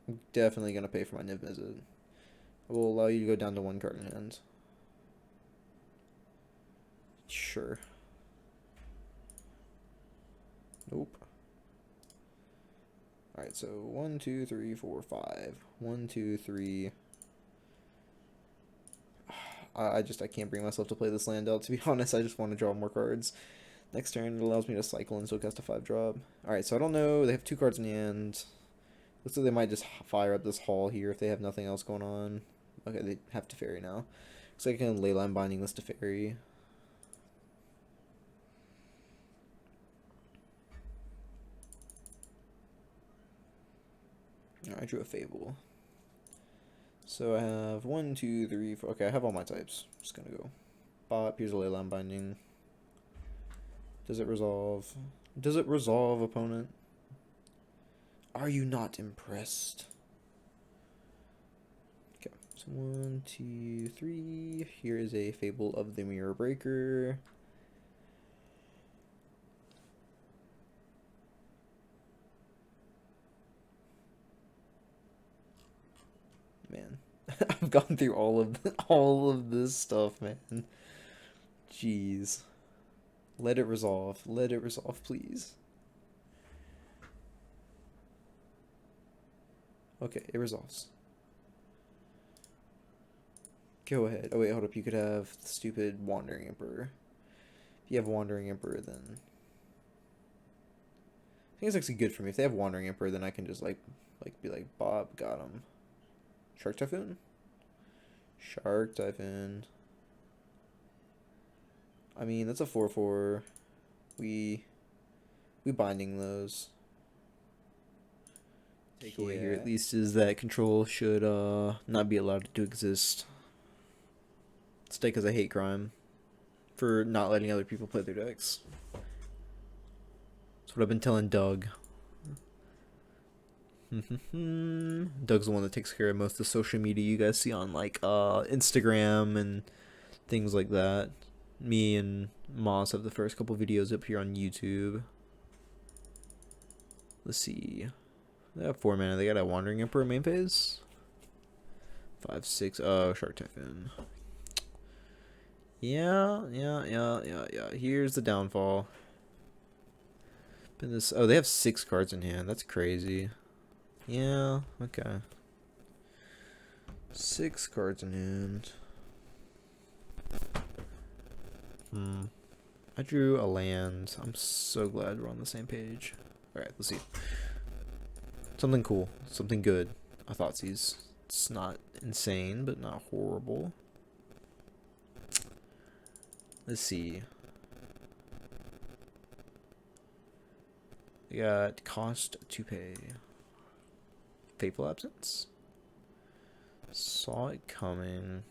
I'm definitely going to pay for my Niv Mizzet. I will allow you to go down to 1 card in hand. Sure. Nope. Alright, so 1, 2, 3, 4, 5. 1, 2, 3. I can't bring myself to play this land out, to be honest. I just want to draw more cards. Next turn, it allows me to cycle and still cast a 5-drop. Alright, so I don't know. They have 2 cards in the end. Looks like they might just fire up this hall here if they have nothing else going on. Okay, they have Teferi now. Looks like I can Leyline Binding this Teferi. Alright, I drew a Fable. So I have 1, 2, 3, 4. Okay, I have all my types. Just gonna go. Bop, here's a Leyline Binding. Does it resolve? Does it resolve, opponent? Are you not impressed? Okay, so 1, 2, 3. Here is a Fable of the Mirror Breaker. Man, I've gone through all of this stuff, man. Jeez. Let it resolve. Let it resolve, please. Okay, it resolves. Go ahead. Oh wait, hold up. You could have the stupid Wandering Emperor. If you have Wandering Emperor, then I think it's actually good for me. If they have Wandering Emperor, then I can just like be like, Bob, got him. Shark Typhoon? Shark Typhoon. I mean, that's a 4/4. We binding those. Takeaway here at least is that control should not be allowed to exist. It's because I hate crime for not letting other people play their decks. That's what I've been telling Doug. Doug's the one that takes care of most of the social media you guys see on like Instagram and things like that. Me and Moss have the first couple videos up here on YouTube. Let's see. They have 4 mana. They got a Wandering Emperor main phase. 5, 6. Oh, Shark Typhoon. Yeah. Here's the downfall. Oh, they have 6 cards in hand. That's crazy. Yeah, okay. 6 cards in hand. I drew a land. I'm so glad we're on the same page. Alright, let's see. Something cool. Something good. I thought it's not insane, but not horrible. Let's see. We got cost to pay. Fateful Absence. Saw it coming.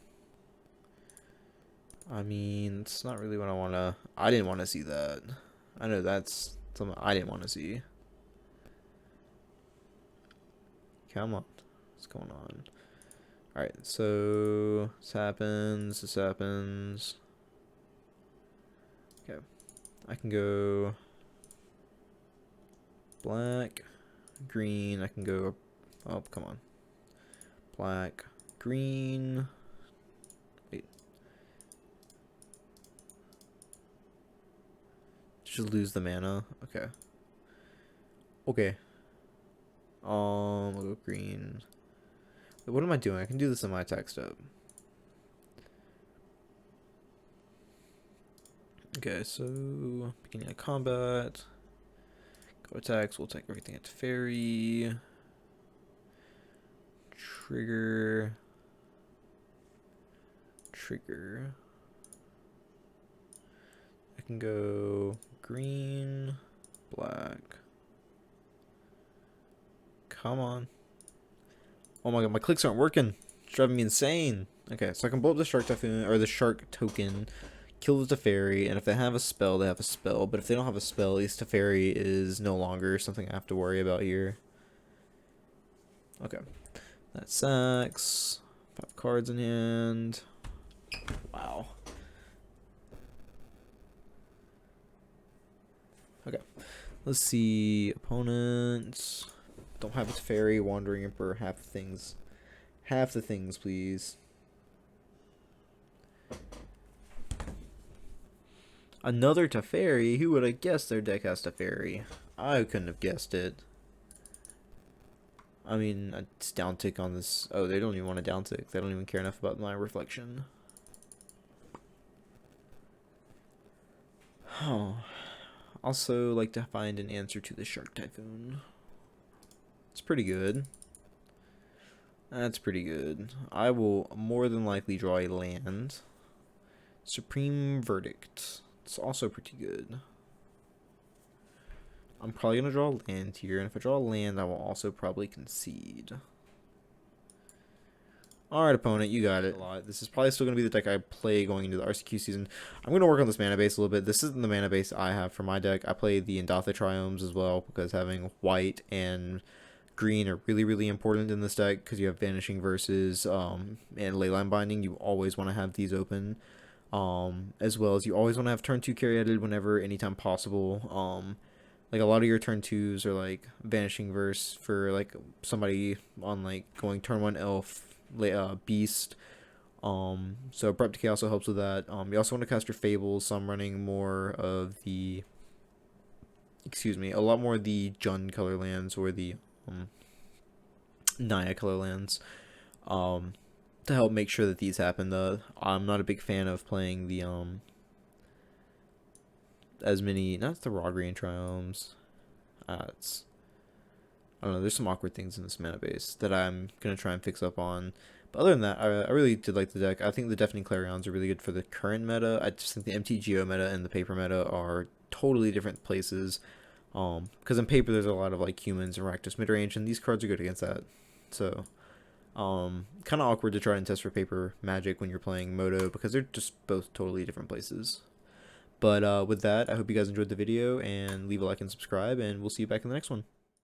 I mean, it's not really what I want to... I didn't want to see that. I know that's something I didn't want to see. Come on. What's going on? Alright, so... This happens. Okay. I can go... Black. Green. I can go... Oh, come on. Black. Green... Just lose the mana. Okay. I'll go green. Wait, what am I doing? I can do this in my attack step. Okay, so beginning of combat. Go attacks. We'll take everything at Teferi. Trigger. I can go green, black. Come on. Oh my god, my clicks aren't working. It's driving me insane. Okay, so I can blow up the Shark Typhoon, or the Shark token, kill the Teferi, and if they have a spell, they have a spell. But if they don't have a spell, at least Teferi is no longer something I have to worry about here. Okay. That sucks. 5 cards in hand. Wow. Okay, let's see. Opponents don't have a Teferi, Wandering Emperor, half the things, please. Another Teferi. Who would have guessed their deck has Teferi? I couldn't have guessed it. I mean, it's down tick on this. Oh, they don't even want a down tick. They don't even care enough about my reflection. Oh. Also, like to find an answer to the Shark Typhoon. It's pretty good. That's pretty good. I will more than likely draw a land. Supreme Verdict. It's also pretty good. I'm probably going to draw a land here, and if I draw a land, I will also probably concede. Alright, opponent, you got it. This is probably still going to be the deck I play going into the RCQ season. I'm going to work on this mana base a little bit. This isn't the mana base I have for my deck. I play the Indatha Triomes as well, because having white and green are really, really important in this deck, because you have Vanishing Verses and Leyline Binding. You always want to have these open. As well as you always want to have turn 2 carry added whenever, anytime possible. Like a lot of your turn 2s are like Vanishing Verse for like somebody on like going turn 1 Elf, Beast. So Prep Decay also helps with that. You also want to cast your Fables, so I'm running more of the, a lot more of the Jund color lands or the Naya color lands. To help make sure that these happen. I'm not a big fan of playing the as many, not the raw green triomes. I don't know, there's some awkward things in this mana base that I'm gonna try and fix up on. But other than that, I really did like the deck. I think the Deafening Clarions are really good for the current meta. I just think the MTGO meta and the paper meta are totally different places. Because in paper there's a lot of like humans and Rakdos midrange, and these cards are good against that. So kind of awkward to try and test for paper Magic when you're playing Moto, because they're just both totally different places. But with that, I hope you guys enjoyed the video, and leave a like and subscribe, and we'll see you back in the next one.